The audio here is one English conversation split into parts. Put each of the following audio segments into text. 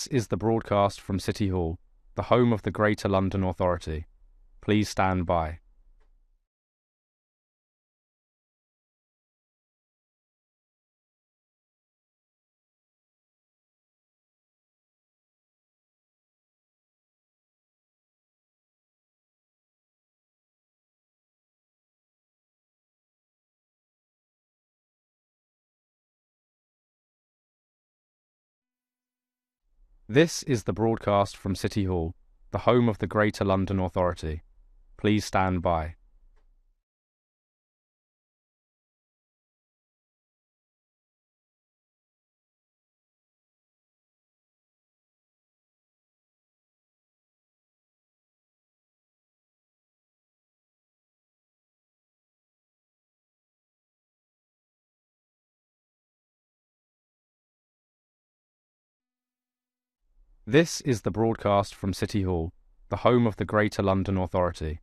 This is the broadcast from City Hall, the home of the Greater London Authority. Please stand by. This is the broadcast from City Hall, the home of the Greater London Authority. Please stand by. This is the broadcast from City Hall, the home of the Greater London Authority.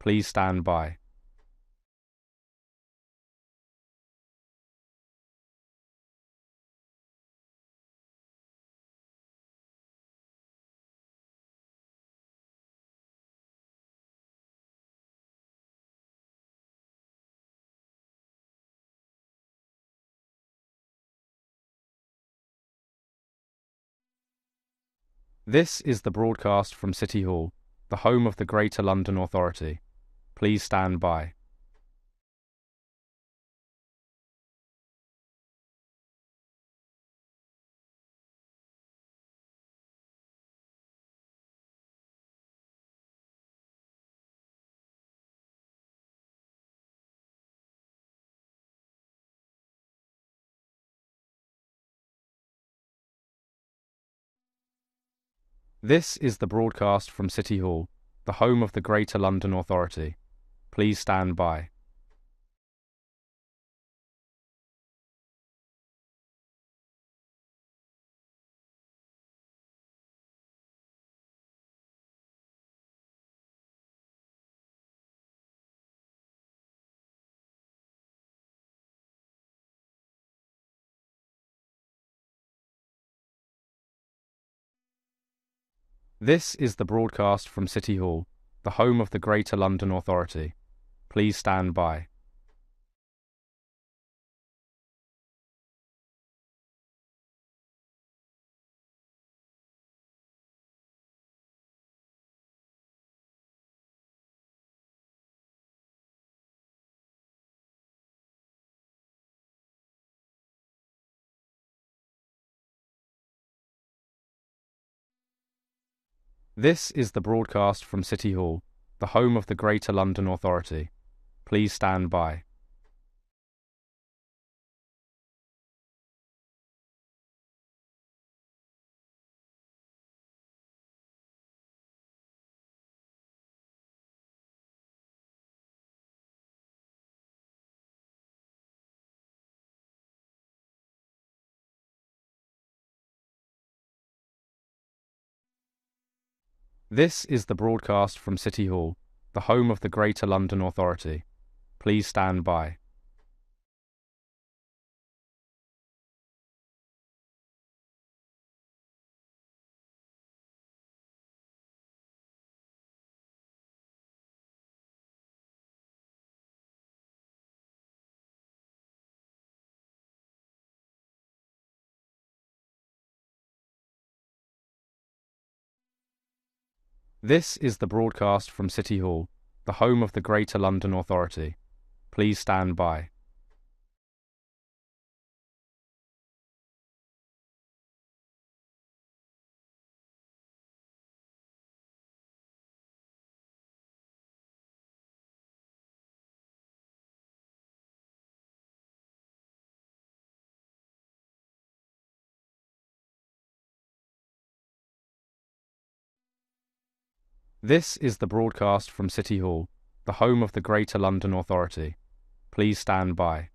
Please stand by. This is the broadcast from City Hall, the home of the Greater London Authority. Please stand by. This is the broadcast from City Hall, the home of the Greater London Authority. Please stand by. This is the broadcast from City Hall, the home of the Greater London Authority. Please stand by. This is the broadcast from City Hall, the home of the Greater London Authority. Please stand by. This is the broadcast from City Hall, the home of the Greater London Authority. Please stand by. This is the broadcast from City Hall, the home of the Greater London Authority. Please stand by. This is the broadcast from City Hall, the home of the Greater London Authority. Please stand by.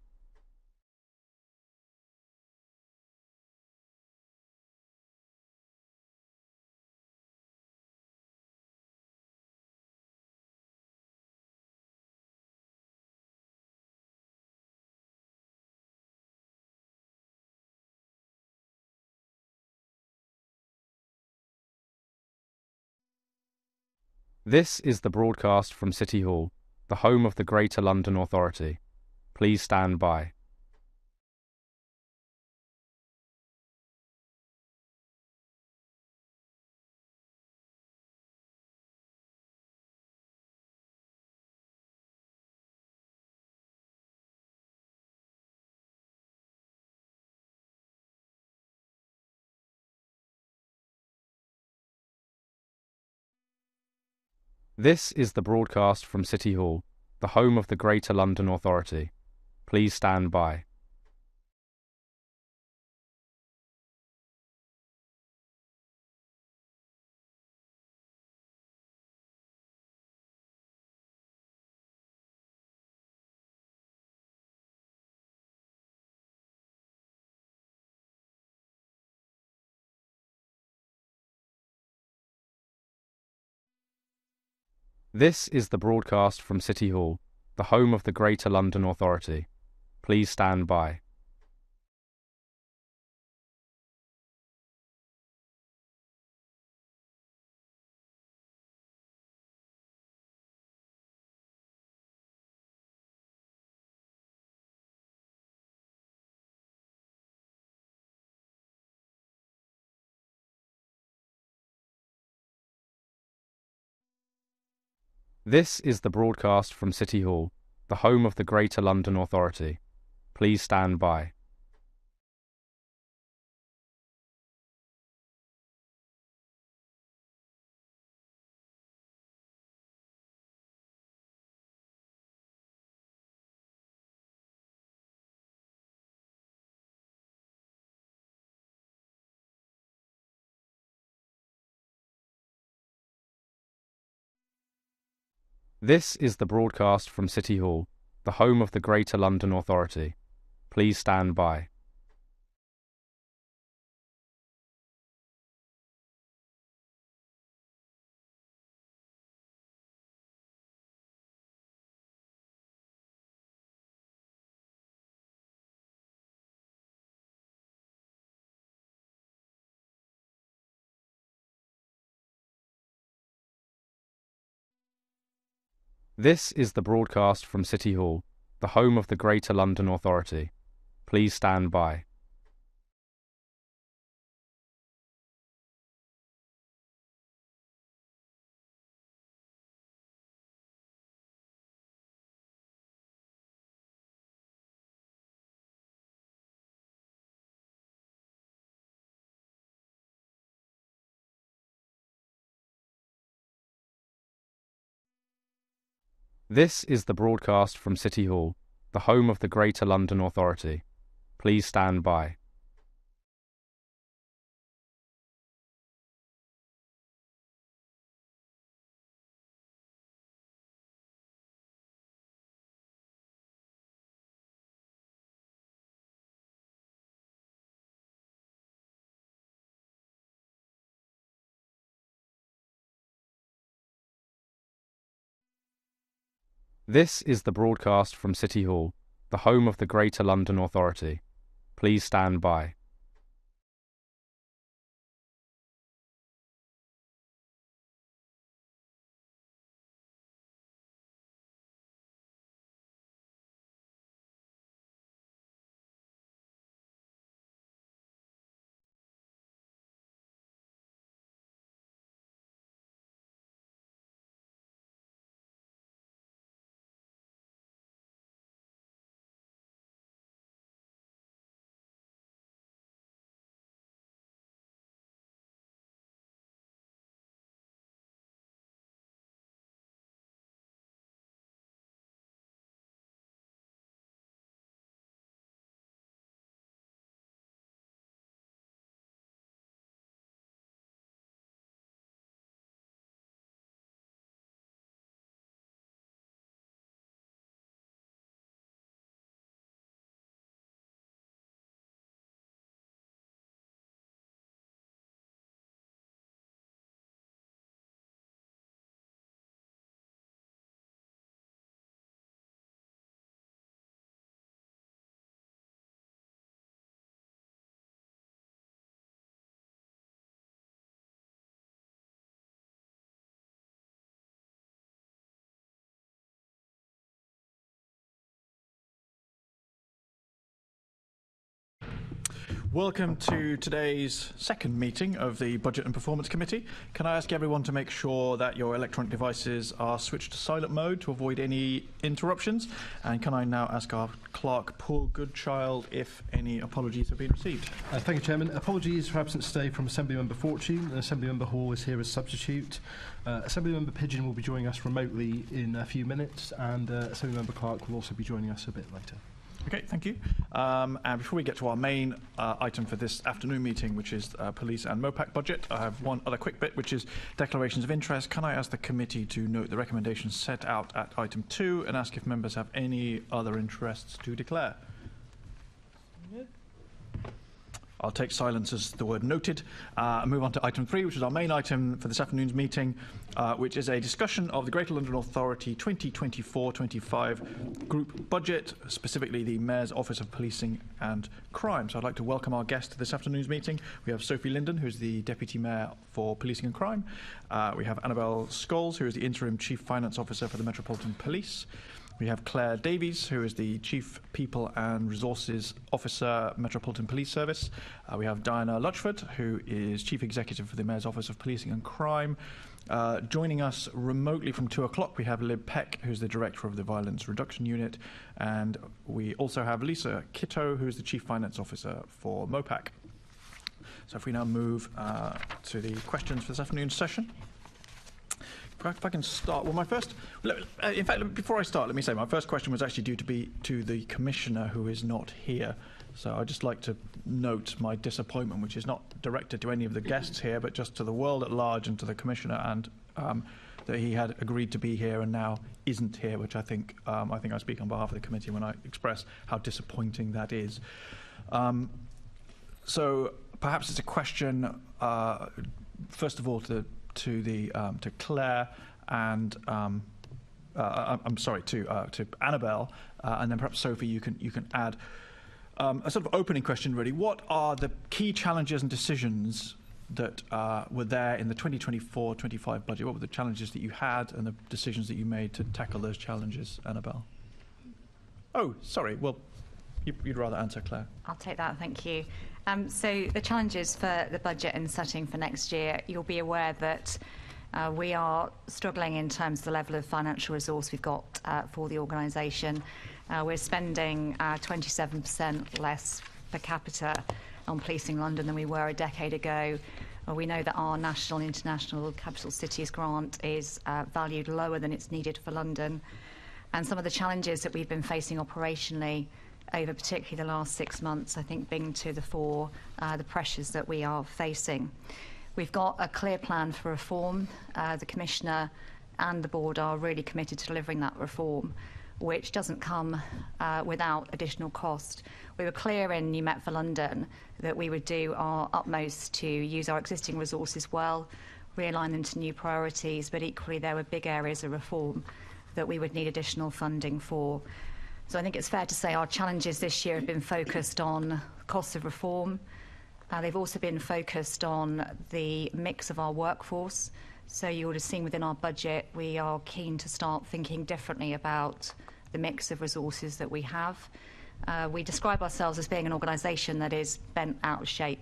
This is the broadcast from City Hall, the home of the Greater London Authority. Please stand by. This is the broadcast from City Hall, the home of the Greater London Authority. Please stand by. This is the broadcast from City Hall, the home of the Greater London Authority. Please stand by. This is the broadcast from City Hall, the home of the Greater London Authority. Please stand by. This is the broadcast from City Hall, the home of the Greater London Authority. Please stand by. This is the broadcast from City Hall, the home of the Greater London Authority. Please stand by. This is the broadcast from City Hall, the home of the Greater London Authority. Please stand by. This is the broadcast from City Hall, the home of the Greater London Authority. Please stand by. Welcome to today's second meeting of the Budget and Performance Committee. Can I ask everyone to make sure that your electronic devices are switched to silent mode to avoid any interruptions? And can I now ask our clerk, Paul Goodchild, if any apologies have been received? Thank you, Chairman. Apologies for absence today from Assemblymember Fortune. Assemblymember Hall is here as substitute. Assemblymember Pigeon will be joining us remotely in a few minutes, and Assemblymember Clark will also be joining us a bit later. Okay, thank you. And before we get to our main item for this afternoon meeting, which is police and MOPAC budget, I have one other quick bit, which is declarations of interest. Can I ask the committee to note the recommendations set out at item 2 and ask if members have any other interests to declare? I'll take silence as the word noted and move on to item 3, which is our main item for this afternoon's meeting, which is a discussion of the Greater London Authority 2024-25 group budget, specifically the Mayor's Office of Policing and Crime. So I'd like to welcome our guest to this afternoon's meeting. We have Sophie Linden, who's the Deputy Mayor for Policing and Crime. We have Annabel Scholes, who is the Interim Chief Finance Officer for the Metropolitan Police. We have Claire Davies, who is the Chief People and Resources Officer, Metropolitan Police Service. We have Diana Luchford, who is Chief Executive for the Mayor's Office of Policing and Crime. Joining us remotely from 2 o'clock, we have Peck, who's the Director of the Violence Reduction Unit. And we also have Lisa Kitto, who is the Chief Finance Officer for MOPAC. So if we now move to the questions for this afternoon's session. If I can start, well, in fact, before I start, let me say my first question was actually due to be to the Commissioner, who is not here. So I'd just like to note my disappointment, which is not directed to any of the guests here, but just to the world at large and to the Commissioner, and that he had agreed to be here and now isn't here, which I think I speak on behalf of the committee when I express how disappointing that is. So perhaps it's a question, first of all, to Claire and I'm sorry, to Annabel, and then perhaps Sophie, you can add a sort of opening question. Really, what are the key challenges and decisions that were there in the 2024-25 budget? What were the challenges that you had and the decisions that you made to tackle those challenges, Annabel? Oh, sorry. Well, you'd rather answer, Claire. I'll take that. Thank you. So the challenges for the budget and setting for next year, you'll be aware that we are struggling in terms of the level of financial resource we've got for the organisation. We're spending 27% less per capita on policing London than we were a decade ago. We know that our national and international capital cities grant is valued lower than it's needed for London. And some of the challenges that we've been facing operationally over particularly the last 6 months, I think, bring to the fore the pressures that we are facing. We've got a clear plan for reform. The Commissioner and the Board are really committed to delivering that reform, which doesn't come without additional cost. We were clear in New Met for London that we would do our utmost to use our existing resources well, realign them to new priorities, but equally there were big areas of reform that we would need additional funding for. So I think it's fair to say our challenges this year have been focused on costs of reform. They've also been focused on the mix of our workforce. So you would have seen within our budget, we are keen to start thinking differently about the mix of resources that we have. We describe ourselves as being an organisation that is bent out of shape.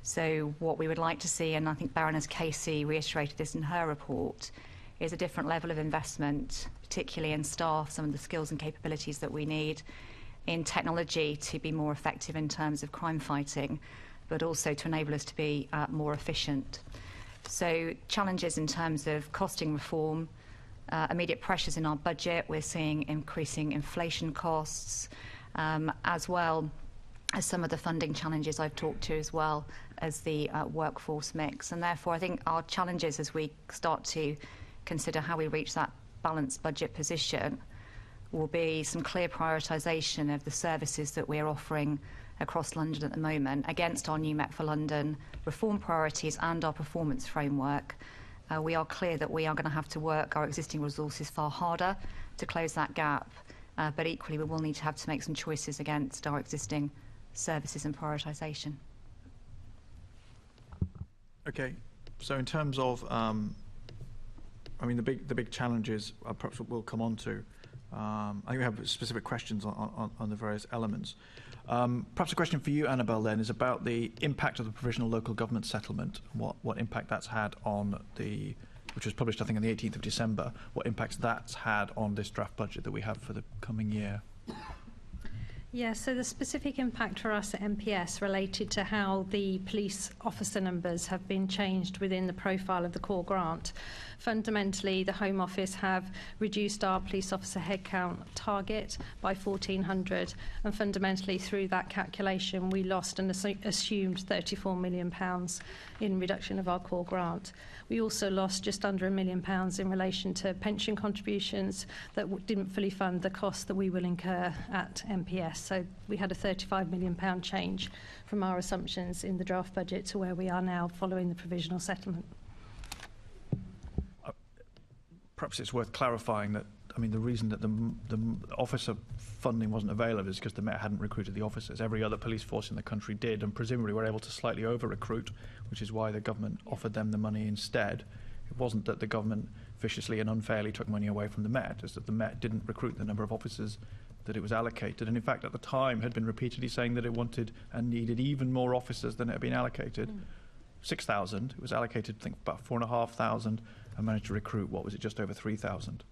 So what we would like to see, and I think Baroness Casey reiterated this in her report, is a different level of investment, particularly in staff, some of the skills and capabilities that we need, in technology to be more effective in terms of crime fighting, but also to enable us to be more efficient. So challenges in terms of costing reform, immediate pressures in our budget. We're seeing increasing inflation costs, as well as some of the funding challenges I've talked to, as well as the workforce mix. And therefore, I think our challenges as we start to consider how we reach that balanced budget position will be some clear prioritisation of the services that we're offering across London at the moment against our New Met for London reform priorities and our performance framework. We are clear that we are going to have to work our existing resources far harder to close that gap, but equally we will need to have to make some choices against our existing services and prioritisation. Okay, so in terms of the big challenges, perhaps we'll come on to. I think we have specific questions on the various elements. Perhaps a question for you, Annabel, then, is about the impact of the provisional local government settlement, what impact that's had on the, which was published, I think, on the 18th of December, what impacts that's had on this draft budget that we have for the coming year. Yeah, so the specific impact for us at MPS related to how the police officer numbers have been changed within the profile of the core grant. Fundamentally, the Home Office have reduced our police officer headcount target by 1,400, and fundamentally through that calculation we lost an assumed £34 million in reduction of our core grant. We also lost just under £1 million in relation to pension contributions that didn't fully fund the cost that we will incur at MPS. So we had a £35 million change from our assumptions in the draft budget to where we are now following the provisional settlement. Perhaps it's worth clarifying that, I mean, the reason that the officer funding wasn't available is because the Met hadn't recruited the officers. Every other police force in the country did, and presumably were able to slightly over-recruit, which is why the government offered them the money instead. It wasn't that the government viciously and unfairly took money away from the Met, it's that the Met didn't recruit the number of officers that it was allocated, and in fact at the time had been repeatedly saying that it wanted and needed even more officers than it had been allocated. 6,000, it was allocated, I think, about 4,500, and managed to recruit, what was it, just over 3,000.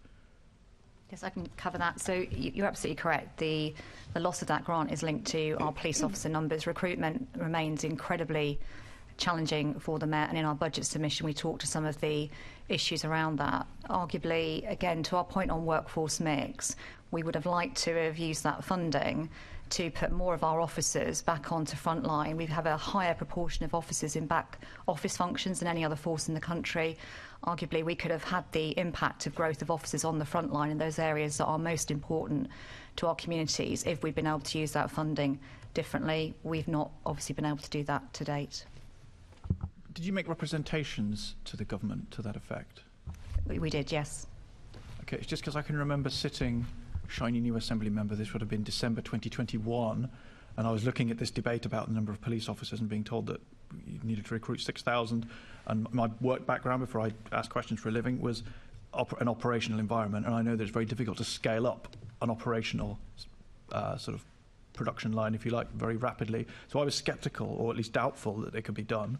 Yes, I can cover that. So you're absolutely correct. The loss of that grant is linked to our police officer numbers. Recruitment remains incredibly challenging for the Met, and in our budget submission we talked to some of the issues around that. Arguably, again, to our point on workforce mix, we would have liked to have used that funding to put more of our officers back onto frontline. We have a higher proportion of officers in back office functions than any other force in the country. Arguably, we could have had the impact of growth of officers on the front line in those areas that are most important to our communities if we'd been able to use that funding differently. We've not obviously been able to do that to date. Did you make representations to the government to that effect? We did, yes. Okay, it's just because I can remember sitting, shiny new Assembly member, this would have been December 2021, and I was looking at this debate about the number of police officers and being told that you needed to recruit 6,000, and my work background before I asked questions for a living was an operational environment, and I know that it's very difficult to scale up an operational sort of production line, if you like, very rapidly. So I was sceptical, or at least doubtful, that it could be done.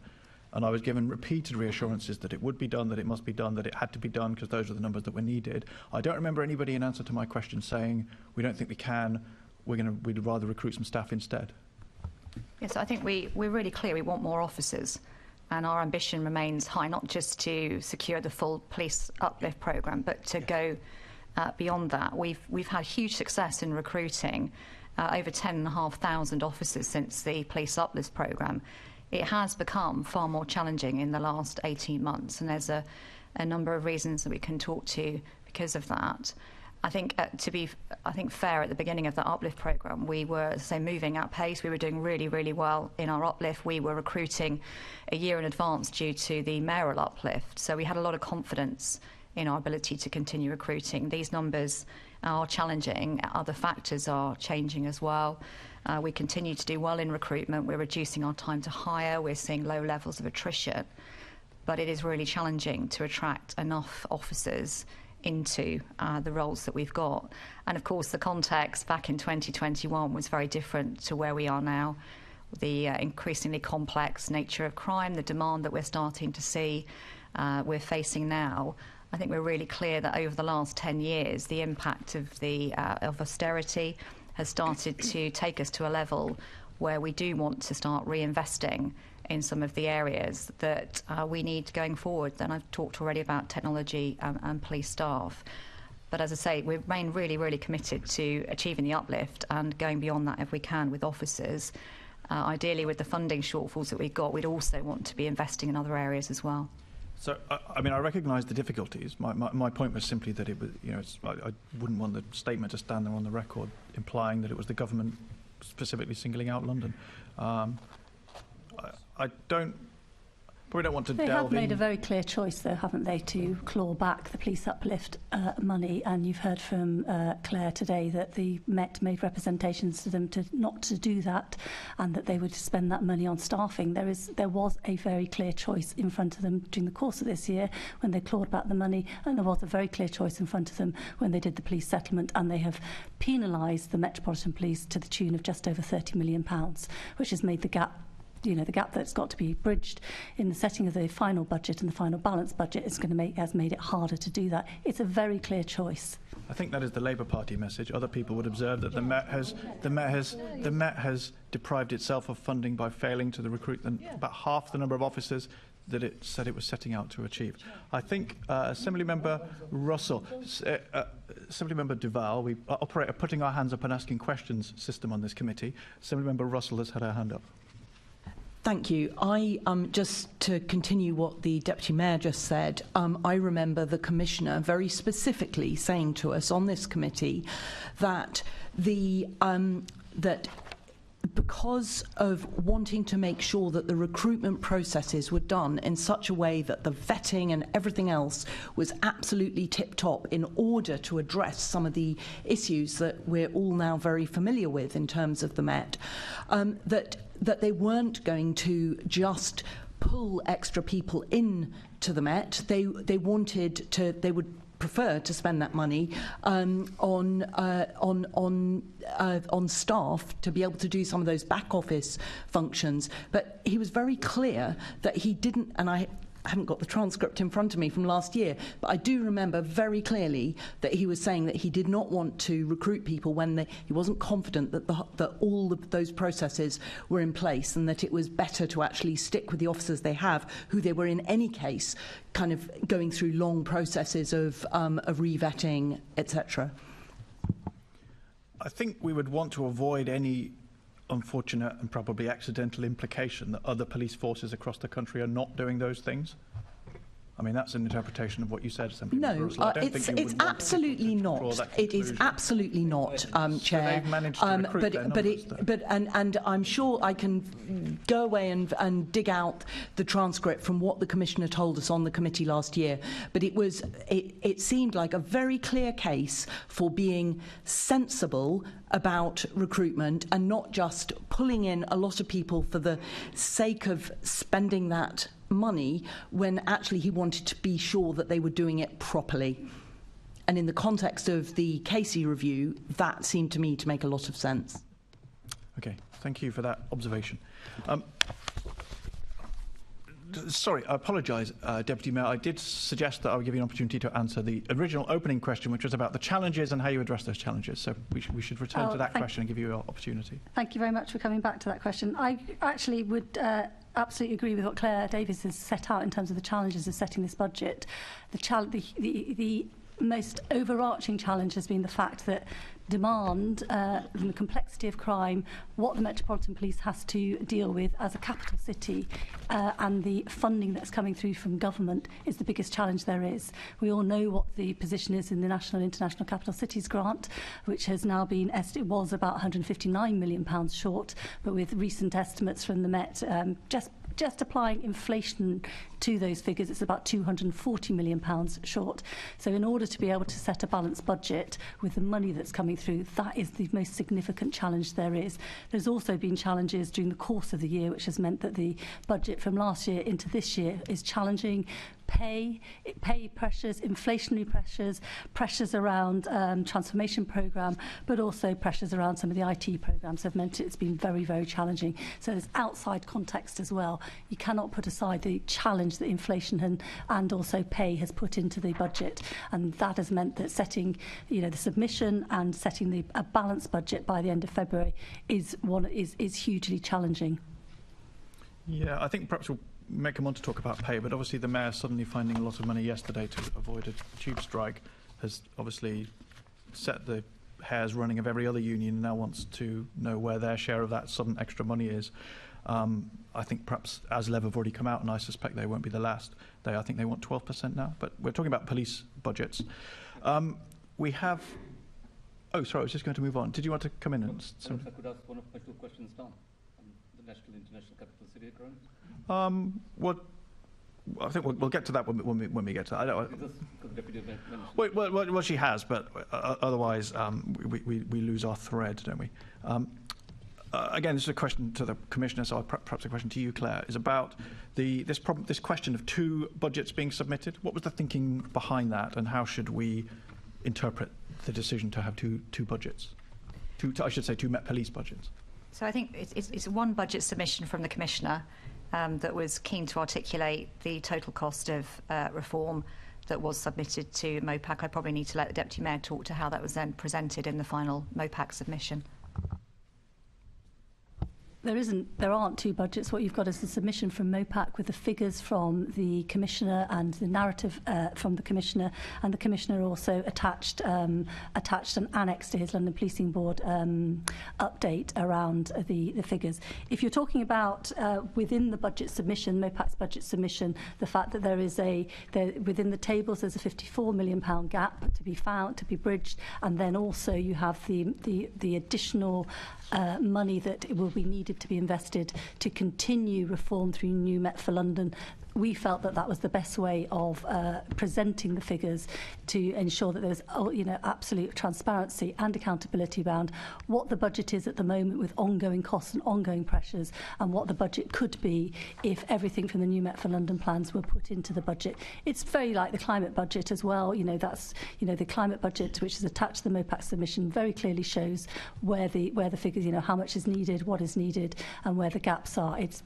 And I was given repeated reassurances that it would be done, that it must be done, that it had to be done because those are the numbers that were needed. I don't remember anybody in answer to my question saying, we don't think we can, we'd rather recruit some staff instead. Yes, I think we're really clear we want more officers, and our ambition remains high, not just to secure the full police uplift programme, but to go beyond that. We've had huge success in recruiting over 10,500 officers since the police uplift programme. It has become far more challenging in the last 18 months, and there's a number of reasons that we can talk to because of that. I think to be fair, at the beginning of the uplift programme, we were, as I say, moving at pace. We were doing really, really well in our uplift. We were recruiting a year in advance due to the mayoral uplift, so we had a lot of confidence in our ability to continue recruiting. These numbers are challenging. Other factors are changing as well. We continue to do well in recruitment. We're reducing our time to hire. We're seeing low levels of attrition. But it is really challenging to attract enough officers into the roles that we've got. And of course, the context back in 2021 was very different to where we are now. The increasingly complex nature of crime, the demand that we're starting to see, we're facing now. I think we're really clear that over the last 10 years, the impact of of austerity has started to take us to a level where we do want to start reinvesting in some of the areas that we need going forward. And I've talked already about technology and police staff. But as I say, we remain really, really committed to achieving the uplift and going beyond that if we can with officers. Ideally, with the funding shortfalls that we've got, we'd also want to be investing in other areas as well. So, I mean, I recognise the difficulties. My point was simply that it was, I wouldn't want the statement to stand there on the record implying that it was the government specifically singling out London. I don't But we don't want to They delve have made in. a very clear choice, though, haven't they, to claw back the police uplift money. And you've heard from Claire today that the Met made representations to them not to do that, and that they would spend that money on staffing. There was a very clear choice in front of them during the course of this year when they clawed back the money, and there was a very clear choice in front of them when they did the police settlement, and they have penalised the Metropolitan Police to the tune of just over £30 million, which has made the gap. The gap that's got to be bridged in the setting of the final budget and the final balanced budget has made it harder to do that. It's a very clear choice. I think that is the Labour Party message. Other people would observe that the Met has deprived itself of funding by failing to recruit about half the number of officers that it said it was setting out to achieve. I think Assemblymember Russell, Assemblymember Duval, we operate a putting our hands up and asking questions system on this committee. Assemblymember Russell has had her hand up. Thank you. Just to continue what the Deputy Mayor just said, I remember the Commissioner very specifically saying to us on this committee that that because of wanting to make sure that the recruitment processes were done in such a way that the vetting and everything else was absolutely tip-top in order to address some of the issues that we're all now very familiar with in terms of the Met, that they weren't going to just pull extra people in to the Met. They would prefer to spend that money on staff to be able to do some of those back office functions. But he was very clear that he didn't, and I haven't got the transcript in front of me from last year, but I do remember very clearly that he was saying that he did not want to recruit people when he wasn't confident that all of those processes were in place, and that it was better to actually stick with the officers they have, who they were in any case kind of going through long processes of re-vetting, etc. I think we would want to avoid any unfortunate and probably accidental implication that other police forces across the country are not doing those things. I mean, that's an interpretation of what you said, Assembly No, it's absolutely not. It is absolutely not, Chair. So they've managed to recruit their numbers, and I'm sure I can go away and dig out the transcript from what the Commissioner told us on the committee last year. But it seemed like a very clear case for being sensible about recruitment and not just pulling in a lot of people for the sake of spending that money, when actually he wanted to be sure that they were doing it properly. And in the context of the Casey review, that seemed to me to make a lot of sense. Okay, thank you for that observation. Sorry, I apologise, Deputy Mayor. I did suggest that I would give you an opportunity to answer the original opening question, which was about the challenges and how you address those challenges. So we should return to that question and give you an opportunity. Thank you very much for coming back to that question. I actually would absolutely agree with what Claire Davies has set out in terms of the challenges of setting this budget. The most overarching challenge has been the fact that demand and the complexity of crime, what the Metropolitan Police has to deal with as a capital city, and the funding that's coming through from government is the biggest challenge there is. We all know what the position is in the National and International Capital Cities grant, which has now been, it was about £159 million short, but with recent estimates from the Met, just applying inflation to those figures, it's about £240 million short. So in order to be able to set a balanced budget with the money that's coming through, that is the most significant challenge there is. There's also been challenges during the course of the year, which has meant that the budget from last year into this year is challenging. Pay pressures, inflationary pressures around transformation programme, but also pressures around some of the IT programmes have meant it's been very, very challenging. So there's outside context as well. You cannot put aside the challenge that inflation and also pay has put into the budget, and that has meant that setting, the submission and setting a balanced budget by the end of February is hugely challenging. Yeah, I think perhaps we'll make him on to talk about pay, but obviously the Mayor suddenly finding a lot of money yesterday to avoid a tube strike has obviously set the hairs running of every other union and now wants to know where their share of that sudden extra money is. I think perhaps ASLEV have already come out, and I suspect they won't be the last. I think they want 12% now, but we're talking about police budgets. We have... Oh, sorry, I was just going to move on. Did you want to come in? And I could ask one of my two questions down. The National International Capital City grant? I think we'll get to that when we get to that. I don't, well, she has, but otherwise we lose our thread, don't we? Again, this is a question to the Commissioner, so perhaps a question to you, Claire, is about this question of two budgets being submitted. What was the thinking behind that, and how should we interpret the decision to have two budgets? I should say two Met Police budgets. So I think it's one budget submission from the Commissioner that was keen to articulate the total cost of reform that was submitted to MOPAC. I probably need to let the Deputy Mayor talk to how that was then presented in the final MOPAC submission. There aren't two budgets. What you've got is the submission from MOPAC with the figures from the Commissioner and the narrative from the Commissioner, and the Commissioner also attached an annex to his London Policing Board update around the figures. If you're talking about within the budget submission, MOPAC's budget submission, the fact that there is within the tables there's a £54 million gap to be found, to be bridged, and then also you have the additional money that will be needed to be invested to continue reform through New Met for London. We felt that that was the best way of presenting the figures to ensure that there was absolute transparency and accountability around what the budget is at the moment with ongoing costs and ongoing pressures, and what the budget could be if everything from the New Met for London plans were put into the budget. It's very like the climate budget as well. The climate budget, which is attached to the MOPAC submission, very clearly shows where the figures, how much is needed, what is needed, and where the gaps are. It's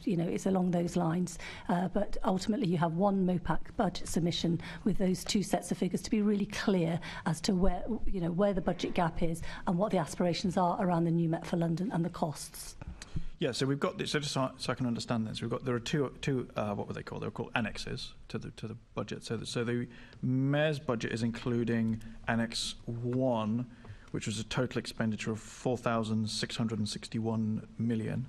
along those lines. But ultimately, you have one MOPAC budget submission with those two sets of figures to be really clear as to where the budget gap is and what the aspirations are around the New Met for London and the costs. Yeah, so we've got this. So just so I can understand this, there are two what were they called? They were called annexes to the budget. So the Mayor's budget is including Annex 1, which was a total expenditure of £4,661 million.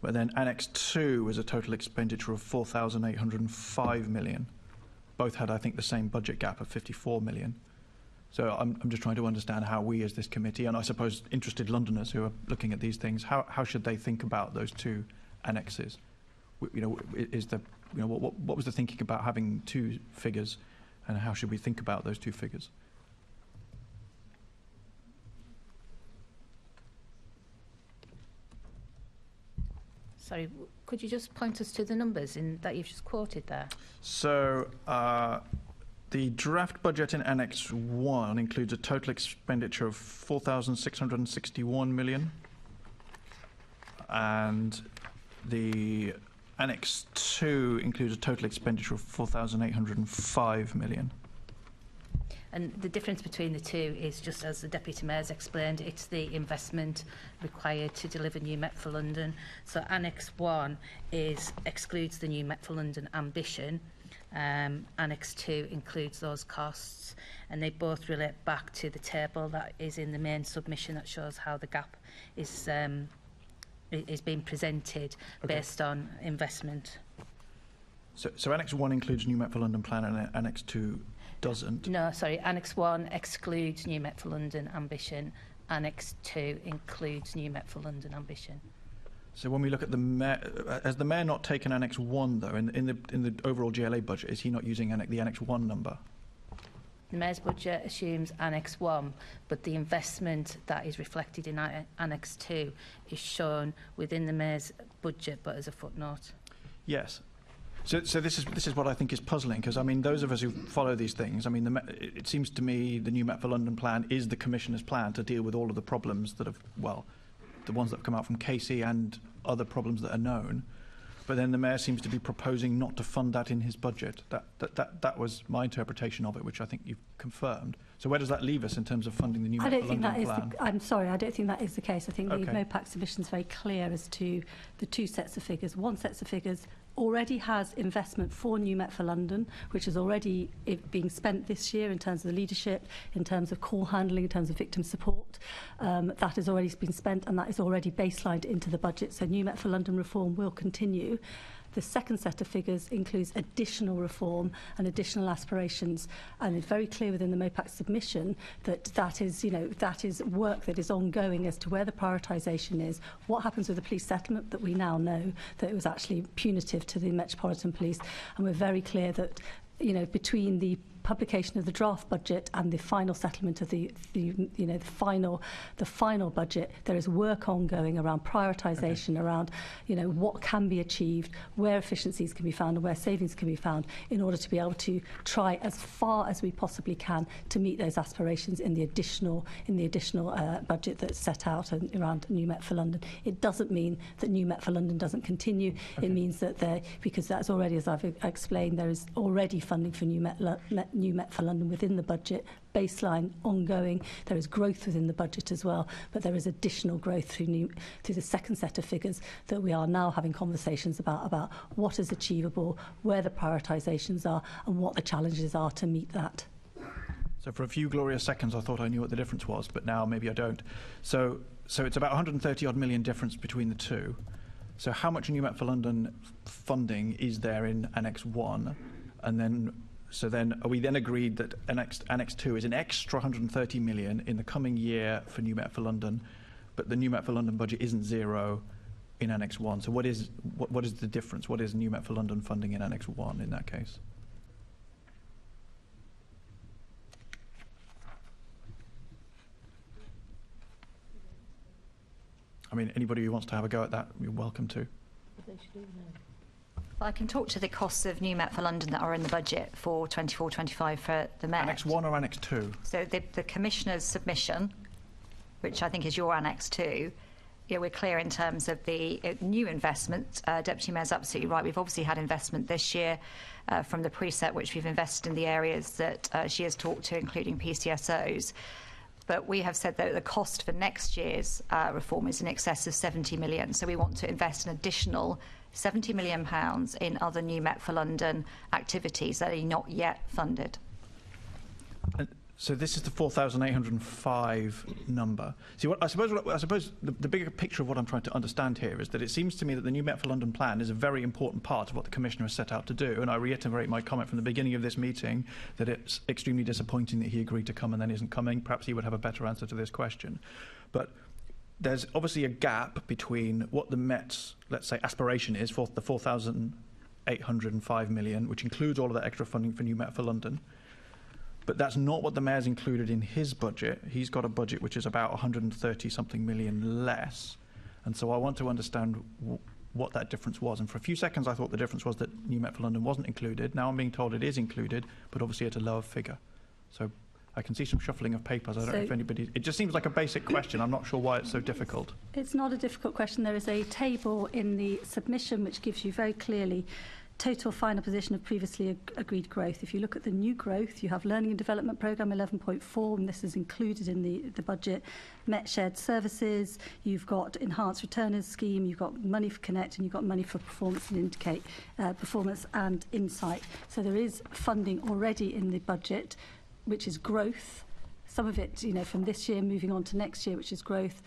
But then Annex 2 was a total expenditure of £4,805 million. Both had, I think, the same budget gap of £54 million. So I'm just trying to understand how we, as this committee, and I suppose interested Londoners who are looking at these things, how should they think about those two annexes? What was the thinking about having two figures, and how should we think about those two figures? Sorry, could you just point us to the numbers that you've just quoted there? So the draft budget in Annex 1 includes a total expenditure of £4,661 million, and the Annex 2 includes a total expenditure of £4,805 million. And the difference between the two is, just as the Deputy Mayor's explained, it's the investment required to deliver New Met for London. So Annex 1 excludes the New Met for London ambition. Annex 2 includes those costs, and they both relate back to the table that is in the main submission that shows how the gap is being presented based on investment. So Annex 1 includes New Met for London plan, and Annex 2 doesn't? No, sorry. Annex 1 excludes New Met for London ambition. Annex 2 includes New Met for London ambition. So when we look at the Mayor, has the Mayor not taken Annex 1, though, in the overall GLA budget? Is he not using the Annex 1 number? The Mayor's budget assumes Annex 1, but the investment that is reflected in Annex 2 is shown within the Mayor's budget, but as a footnote. Yes. So this is what I think is puzzling, because I mean, those of us who follow these things, I mean, it seems to me the New Met for London plan is the Commissioner's plan to deal with all of the problems that have, well, the ones that have come out from Casey and other problems that are known. But then the Mayor seems to be proposing not to fund that in his budget. That was my interpretation of it, which I think you've confirmed. So where does that leave us in terms of funding the New Met for London plan? I'm sorry, I don't think that is the case. I think the MOPAC submission is very clear as to the two sets of figures. One set of figures already has investment for New Met for London, which is already being spent this year in terms of the leadership, in terms of call handling, in terms of victim support. That has already been spent, and that is already baselined into the budget. So New Met for London reform will continue. The second set of figures includes additional reform and additional aspirations, and it's very clear within the MOPAC submission that that is work that is ongoing as to where the prioritisation is, what happens with the police settlement that we now know that it was actually punitive to the Metropolitan Police, and we're very clear that between the publication of the draft budget and the final settlement of the final budget, there is work ongoing around prioritisation, around what can be achieved, where efficiencies can be found and where savings can be found, in order to be able to try as far as we possibly can to meet those aspirations in the additional budget that's set out around New Met for London. It doesn't mean that New Met for London doesn't continue. It means that because that's already, as I've explained, there is already funding for New Met for London within the budget, baseline ongoing. There is growth within the budget as well, but there is additional growth through the second set of figures that we are now having conversations about what is achievable, where the prioritisations are, and what the challenges are to meet that. So for a few glorious seconds I thought I knew what the difference was, but now maybe I don't. So it's about 130 odd million difference between the two. So how much New Met for London funding is there in Annex 1? And then are we then agreed that Annex 2 is an extra 130 million in the coming year for New Met for London, but the New Met for London budget isn't zero in Annex 1. So what is the difference? What is New Met for London funding in Annex 1 in that case? I mean, anybody who wants to have a go at that, you're welcome to. Well, I can talk to the costs of New Met for London that are in the budget for 24-25 for the Met. Annex 1 or Annex 2? So the Commissioner's submission, which I think is your Annex 2, we're clear in terms of the new investment. Deputy Mayor's absolutely right. We've obviously had investment this year from the preset, which we've invested in the areas that she has talked to, including PCSOs. But we have said that the cost for next year's reform is in excess of 70 million. So we want to invest an additional £70 million in other New Met for London activities that are not yet funded. So this is the 4,805 number. See, I suppose the bigger picture of what I'm trying to understand here is that it seems to me that the New Met for London plan is a very important part of what the Commissioner has set out to do. And I reiterate my comment from the beginning of this meeting that it's extremely disappointing that he agreed to come and then isn't coming. Perhaps he would have a better answer to this question. But there's obviously a gap between what the Met's, let's say, aspiration is for the 4,805 million, which includes all of that extra funding for New Met for London. But that's not what the Mayor's included in his budget. He's got a budget which is about 130-something million less. And so I want to understand what that difference was. And for a few seconds I thought the difference was that New Met for London wasn't included. Now I'm being told it is included, but obviously at a lower figure. So I can see some shuffling of papers. I don't know if anybody... It just seems like a basic question. I'm not sure why it's so difficult. It's not a difficult question. There is a table in the submission which gives you very clearly total final position of previously agreed growth. If you look at the new growth, you have Learning and Development Programme 11.4, and this is included in the budget. Met Shared Services, you've got Enhanced Returners Scheme, you've got money for Connect, and you've got money for Performance and Insight. So there is funding already in the budget, which is growth. Some of it, from this year moving on to next year, which is growth.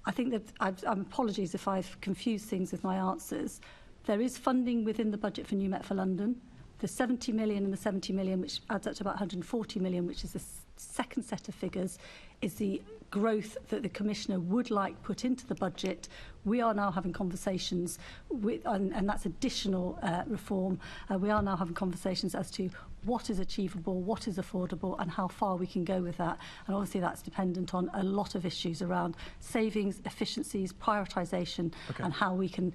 I think that apologies if I've confused things with my answers. There is funding within the budget for New Met for London. The 70 million and the 70 million, which adds up to about 140 million, which is the second set of figures, is the growth that the Commissioner would like put into the budget. We are now having conversations with, and that's additional reform. We are now having conversations as to what is achievable, what is affordable, and how far we can go with that. And obviously that's dependent on a lot of issues around savings, efficiencies, prioritisation, and how we can,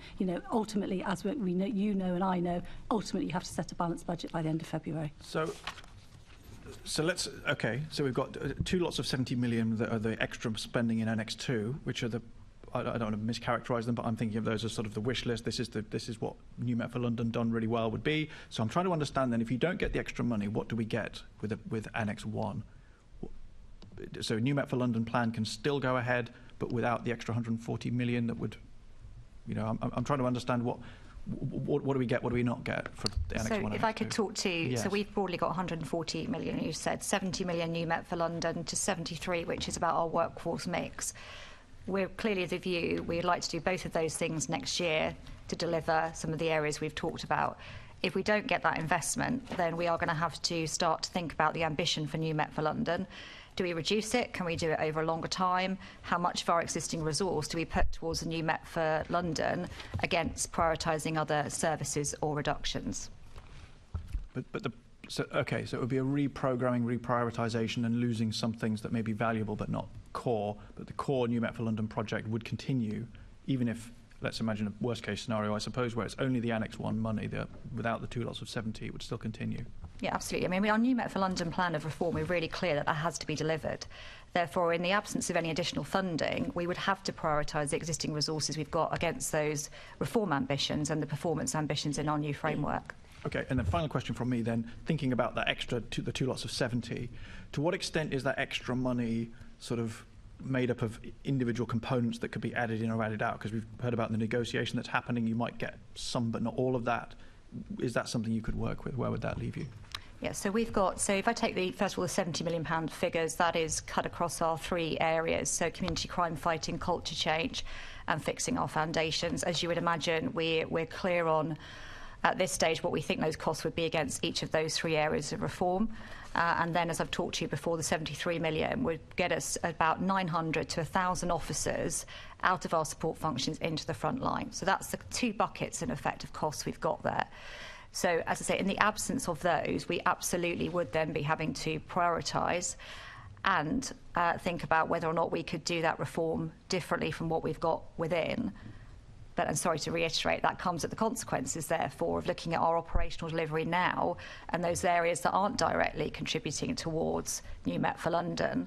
ultimately, as we know, and I know, ultimately you have to set a balanced budget by the end of February. So let's, so we've got two lots of 70 million that are the extra spending in Annex 2, which are the, I don't want to mischaracterise them, but I'm thinking of those as sort of the wish list. This is what New Met for London done really well would be. So I'm trying to understand then, if you don't get the extra money, what do we get with Annex 1? So New Met for London plan can still go ahead, but without the extra 140 million that would, I'm trying to understand what do we get, what do we not get for the Annex 1? So if I could talk to, yes. So we've broadly got 140 million, you said, 70 million New Met for London to 73, which is about our workforce mix. We're clearly of the view we'd like to do both of those things next year. to deliver some of the areas we've talked about. If we don't get that investment, then we are going to have to start to think about the ambition for New Met for London. Do we reduce it? Can we do it over a longer time? How much of our existing resource do we put towards a New Met for London against prioritising other services or reductions? So it would be a reprogramming, reprioritisation, and losing some things that may be valuable but not core. But the core New Met for London project would continue, even if, let's imagine a worst case scenario, I suppose, where it's only the Annex 1 money, without the 2 lots of 70, it would still continue. Yeah, absolutely. I mean, our New Met for London plan of reform, we're really clear that has to be delivered. Therefore, in the absence of any additional funding, we would have to prioritise the existing resources we've got against those reform ambitions and the performance ambitions in our new framework. Okay, and the final question from me then, thinking about that extra, the 2 lots of 70, to what extent is that extra money sort of made up of individual components that could be added in or added out? Because we've heard about the negotiation that's happening, you might get some but not all of that. Is that something you could work with? Where would that leave you? Yeah, so we've got, so if I take first of all, the £70 million figures, that is cut across our 3 areas, so community crime fighting, culture change, and fixing our foundations. As you would imagine, we're clear on, at this stage, what we think those costs would be against each of those 3 areas of reform. And then, as I've talked to you before, the £73 million would get us about 900 to 1,000 officers out of our support functions into the front line. So that's the 2 buckets, in effect, of costs we've got there. So, as I say, in the absence of those, we absolutely would then be having to prioritise and think about whether or not we could do that reform differently from what we've got within. But I'm sorry to reiterate, that comes at the consequences, therefore, of looking at our operational delivery now and those areas that aren't directly contributing towards New Met for London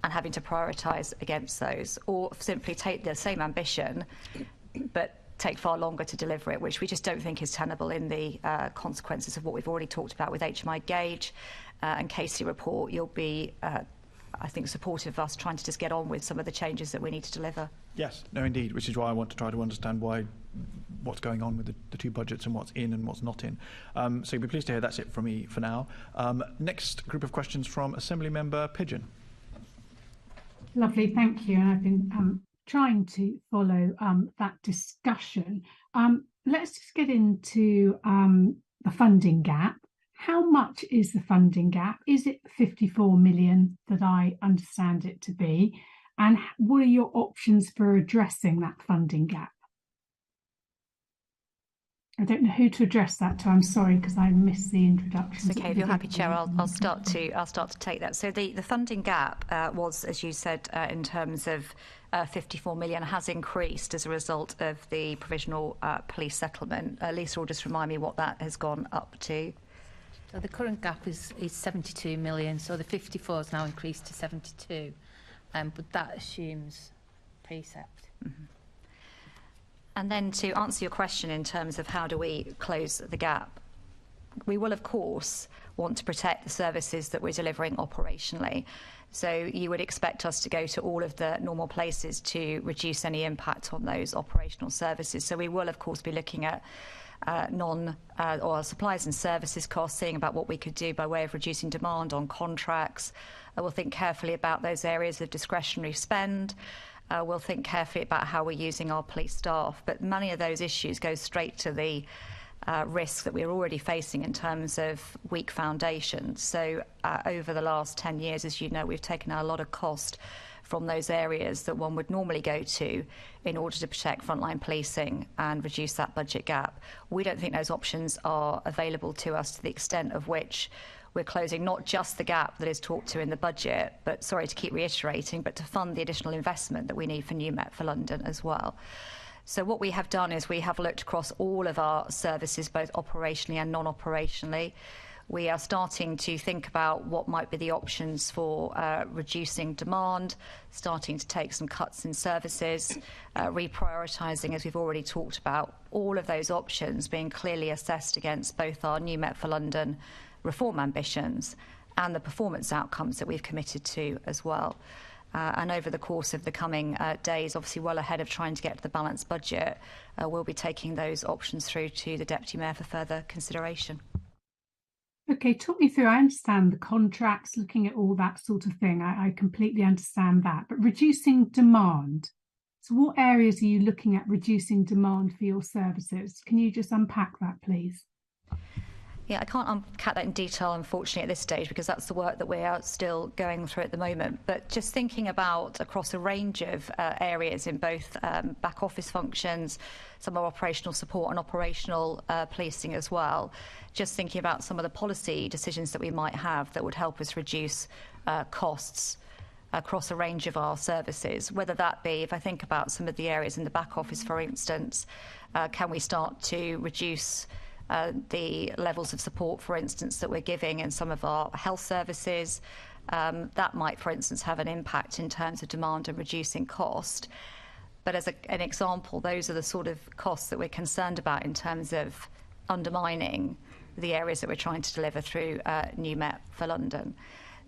and having to prioritise against those, or simply take the same ambition but take far longer to deliver it, which we just don't think is tenable in the consequences of what we've already talked about with HMI Gauge and Casey report. You'll be, I think, supportive of us trying to just get on with some of the changes that we need to deliver. Yes, no, indeed, which is why I want to try to understand what's going on with the 2 budgets and what's in and what's not in. So you'll be pleased to hear that's it from me for now. Next group of questions from Assembly Member Pigeon. Lovely, thank you. And I've been trying to follow that discussion. Let's just get into the funding gap. How much is the funding gap? Is it 54 million that I understand it to be? And what are your options for addressing that funding gap? I don't know who to address that to. I'm sorry, because I missed the introduction. It's okay, if you're happy, Chair, I'll start to take that. So the funding gap was, as you said, in terms of 54 million, has increased as a result of the provisional police settlement. Lisa will just remind me what that has gone up to. So the current gap is 72 million, so the 54 has now increased to 72, but that assumes precept. Mm-hmm. And then to answer your question in terms of how do we close the gap, we will, of course, want to protect the services that we're delivering operationally. So you would expect us to go to all of the normal places to reduce any impact on those operational services. So we will, of course, be looking at or supplies and services costs, seeing about what we could do by way of reducing demand on contracts. We'll think carefully about those areas of discretionary spend. We'll think carefully about how we're using our police staff. But many of those issues go straight to the risk that we're already facing in terms of weak foundations. So over the last 10 years, as you know, we've taken out a lot of cost from those areas that one would normally go to in order to protect frontline policing and reduce that budget gap. We don't think those options are available to us to the extent of which we're closing not just the gap that is talked to in the budget, but, sorry to keep reiterating, but to fund the additional investment that we need for New Met for London as well. So what we have done is we have looked across all of our services, both operationally and non-operationally. We are starting to think about what might be the options for reducing demand, starting to take some cuts in services, reprioritising, as we've already talked about, all of those options being clearly assessed against both our New Met for London reform ambitions and the performance outcomes that we've committed to as well. And over the course of the coming days, obviously well ahead of trying to get to the balanced budget, we'll be taking those options through to the Deputy Mayor for further consideration. Okay, talk me through. I understand the contracts, looking at all that sort of thing. I completely understand that. But reducing demand, So what areas are you looking at reducing demand for your services? Can you just unpack that, please? Yeah, I can't unpack that in detail, unfortunately, at this stage, because that's the work that we are still going through at the moment. But just thinking about across a range of areas in both back office functions, some of operational support and operational policing as well, just thinking about some of the policy decisions that we might have that would help us reduce costs across a range of our services, whether that be, if I think about some of the areas in the back office, for instance, can we start to reduce the levels of support, for instance, that we're giving in some of our health services? That might, for instance, have an impact in terms of demand and reducing cost. But as an example, those are the sort of costs that we're concerned about in terms of undermining the areas that we're trying to deliver through New Met for London.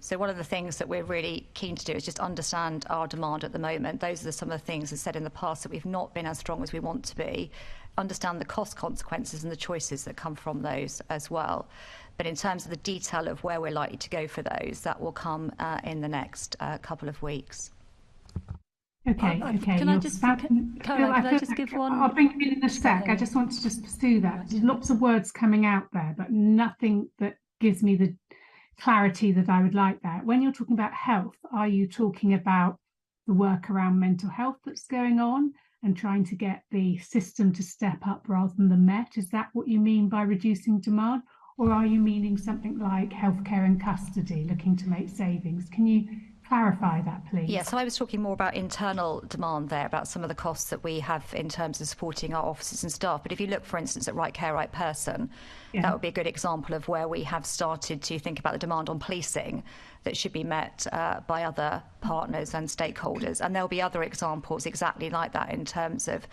So one of the things that we're really keen to do is just understand our demand at the moment. Those are some of the things, as said in the past, that we've not been as strong as we want to be. Understand the cost consequences and the choices that come from those as well. But in terms of the detail of where we're likely to go for those, that will come in the next couple of weeks. Okay. Can I just, Caroline, can I just give one? I'll bring you in a sec. I just want to just pursue that. There's lots of words coming out there, but nothing that gives me the clarity that I would like there. When you're talking about health, are you talking about the work around mental health that's going on and trying to get the system to step up rather than the Met? Is that what you mean by reducing demand? Or are you meaning something like healthcare and custody, looking to make savings? Can you clarify that, please? Yeah, so I was talking more about internal demand there, about some of the costs that we have in terms of supporting our officers and staff. But if you look, for instance, at Right Care, Right Person, that would be a good example of where we have started to think about the demand on policing that should be met by other partners and stakeholders. And there'll be other examples exactly like that in terms of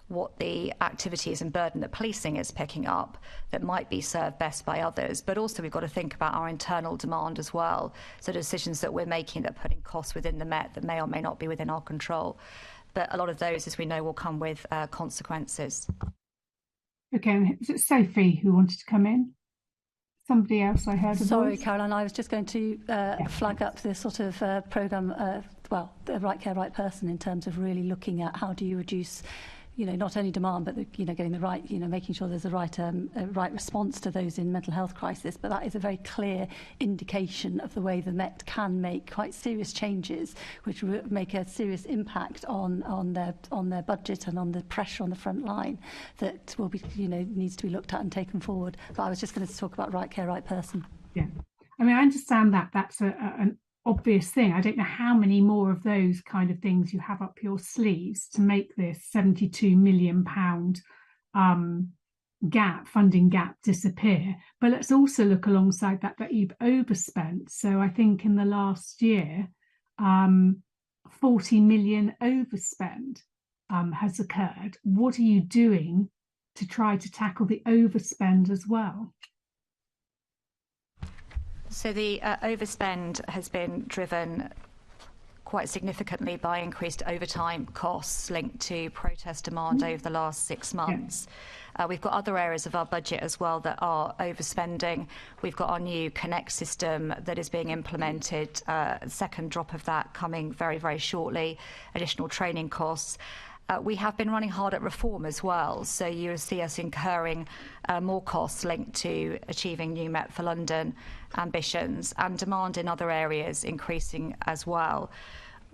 what the activities and burden that policing is picking up that might be served best by others. But also we've got to think about our internal demand as well. So decisions that we're making that are putting costs within the Met that may or may not be within our control. But a lot of those, as we know, will come with consequences. Okay, is it Sophie who wanted to come in? Somebody else I heard. Sorry, Caroline, I was just going to flag up this sort of programme, the Right Care, Right Person, in terms of really looking at how do you reduce, not only demand, but getting the right, making sure there's a right response to those in mental health crisis. But that is a very clear indication of the way the Met can make quite serious changes, which make a serious impact on their budget and on the pressure on the front line that will be, needs to be looked at and taken forward. But I was just going to talk about Right Care, Right Person. Yeah, I mean, I understand that that's an obvious thing. I don't know how many more of those kind of things you have up your sleeves to make this £72 million funding gap disappear. But let's also look alongside that you've overspent. So I think in the last year, 40 million overspend has occurred. What are you doing to try to tackle the overspend as well? So the overspend has been driven quite significantly by increased overtime costs linked to protest demand over the last 6 months. We've got other areas of our budget as well that are overspending. We've got our new Connect system that is being implemented, second drop of that coming very, very shortly, additional training costs. We have been running hard at reform as well, so you'll see us incurring more costs linked to achieving New Met for London ambitions, and demand in other areas increasing as well.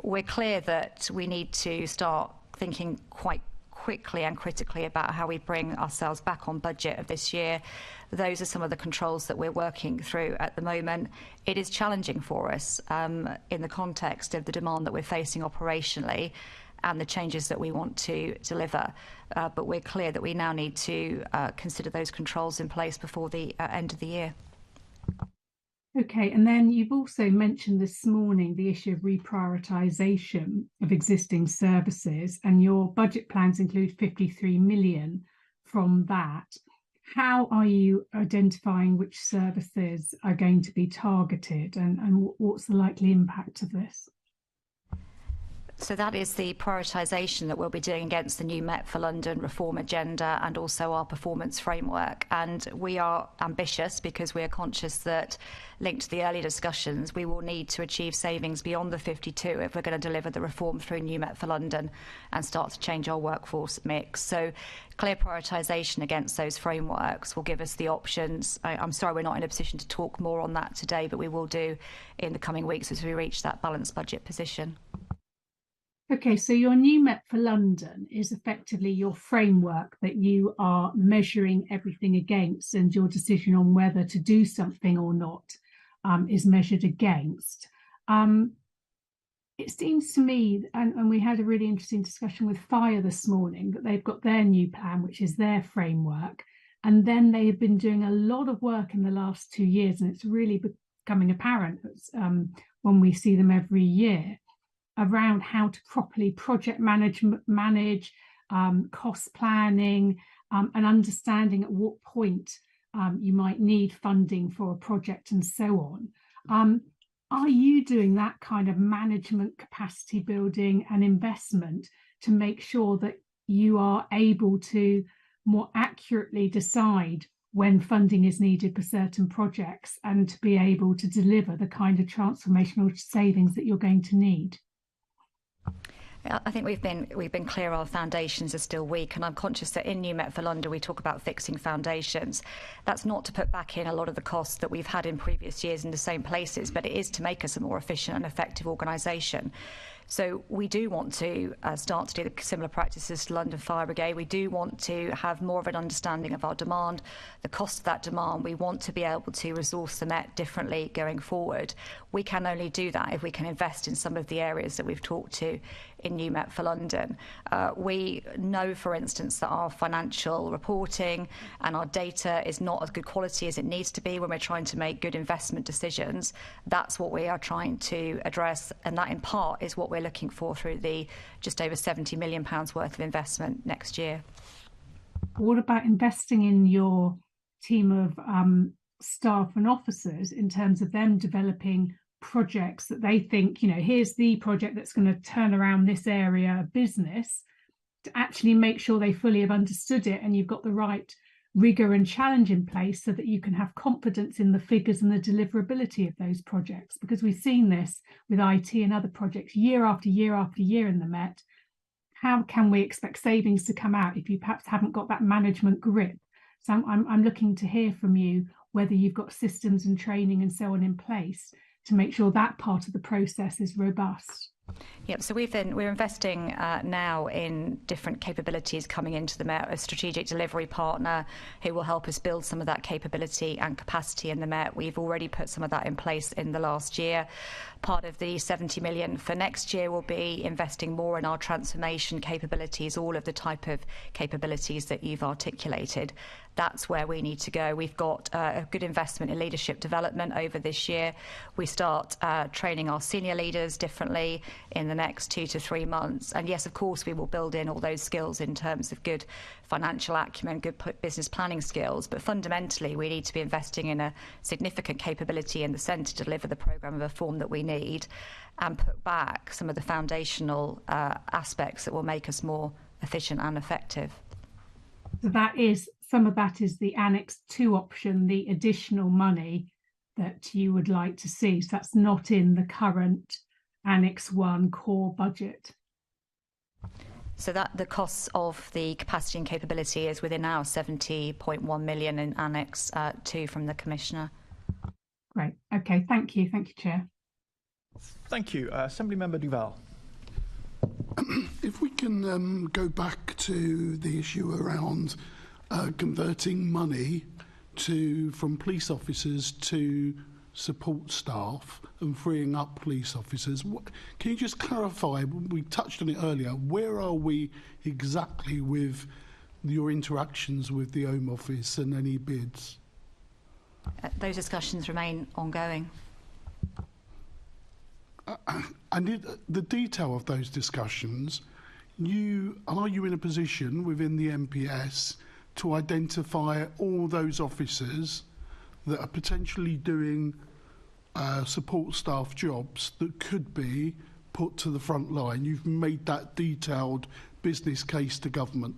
We're clear that we need to start thinking quite quickly and critically about how we bring ourselves back on budget of this year. Those are some of the controls that we're working through at the moment. It is challenging for us in the context of the demand that we're facing operationally and the changes that we want to deliver. But we're clear that we now need to consider those controls in place before the end of the year. Okay, and then you've also mentioned this morning the issue of reprioritisation of existing services, and your budget plans include 53 million from that. How are you identifying which services are going to be targeted, and what's the likely impact of this? So that is the prioritisation that we'll be doing against the new Met for London reform agenda and also our performance framework. And we are ambitious because we are conscious that, linked to the earlier discussions, we will need to achieve savings beyond the 52 if we're going to deliver the reform through new Met for London and start to change our workforce mix. So clear prioritisation against those frameworks will give us the options. I'm sorry we're not in a position to talk more on that today, but we will do in the coming weeks as we reach that balanced budget position. Okay, so your new Met for London is effectively your framework that you are measuring everything against, and your decision on whether to do something or not is measured against. It seems to me, and we had a really interesting discussion with Fire this morning, that they've got their new plan, which is their framework, and then they have been doing a lot of work in the last 2 years, and it's really becoming apparent when we see them every year, around how to properly project manage, cost planning, and understanding at what point you might need funding for a project and so on. Are you doing that kind of management capacity building and investment to make sure that you are able to more accurately decide when funding is needed for certain projects and to be able to deliver the kind of transformational savings that you're going to need? I think we've been clear our foundations are still weak, and I'm conscious that in New Met for London we talk about fixing foundations. That's not to put back in a lot of the costs that we've had in previous years in the same places, but it is to make us a more efficient and effective organisation. So we do want to start to do the similar practices to London Fire Brigade. We do want to have more of an understanding of our demand, the cost of that demand. We want to be able to resource the Met differently going forward. We can only do that if we can invest in some of the areas that we've talked to in New Met for London. We know, for instance, that our financial reporting and our data is not as good quality as it needs to be when we're trying to make good investment decisions. That's what we are trying to address, and that in part is what we're looking for through the just over £70 million worth of investment next year. What about investing in your team of staff and officers in terms of them developing projects that they think, here's the project that's going to turn around this area of business, to actually make sure they fully have understood it and you've got the right rigor and challenge in place so that you can have confidence in the figures and the deliverability of those projects? Because we've seen this with IT and other projects year after year after year in the Met. How can we expect savings to come out if you perhaps haven't got that management grip? So I'm looking to hear from you whether you've got systems and training and so on in place to make sure that part of the process is robust. Yep, so we're investing now in different capabilities coming into the Met, a strategic delivery partner who will help us build some of that capability and capacity in the Met. We've already put some of that in place in the last year. Part of the 70 million for next year will be investing more in our transformation capabilities, all of the type of capabilities that you've articulated. That's where we need to go. We've got a good investment in leadership development over this year. We start training our senior leaders differently in the next 2 to 3 months. And yes, of course, we will build in all those skills in terms of good financial acumen, good business planning skills. But fundamentally, we need to be investing in a significant capability in the centre to deliver the programme of reform that we need and put back some of the foundational aspects that will make us more efficient and effective. So some of that is the Annex 2 option, the additional money that you would like to see. So that's not in the current Annex 1 core budget. So that the costs of the capacity and capability is within our 70.1 million in Annex 2 from the Commissioner. Great. Okay. Thank you. Thank you, Chair. Thank you. Assembly Member Duval. If we can go back to the issue around converting money from police officers to support staff and freeing up police officers. Can you just clarify, we touched on it earlier, where are we exactly with your interactions with the Home Office and any bids? Those discussions remain ongoing. And the detail of those discussions, are you in a position within the MPS to identify all those officers that are potentially doing support staff jobs that could be put to the front line. You've made that detailed business case to government.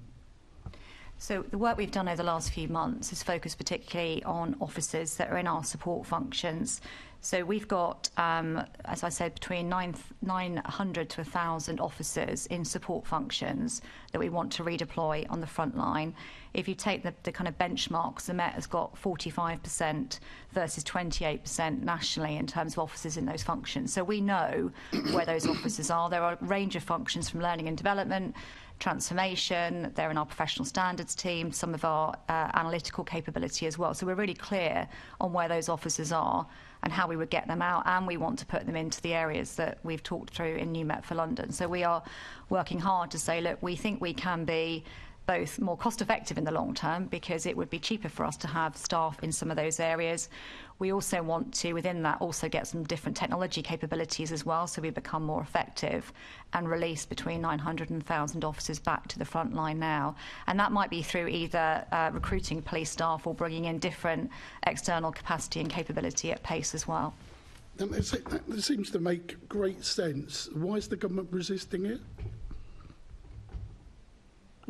So the work we've done over the last few months is focused particularly on officers that are in our support functions. So we've got, as I said, between 900 to 1,000 officers in support functions that we want to redeploy on the front line. If you take the kind of benchmarks, the Met has got 45% versus 28% nationally in terms of officers in those functions. So we know where those officers are. There are a range of functions from learning and development, transformation, they're in our professional standards team, some of our analytical capability as well. So we're really clear on where those officers are and how we would get them out, and we want to put them into the areas that we've talked through in New Met for London. So we are working hard to say, look, we think we can be both more cost effective in the long term because it would be cheaper for us to have staff in some of those areas. We also want to, within that, also get some different technology capabilities as well, so we become more effective and release between 900 and 1,000 officers back to the front line now. And that might be through either recruiting police staff or bringing in different external capacity and capability at pace as well. That seems to make great sense. Why is the government resisting it?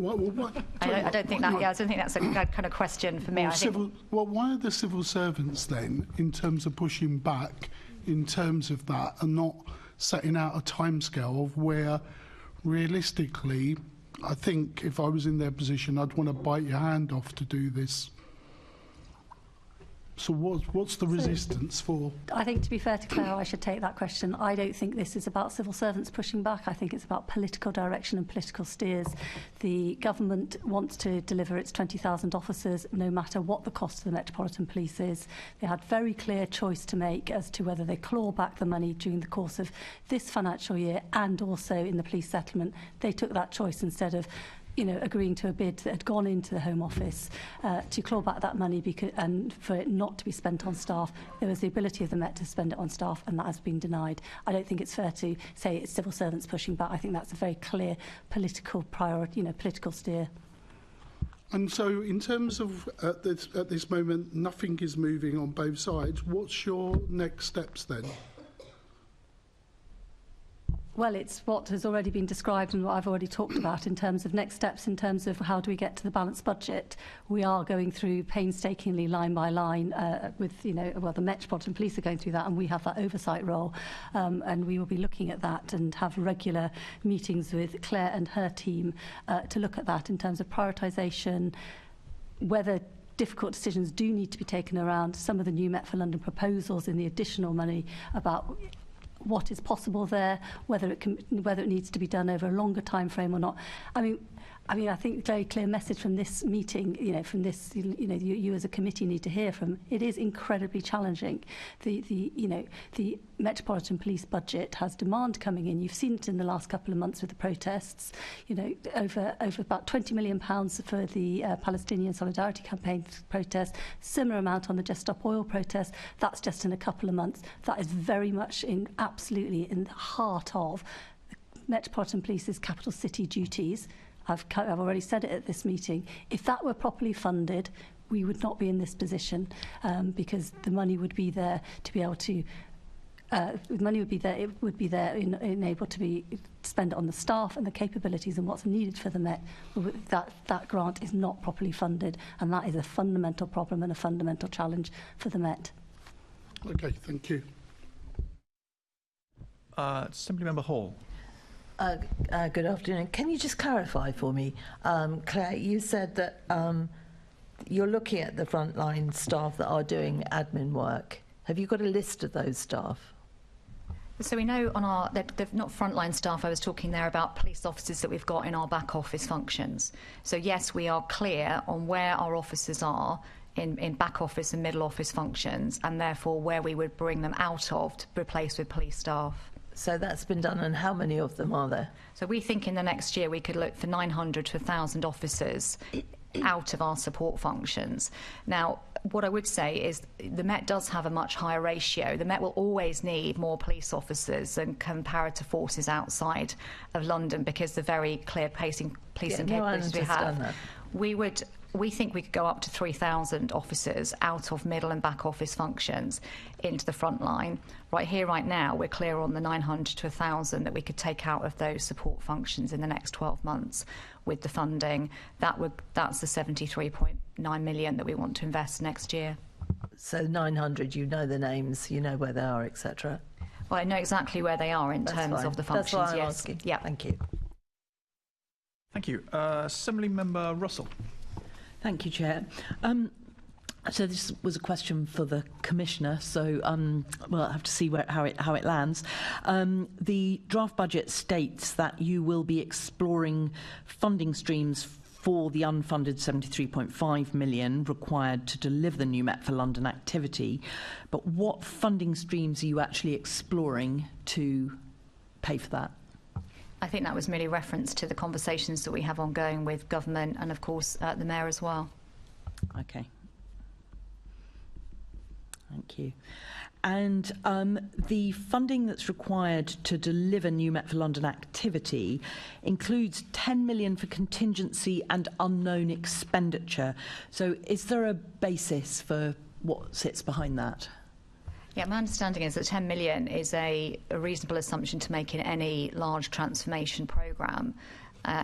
I don't think that's a kind of question for me. Why are the civil servants then, in terms of pushing back, in terms of that, and not setting out a timescale of where, realistically, I think if I was in their position, I'd want to bite your hand off to do this. So what's the resistance for? I think, to be fair to Claire, I should take that question. I don't think this is about civil servants pushing back. I think it's about political direction and political steers. The government wants to deliver its 20,000 officers no matter what the cost of the Metropolitan Police is. They had very clear choice to make as to whether they claw back the money during the course of this financial year and also in the police settlement. They took that choice instead of agreeing to a bid that had gone into the Home Office to claw back that money and for it not to be spent on staff. There was the ability of the Met to spend it on staff, and that has been denied. I don't think it's fair to say it's civil servants pushing back. I think that's a very clear political priority, political steer. And so, in terms of at this moment, nothing is moving on both sides. What's your next steps then? Well, it's what has already been described and what I've already talked about in terms of next steps, in terms of how do we get to the balanced budget. We are going through painstakingly line by line with, the Metropolitan Police are going through that, and we have that oversight role. And we will be looking at that and have regular meetings with Claire and her team to look at that in terms of prioritisation, whether difficult decisions do need to be taken around some of the new Met for London proposals in the additional money about what is possible there, whether it needs to be done over a longer time frame or not. I mean, I think a very clear message from this meeting, from this, you as a committee need to hear from. It is incredibly challenging. The Metropolitan Police budget has demand coming in. You've seen it in the last couple of months with the protests. Over about £20 million for the Palestinian Solidarity Campaign protest. Similar amount on the Just Stop Oil protest. That's just in a couple of months. That is very much absolutely in the heart of the Metropolitan Police's capital city duties. I've already said it at this meeting. If that were properly funded, we would not be in this position because the money would be there to be able to. The money would be there. It would be there in able to be spent on the staff and the capabilities and what's needed for the Met. That grant is not properly funded, and that is a fundamental problem and a fundamental challenge for the Met. Okay, thank you. Assembly Member Hall. Good afternoon. Can you just clarify for me, Claire, you said that you're looking at the frontline staff that are doing admin work. Have you got a list of those staff? So we know they're not frontline staff. I was talking there about police officers that we've got in our back office functions. So yes, we are clear on where our officers are in back office and middle office functions, and therefore where we would bring them out of to replace with police staff. So that's been done, and how many of them are there? So we think in the next year we could look for 900 to 1,000 officers out of our support functions. Now, what I would say is the Met does have a much higher ratio. The Met will always need more police officers and comparative forces outside of London because the very clear policing capabilities we have. We would we think we could go up to 3,000 officers out of middle and back office functions into the front line. Right here, right now, we're clear on the 900 to 1,000 that we could take out of those support functions in the next 12 months with the funding. That's the 73.9 million that we want to invest next year. So 900, you know the names, you know where they are, etc. Well, I know exactly where they are in terms of the functions. That's why I'm yes. asking. Yeah. Thank you. Thank you. Assembly Member Russell. Thank you, Chair. So this was a question for the Commissioner, so we'll have to see how it lands. The draft budget states that you will be exploring funding streams for the unfunded 73.5 million required to deliver the new Met for London activity. But what funding streams are you actually exploring to pay for that? I think that was merely reference to the conversations that we have ongoing with government and, of course, the Mayor as well. Okay. Thank you. And the funding that's required to deliver new Met for London activity includes 10 million for contingency and unknown expenditure. So is there a basis for what sits behind that? Yeah, my understanding is that 10 million is a reasonable assumption to make in any large transformation programme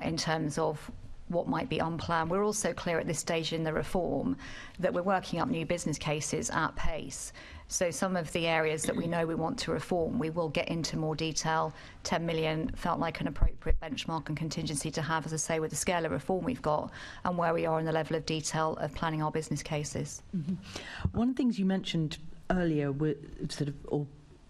in terms of what might be unplanned. We're also clear at this stage in the reform that we're working up new business cases at pace. So some of the areas that we know we want to reform, we will get into more detail. 10 million felt like an appropriate benchmark and contingency to have, as I say, with the scale of reform we've got and where we are in the level of detail of planning our business cases. Mm-hmm. One of the things you mentioned earlier, or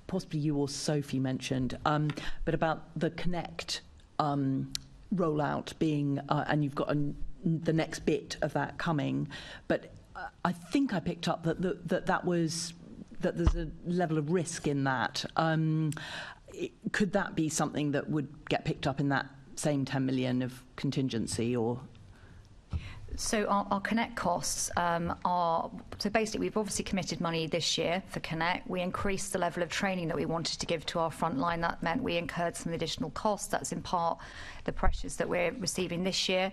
possibly you or Sophie mentioned, but about the Connect rollout being, and you've got the next bit of that coming. But I think I picked up that there's a level of risk in that. Could that be something that would get picked up in that same 10 million of contingency, or? So our Connect costs are, so basically we've obviously committed money this year for Connect. We increased the level of training that we wanted to give to our frontline. That meant we incurred some additional costs. That's in part the pressures that we're receiving this year.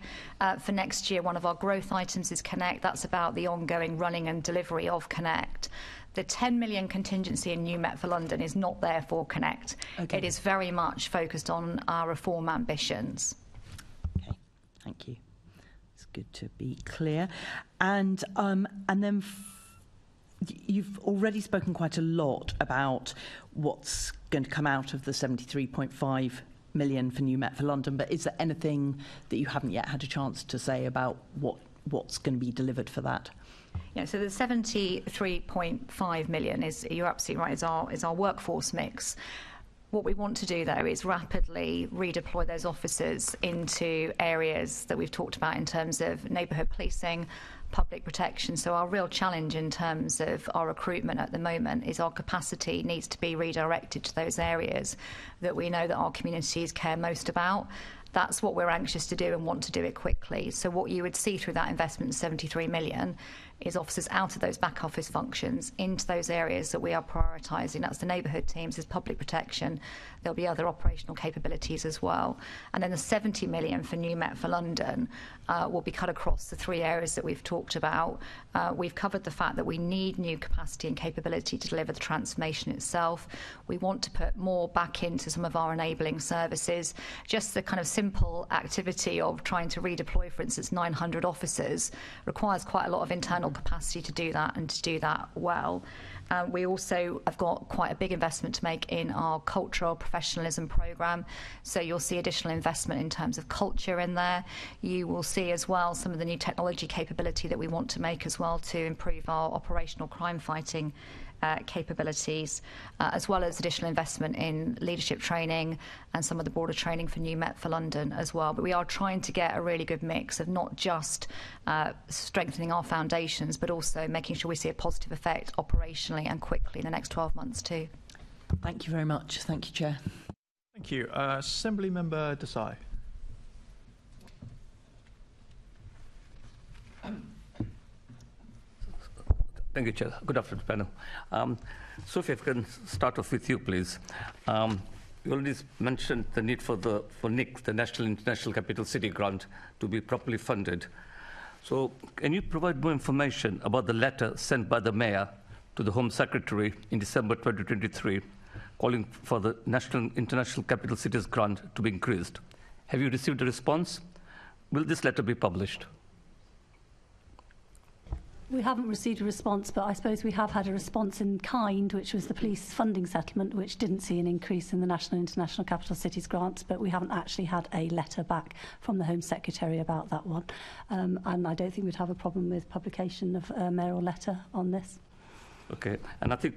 For next year, one of our growth items is Connect. That's about the ongoing running and delivery of Connect. The 10 million contingency in New Met for London is not there for Connect. Okay. It is very much focused on our reform ambitions. Okay, thank you. Good to be clear. And then you've already spoken quite a lot about what's going to come out of the 73.5 million for New Met for London, but is there anything that you haven't yet had a chance to say about what's going to be delivered for that? Yeah, so the 73.5 million is, you're absolutely right, is our workforce mix. What we want to do, though, is rapidly redeploy those officers into areas that we've talked about in terms of neighbourhood policing, public protection. So our real challenge in terms of our recruitment at the moment is our capacity needs to be redirected to those areas that we know that our communities care most about. That's what we're anxious to do and want to do it quickly. So what you would see through that investment of 73 million is officers out of those back office functions into those areas that we are prioritising. That's the neighbourhood teams, there's public protection, there'll be other operational capabilities as well. And then the 70 million for New Met for London will be cut across the three areas that we've talked about. We've covered the fact that we need new capacity and capability to deliver the transformation itself. We want to put more back into some of our enabling services. Just the kind of simple activity of trying to redeploy, for instance, 900 officers requires quite a lot of internal capacity to do that and to do that well. We also have got quite a big investment to make in our cultural professionalism programme. So you'll see additional investment in terms of culture in there. You will see as well some of the new technology capability that we want to make as well to improve our operational crime fighting capabilities, as well as additional investment in leadership training and some of the broader training for New Met for London as well. But we are trying to get a really good mix of not just strengthening our foundations, but also making sure we see a positive effect operationally and quickly in the next 12 months too. Thank you very much. Thank you, Chair. Thank you. Assembly Member Desai. Thank you, Chair. Good afternoon, panel. Sophie, if I can start off with you, please. You already mentioned the need for NIC, the National International Capital City Grant, to be properly funded. So can you provide more information about the letter sent by the Mayor to the Home Secretary in December 2023 calling for the National International Capital Cities grant to be increased? Have you received a response? Will this letter be published? We haven't received a response, but I suppose we have had a response in kind, which was the police funding settlement, which didn't see an increase in the National International Capital Cities grant, but we haven't actually had a letter back from the Home Secretary about that one. And I don't think we'd have a problem with publication of a mayoral letter on this. Okay, and I think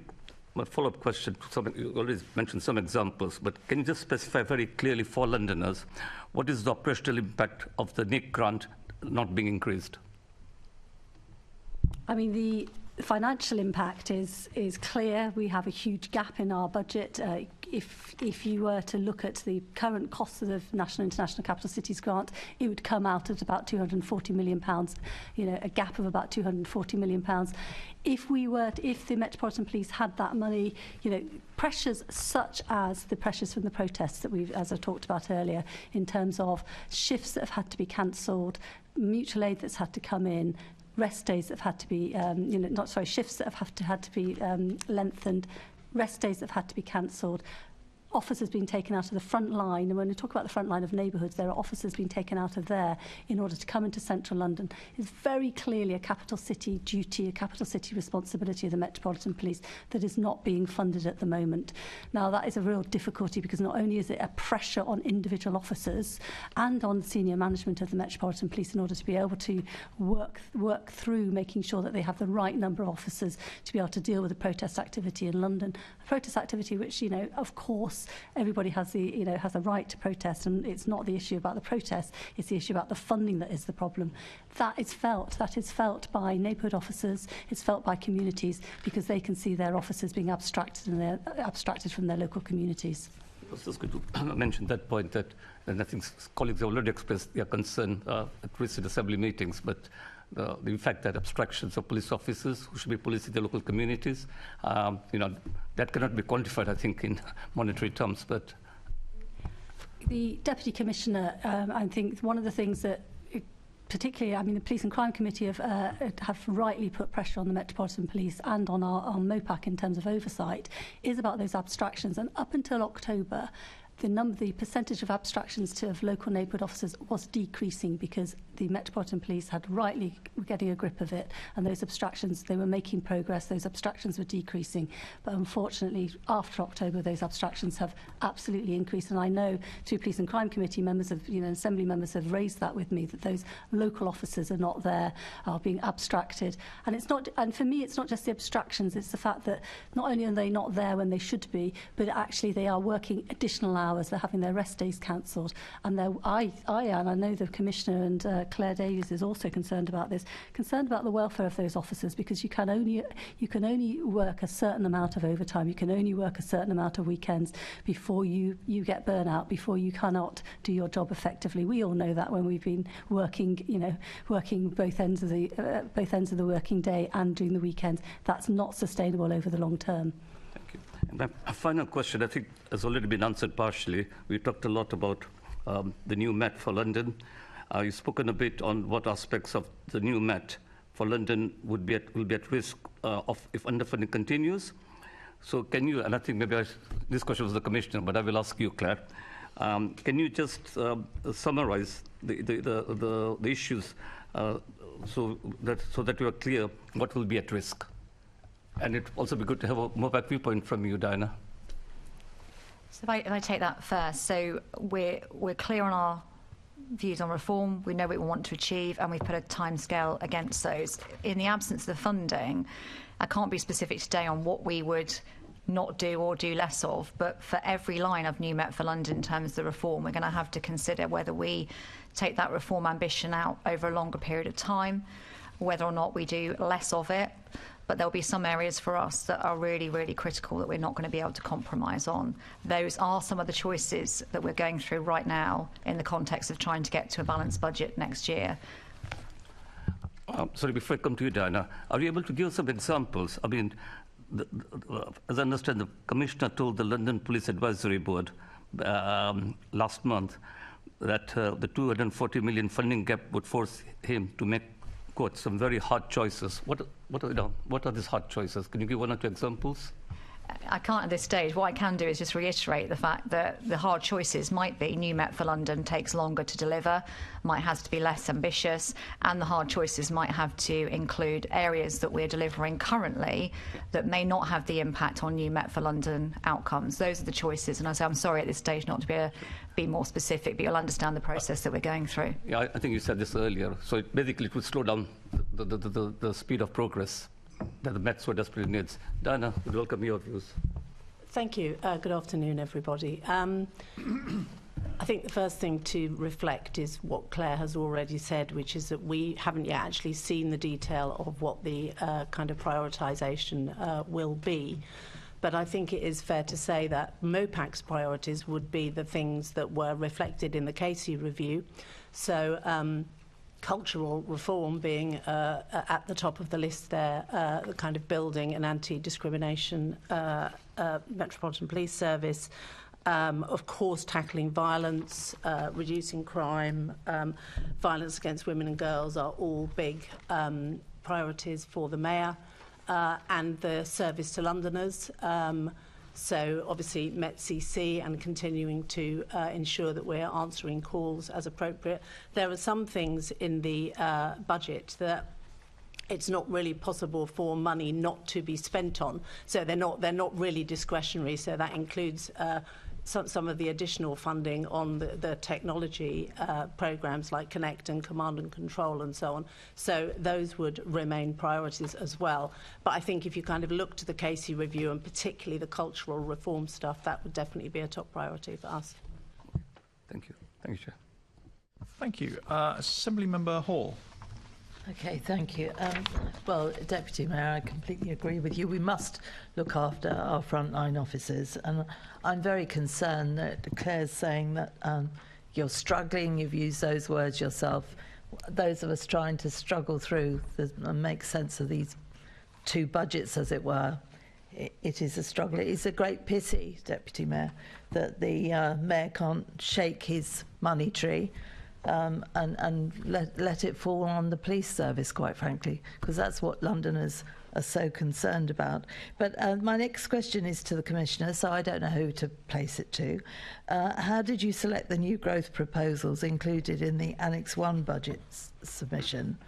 my follow-up question, you already mentioned some examples, but can you just specify very clearly for Londoners, what is the operational impact of the NIC grant not being increased? I mean, the financial impact is clear. We have a huge gap in our budget. If you were to look at the current costs of the National International Capital Cities grant, it would come out at about £240 million, a gap of about £240 million. If the Metropolitan Police had that money, pressures such as the pressures from the protests that as I talked about earlier, in terms of shifts that have had to be cancelled, mutual aid that's had to come in, rest days that have had to be, shifts that have had to be lengthened, rest days that have had to be cancelled, officers being taken out of the front line. And when we talk about the front line of neighbourhoods, there are officers being taken out of there in order to come into central London. It's very clearly a capital city duty, a capital city responsibility of the Metropolitan Police that is not being funded at the moment. Now, that is a real difficulty because not only is it a pressure on individual officers and on senior management of the Metropolitan Police in order to be able to work through making sure that they have the right number of officers to be able to deal with the protest activity in London. A protest activity which, of course, everybody has the right to protest, and it's not the issue about the protest, it's the issue about the funding that is the problem. That is felt by neighbourhood officers, it's felt by communities, because they can see their officers being abstracted from their local communities. I was just going to mention that point, and I think colleagues have already expressed their concern at recent assembly meetings, but the fact that abstractions of police officers who should be policing the local communities, that cannot be quantified, I think, in monetary terms. But the Deputy Commissioner, I think one of the things that particularly, the Police and Crime Committee have rightly put pressure on the Metropolitan Police and on our MOPAC in terms of oversight, is about those abstractions. And up until October, the percentage of abstractions of local neighbourhood officers was decreasing because the Metropolitan Police had rightly getting a grip of it, and those abstractions, they were making progress, those abstractions were decreasing. But unfortunately, after October, those abstractions have absolutely increased. And I know through Police and Crime Committee members Assembly members have raised that with me, that those local officers are not there, are being abstracted. And for me, it's not just the abstractions, it's the fact that not only are they not there when they should be, but actually they are working additional hours, they're having their rest days cancelled. And I know the Commissioner and Claire Davies is also concerned about this, concerned about the welfare of those officers, because you can only work a certain amount of overtime, you can only work a certain amount of weekends before you get burnout, before you cannot do your job effectively. We all know that when we've been working both ends of the working day and during the weekends. That's not sustainable over the long term. Thank you. And my final question, I think, has already been answered partially. We talked a lot about the new Met for London. You've spoken a bit on what aspects of the new Met for London will be at risk if underfunding continues. So can you, and I think maybe this question was the Commissioner, but I will ask you, Claire, can you just summarise the issues so that you are clear what will be at risk? And it will also be good to have a MOPAC viewpoint from you, Diana. So if I take that first, so we're clear on our views on reform, we know what we want to achieve, and we've put a timescale against those. In the absence of the funding, I can't be specific today on what we would not do or do less of, but for every line of New Met for London in terms of the reform, we're going to have to consider whether we take that reform ambition out over a longer period of time, whether or not we do less of it. But there'll be some areas for us that are really, really critical that we're not going to be able to compromise on. Those are some of the choices that we're going through right now in the context of trying to get to a balanced budget next year. Sorry, before I come to you, Diana, are you able to give some examples? I mean, as I understand, the Commissioner told the London Police Advisory Board last month that the 240 million funding gap would force him to make quote, some very hard choices. What are these hard choices? Can you give one or two examples? I can't at this stage. What I can do is just reiterate the fact that the hard choices might be new Met for London takes longer to deliver, might have to be less ambitious, and the hard choices might have to include areas that we're delivering currently that may not have the impact on new Met for London outcomes. Those are the choices, and I say I'm sorry at this stage not to be more specific, but you'll understand the process that we're going through. Yeah, I think you said this earlier. So basically it would slow down the speed of progress that the Met so desperately needs. Diana, would welcome your views. Thank you. Good afternoon, everybody. I think the first thing to reflect is what Claire has already said, which is that we haven't yet actually seen the detail of what the kind of prioritisation will be. But I think it is fair to say that MOPAC's priorities would be the things that were reflected in the Casey review. So cultural reform being at the top of the list there, the kind of building an anti-discrimination Metropolitan Police Service, of course tackling violence, reducing crime, violence against women and girls are all big priorities for the Mayor, and the service to Londoners. So obviously Met CC and continuing to ensure that we're answering calls as appropriate. There are some things in the budget that it's not really possible for money not to be spent on. So they're not really discretionary. So that includes some of the additional funding on the technology programs like Connect and Command and Control and so on. So those would remain priorities as well. But I think if you kind of look to the Casey review and particularly the cultural reform stuff, that would definitely be a top priority for us. Thank you. Thank you, Chair. Thank you. Assembly Member Hall. Okay, thank you. Well, Deputy Mayor, I completely agree with you. We must look after our frontline officers, and I'm very concerned that Claire's saying that you're struggling. You've used those words yourself. Those of us trying to struggle through and make sense of these two budgets, as it were, it is a struggle. It is a great pity, Deputy Mayor, that the Mayor can't shake his money tree. And let it fall on the police service, quite frankly, because that's what Londoners are so concerned about. But my next question is to the Commissioner, so I don't know who to place it to. How did you select the new growth proposals included in the Annex 1 budget submission?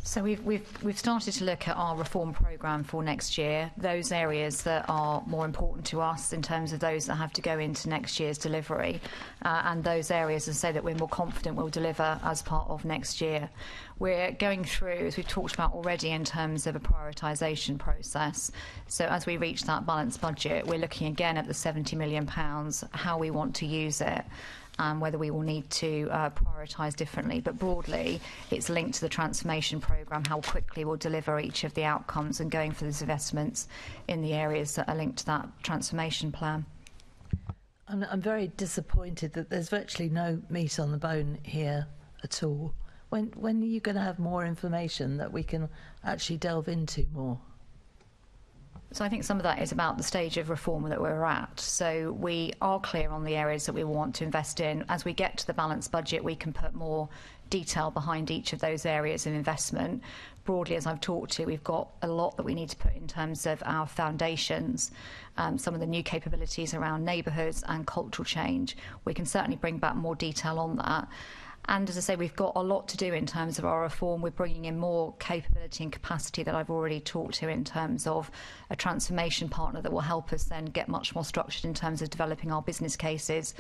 So we've started to look at our reform programme for next year, those areas that are more important to us in terms of those that have to go into next year's delivery, and those areas, as I say, that we're more confident will deliver as part of next year. We're going through, as we've talked about already, in terms of a prioritisation process. So as we reach that balanced budget, we're looking again at the £70 million, how we want to use it, whether we will need to prioritise differently. But broadly, it's linked to the transformation programme, how quickly we'll deliver each of the outcomes and going for those investments in the areas that are linked to that transformation plan. I'm very disappointed that there's virtually no meat on the bone here at all. When are you going to have more information that we can actually delve into more? So I think some of that is about the stage of reform that we're at. So we are clear on the areas that we want to invest in. As we get to the balanced budget, we can put more detail behind each of those areas of investment. Broadly, as I've talked to, we've got a lot that we need to put in terms of our foundations, some of the new capabilities around neighbourhoods and cultural change. We can certainly bring back more detail on that. And as I say, we've got a lot to do in terms of our reform. We're bringing in more capability and capacity that I've already talked to in terms of a transformation partner that will help us then get much more structured in terms of developing our business cases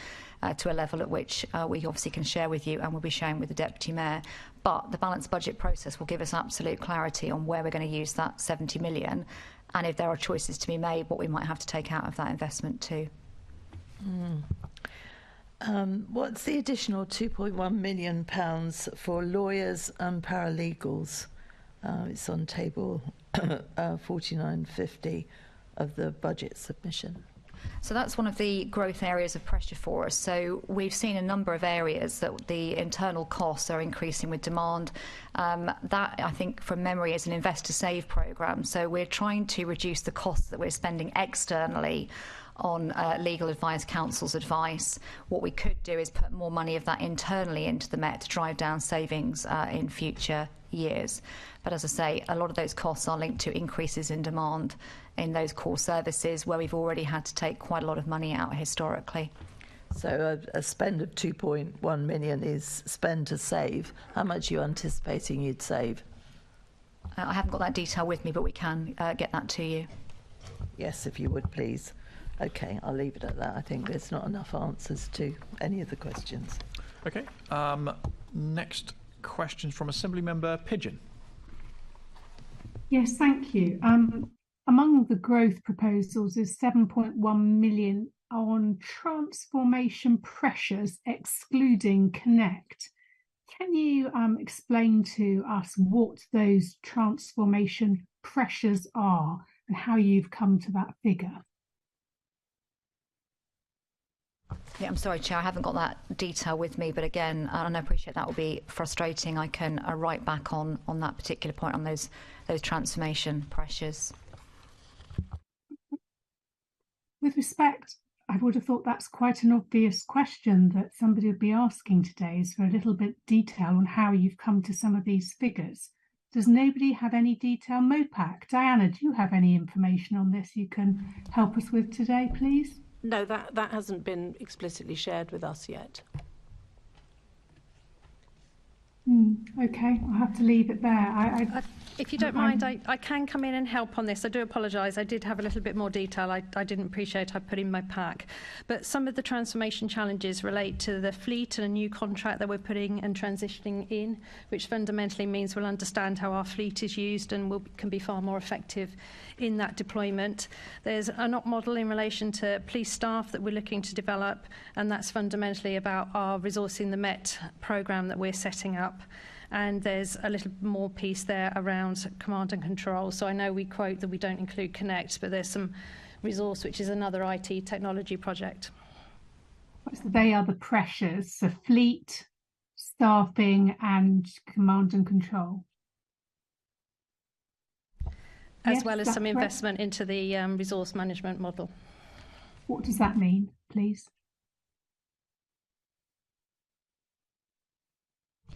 to a level at which we obviously can share with you and we'll be sharing with the Deputy Mayor. But the balanced budget process will give us absolute clarity on where we're going to use that 70 million and if there are choices to be made, what we might have to take out of that investment too. What's the additional £2.1 million for lawyers and paralegals? It's on table 4950 of the budget submission. So that's one of the growth areas of pressure for us. So we've seen a number of areas that the internal costs are increasing with demand. That, I think, from memory, is an invest to save programme. So we're trying to reduce the costs that we're spending externally on legal advice, counsel's advice. What we could do is put more money of that internally into the Met to drive down savings in future years. But as I say, a lot of those costs are linked to increases in demand in those core services where we've already had to take quite a lot of money out historically. So a spend of 2.1 million is spend to save. How much are you anticipating you'd save? I haven't got that detail with me, but we can get that to you. Yes, if you would, please. Okay, I'll leave it at that. I think there's not enough answers to any of the questions. Okay. Next questions from Assembly Member Pigeon. Yes, thank you. Among the growth proposals is 7.1 million on transformation pressures excluding Connect. Can you explain to us what those transformation pressures are and how you've come to that figure? Yeah, I'm sorry, Chair, I haven't got that detail with me, but again, and I appreciate that will be frustrating. I can write back on that particular point on those transformation pressures. With respect, I would have thought that's quite an obvious question that somebody would be asking today, is for a little bit of detail on how you've come to some of these figures. Does nobody have any detail? MOPAC, Diana, do you have any information on this you can help us with today, please? No, that hasn't been explicitly shared with us yet. Okay, I'll have to leave it there. If you don't mind, I can come in and help on this. I do apologise. I did have a little bit more detail. I didn't appreciate I put in my pack. But some of the transformation challenges relate to the fleet and a new contract that we're putting and transitioning in, which fundamentally means we'll understand how our fleet is used and can be far more effective in that deployment. There's an op model in relation to police staff that we're looking to develop, and that's fundamentally about our Resourcing the Met programme that we're setting up. And there's a little more piece there around command and control. So I know we quote that we don't include Connect, but there's some resource, which is another IT technology project. So they are the pressures, so fleet, staffing and command and control. As well as some investment into the resource management model. What does that mean, please?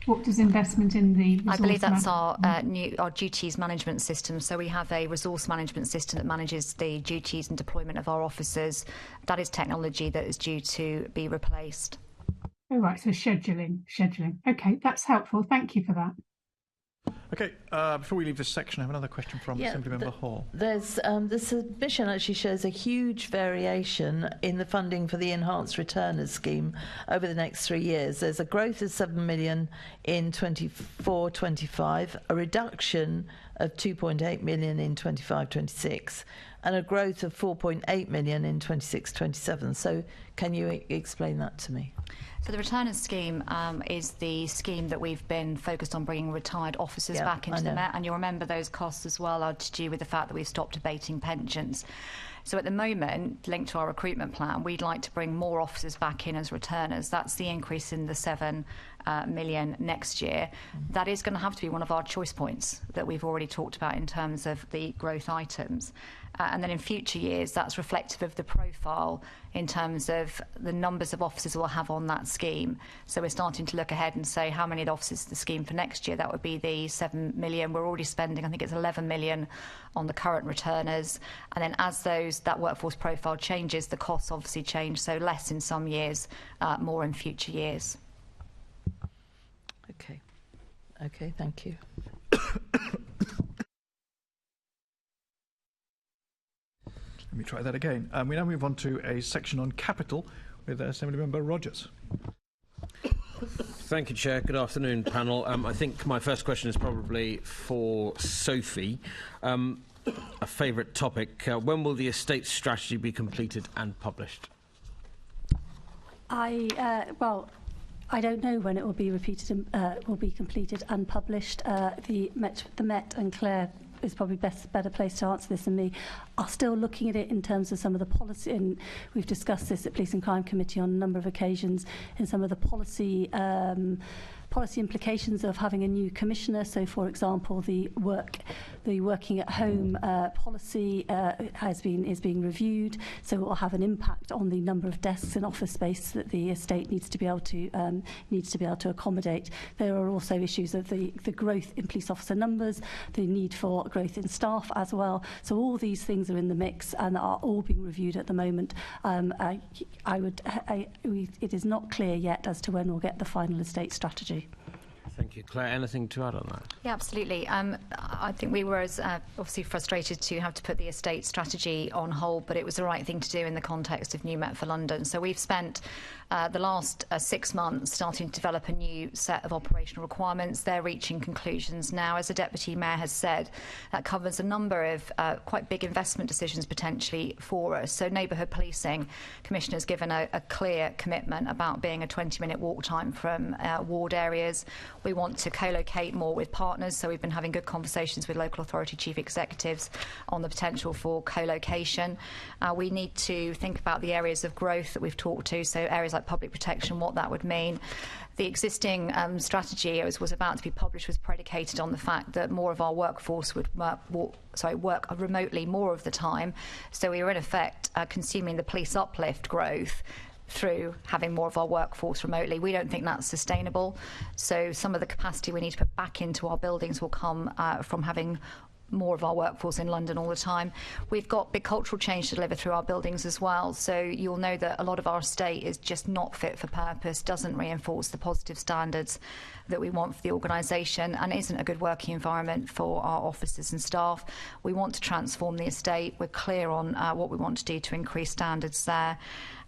What does investment in the resource? I believe that's our duties management system. So we have a resource management system that manages the duties and deployment of our officers. That is technology that is due to be replaced. Oh, right, so scheduling. Okay, that's helpful. Thank you for that. Okay, before we leave this section, I have another question from Assemblymember Hall. There's the submission actually shows a huge variation in the funding for the enhanced returners scheme over the next 3 years. There's a growth of 7 million in 24-25, a reduction of 2.8 million in 25-26, and a growth of 4.8 million in 26-27. So can you explain that to me? So the returners scheme is the scheme that we've been focused on bringing retired officers back into the Met, and you'll remember those costs as well are to do with the fact that we've stopped abating pensions. So at the moment, linked to our recruitment plan, we'd like to bring more officers back in as returners. That's the increase in the 7 million next year. That is going to have to be one of our choice points that we've already talked about in terms of the growth items. And then in future years, that's reflective of the profile in terms of the numbers of officers we'll have on that scheme. So we're starting to look ahead and say how many of the officers in the scheme for next year. That would be the 7 million. We're already spending, I think it's 11 million on the current returners. And then as that workforce profile changes, the costs obviously change. So less in some years, more in future years. Okay, thank you. Let me try that again. We now move on to a section on capital with Assemblymember Rogers. Thank you, Chair. Good afternoon, panel. I think my first question is probably for Sophie. A favourite topic. When will the estate strategy be completed and published? I don't know when it will be completed and published. The Met and Claire is probably better place to answer this than me, are still looking at it in terms of some of the policy. And we've discussed this at Police and Crime Committee on a number of occasions in some of the policy implications of having a new commissioner. So, for example, the working at home policy is being reviewed. So, it will have an impact on the number of desks and office space that the estate needs to be able to accommodate. There are also issues of the growth in police officer numbers, the need for growth in staff as well. So, all these things are in the mix and are all being reviewed at the moment. It is not clear yet as to when we'll get the final estate strategy. Thank you. Claire, anything to add on that? Yeah, absolutely. I think we were obviously frustrated to have to put the estate strategy on hold, but it was the right thing to do in the context of New Met for London. So we've spent the last 6 months starting to develop a new set of operational requirements. They're reaching conclusions now. As the Deputy Mayor has said, that covers a number of quite big investment decisions potentially for us. So neighbourhood policing, Commissioner's given a clear commitment about being a 20-minute walk time from ward areas. We want to co-locate more with partners, so we've been having good conversations with local authority chief executives on the potential for co-location. We need to think about the areas of growth that we've talked to, so areas like public protection, what that would mean. The existing strategy was about to be published was predicated on the fact that more of our workforce would work remotely more of the time. So we were in effect consuming the police uplift growth through having more of our workforce remotely. We don't think that's sustainable. So some of the capacity we need to put back into our buildings will come from having more of our workforce in London all the time. We've got big cultural change to deliver through our buildings as well. So you'll know that a lot of our estate is just not fit for purpose, doesn't reinforce the positive standards that we want for the organisation, and isn't a good working environment for our officers and staff. We want to transform the estate. We're clear on what we want to do to increase standards there.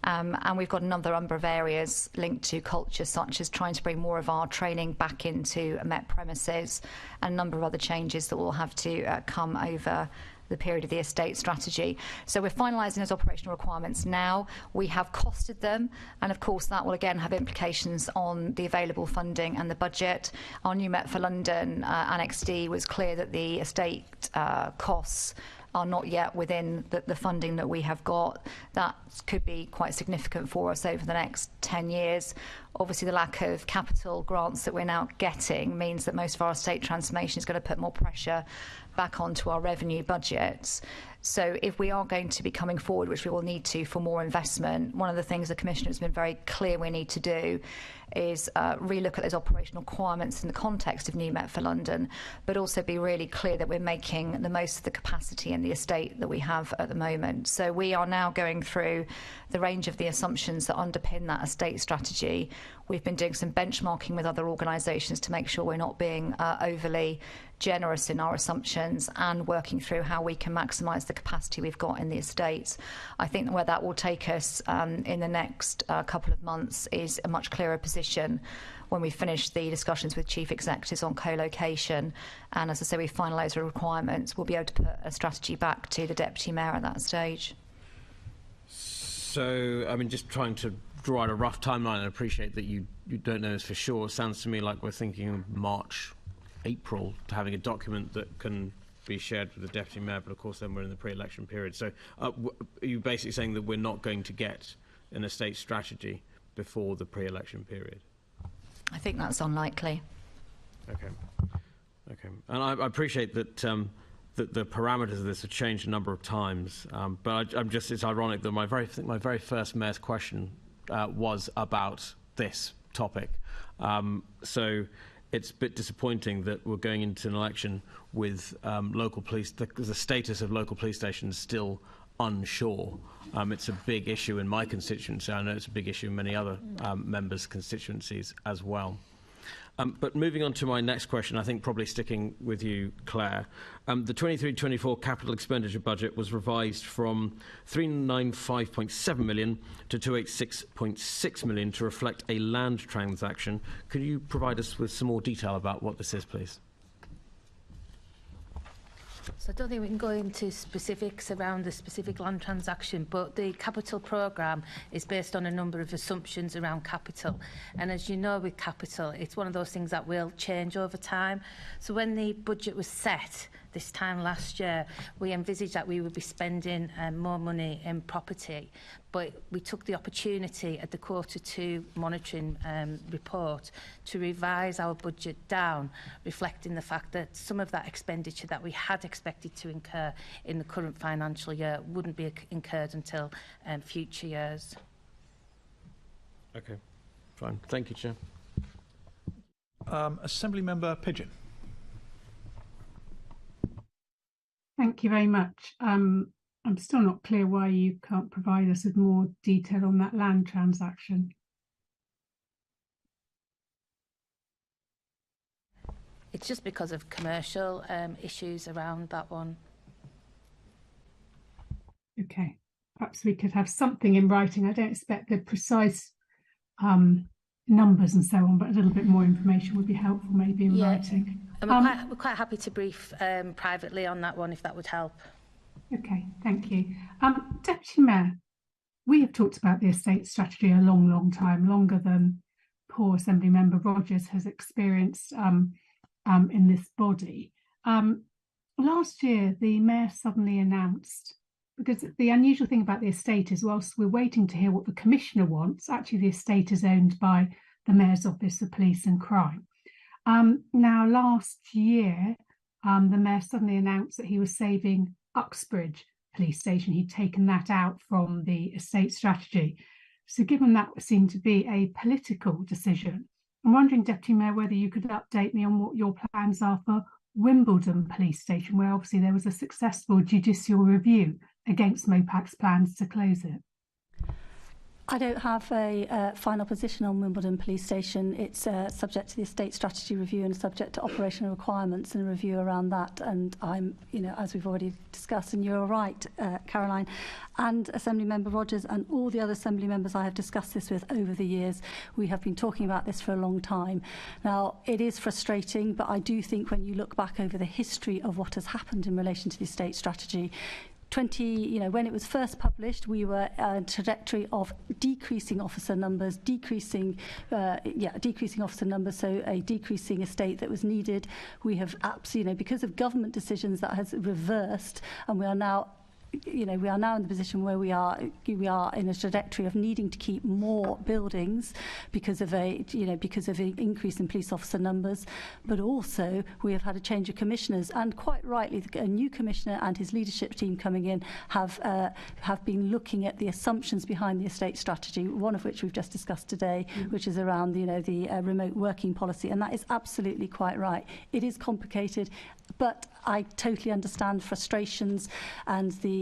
And we've got another number of areas linked to culture, such as trying to bring more of our training back into Met premises, and a number of other changes that will have to come over the period of the estate strategy. So we're finalising those operational requirements now. We have costed them, and of course that will again have implications on the available funding and the budget. Our new Met for London Annex D was clear that the estate costs are not yet within the funding that we have got. That could be quite significant for us over the next 10 years. Obviously, the lack of capital grants that we're now getting means that most of our estate transformation is going to put more pressure back onto our revenue budgets. So if we are going to be coming forward, which we will need to for more investment, one of the things the Commissioner has been very clear we need to do is relook at those operational requirements in the context of New Met for London, but also be really clear that we're making the most of the capacity in the estate that we have at the moment. So we are now going through the range of the assumptions that underpin that estate strategy. We've been doing some benchmarking with other organisations to make sure we're not being overly generous in our assumptions, and working through how we can maximise the capacity we've got in the estates. I think that where that will take us in the next couple of months is a much clearer position when we finish the discussions with chief executives on co-location. And as I say, we finalise the requirements, we'll be able to put a strategy back to the Deputy Mayor at that stage. So, I mean, just trying to draw out a rough timeline, I appreciate that you don't know this for sure. It sounds to me like we're thinking March, April, to having a document that can be shared with the Deputy Mayor, but of course then we're in the pre-election period. So are you basically saying that we're not going to get an estate strategy before the pre-election period? I think that's unlikely. Okay. And I appreciate that that the parameters of this have changed a number of times, but it's ironic that my very first Mayor's question was about this topic. So it's a bit disappointing that we're going into an election with local police, the status of local police stations still unsure. It's a big issue in my constituency. I know it's a big issue in many other members' constituencies as well. But moving on to my next question, I think probably sticking with you, Claire. The 23-24 capital expenditure budget was revised from 395.7 million to 286.6 million to reflect a land transaction. Could you provide us with some more detail about what this is, please? So I don't think we can go into specifics around the specific land transaction, but the capital programme is based on a number of assumptions around capital. And as you know, with capital, it's one of those things that will change over time. So when the budget was set this time last year, we envisaged that we would be spending more money in property, but we took the opportunity at the Q2 monitoring report to revise our budget down, reflecting the fact that some of that expenditure that we had expected to incur in the current financial year wouldn't be incurred until future years. Okay, fine. Thank you, Chair. Assembly Member Pigeon. Thank you very much. I'm still not clear why you can't provide us with more detail on that land transaction. It's just because of commercial issues around that one. Okay, perhaps we could have something in writing. I don't expect the precise numbers and so on, but a little bit more information would be helpful, maybe in writing. And we're quite happy to brief privately on that one if that would help. Okay, thank you. Deputy Mayor, we have talked about the estate strategy a long time, longer than poor Assembly Member Rogers has experienced in this body. Last year, the Mayor suddenly announced, because the unusual thing about the estate is whilst we're waiting to hear what the Commissioner wants, actually the estate is owned by the Mayor's Office of Police and Crime. Now, last year, the Mayor suddenly announced that he was saving Uxbridge Police Station. He'd taken that out from the estate strategy. So given that seemed to be a political decision, I'm wondering, Deputy Mayor, whether you could update me on what your plans are for Wimbledon Police Station, where obviously there was a successful judicial review against MOPAC's plans to close it. I don't have a final position on Wimbledon Police Station. It's subject to the estate strategy review and subject to operational requirements and a review around that. And I'm, as we've already discussed, and you're right, Caroline, and Assembly Member Rogers and all the other Assembly members I have discussed this with over the years, we have been talking about this for a long time. Now, it is frustrating, but I do think when you look back over the history of what has happened in relation to the estate strategy, when it was first published, we were on a trajectory of decreasing officer numbers, decreasing officer numbers, so a decreasing estate that was needed. We have absolutely, because of government decisions, that has reversed, and we are now in the position where we are in a trajectory of needing to keep more buildings because of an increase in police officer numbers, but also we have had a change of commissioners, and quite rightly a new commissioner and his leadership team coming in have been looking at the assumptions behind the estate strategy, one of which we've just discussed today, which is around the remote working policy, and that is absolutely quite right. It is complicated, but I totally understand frustrations and the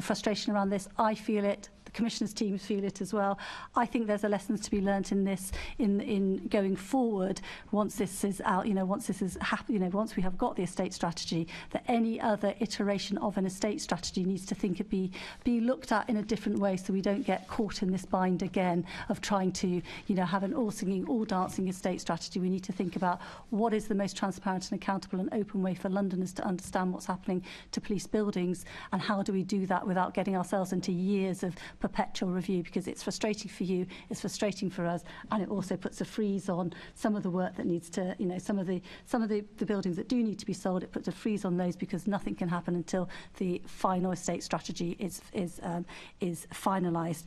frustration around this. I feel it. The Commissioner's teams feel it as well. I think there's a lessons to be learnt in this, in going forward. Once this is out, once this is once we have got the estate strategy, that any other iteration of an estate strategy needs to be looked at in a different way, so we don't get caught in this bind again of trying to have an all singing, all dancing estate strategy. We need to think about what is the most transparent and accountable and open way for Londoners to understand what's happening to police buildings, and how do we do that without getting ourselves into years of perpetual review, because it's frustrating for you, it's frustrating for us, and it also puts a freeze on some of the work that needs to, some of the buildings that do need to be sold. It puts a freeze on those because nothing can happen until the final estate strategy is finalised.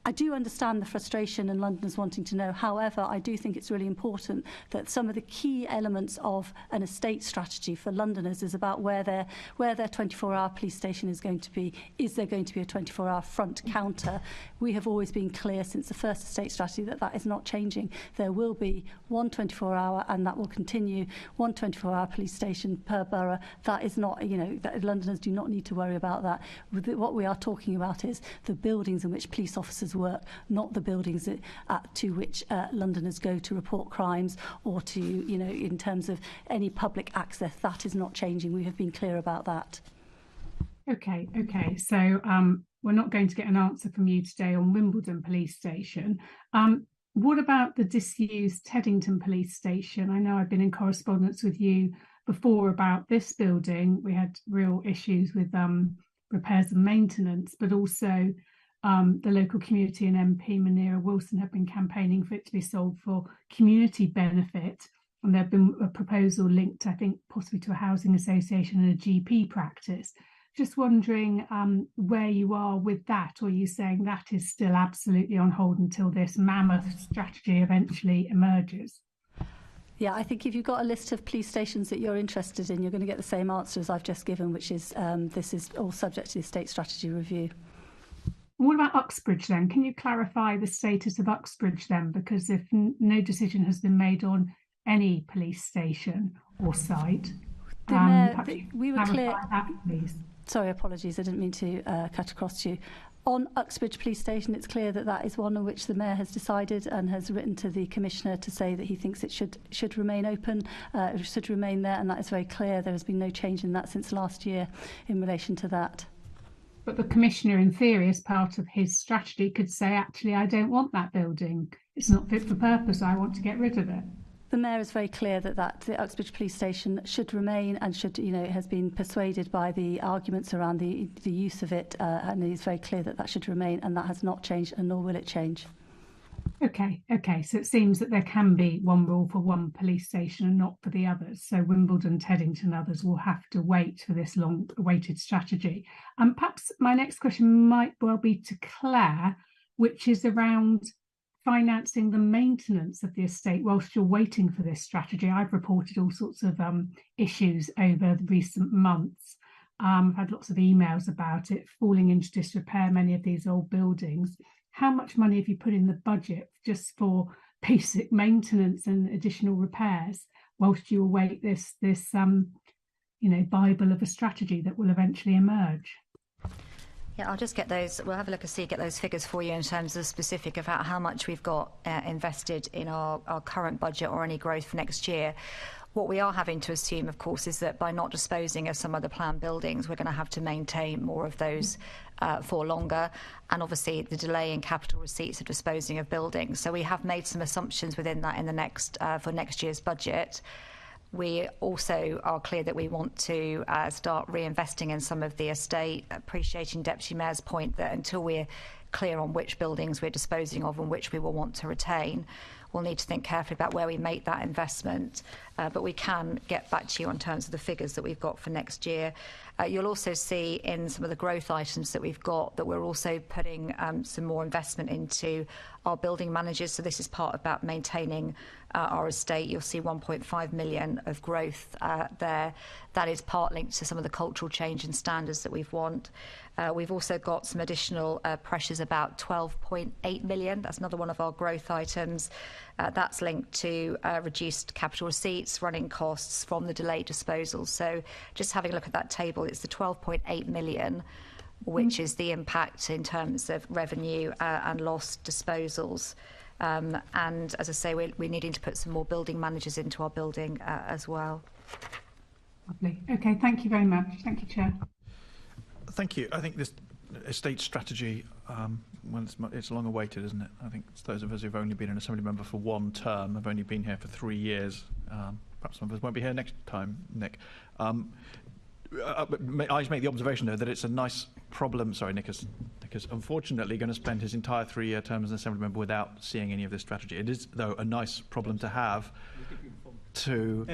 I do understand the frustration and Londoners wanting to know. However, I do think it's really important that some of the key elements of an estate strategy for Londoners is about where their 24-hour police station is going to be. Is there going to be a 24-hour front counter? We have always been clear since the first estate strategy that is not changing. There will be one 24-hour, and that will continue. One 24-hour police station per borough. That is not, that Londoners do not need to worry about that. What we are talking about is the buildings in which police officers work, not the buildings to which Londoners go to report crimes or to, in terms of any public access. That is not changing. We have been clear about that. Okay. So we're not going to get an answer from you today on Wimbledon Police Station. What about the disused Teddington Police Station? I know I've been in correspondence with you before about this building. We had real issues with repairs and maintenance, but also the local community and MP Munira Wilson have been campaigning for it to be sold for community benefit. and there had been a proposal linked, I think, possibly to a housing association and a GP practice. Just wondering where you are with that, or are you saying that is still absolutely on hold until this mammoth strategy eventually emerges? Yeah, I think if you've got a list of police stations that you're interested in, you're going to get the same answer as I've just given, which is this is all subject to the estate strategy review. What about Uxbridge then? Can you clarify the status of Uxbridge then? Because if no decision has been made on any police station or site, we were clear. That, please. Sorry, apologies. I didn't mean to cut across to you. On Uxbridge Police Station, it's clear that that is one on which the Mayor has decided and has written to the Commissioner to say that he thinks it should remain open, should remain there, and that is very clear. There has been no change in that since last year in relation to that. But the Commissioner, in theory, as part of his strategy, could say, actually, I don't want that building. It's not fit for purpose. I want to get rid of it. The Mayor is very clear that the Uxbridge Police Station should remain and should, has been persuaded by the arguments around the use of it, and he's very clear that that should remain, and that has not changed, and nor will it change. Okay. So it seems that there can be one rule for one police station and not for the others. So Wimbledon, Teddington, others will have to wait for this long-awaited strategy. Perhaps my next question might well be to Claire, which is around financing the maintenance of the estate whilst you're waiting for this strategy. I've reported all sorts of issues over the recent months. I've had lots of emails about it, falling into disrepair, many of these old buildings. How much money have you put in the budget just for basic maintenance and additional repairs whilst you await this Bible of a strategy that will eventually emerge? Yeah, I'll just get those. We'll have a look and see, get those figures for you in terms of specific of how much we've got invested in our current budget or any growth for next year. What we are having to assume, of course, is that by not disposing of some other planned buildings, we're going to have to maintain more of those for longer. And obviously, the delay in capital receipts of disposing of buildings. So we have made some assumptions within that in the next for next year's budget. We also are clear that we want to start reinvesting in some of the estate, appreciating Deputy Mayor's point that until we're clear on which buildings we're disposing of and which we will want to retain, we'll need to think carefully about where we make that investment. But we can get back to you on terms of the figures that we've got for next year. You'll also see in some of the growth items that we've got that we're also putting some more investment into our building managers. So this is part about maintaining our estate. You'll see 1.5 million of growth there. That is part linked to some of the cultural change and standards that we've want. We've also got some additional pressures, about 12.8 million. That's another one of our growth items. That's linked to reduced capital receipts, running costs from the delayed disposals. So just having a look at that table, it's the 12.8 million, which is the impact in terms of revenue and lost disposals. And as I say, we're needing to put some more building managers into our building as well. Lovely. Okay, thank you very much. Thank you, Chair. Thank you. I think this estate strategy, it's long awaited, isn't it? I think those of us who've only been an Assembly member for one term have only been here for 3 years. Perhaps some of us won't be here next time, Nick. I just make the observation, though, that it's a nice problem. Sorry, Nick is unfortunately going to spend his entire 3-year term as an Assembly member without seeing any of this strategy. It is, though, a nice problem to have to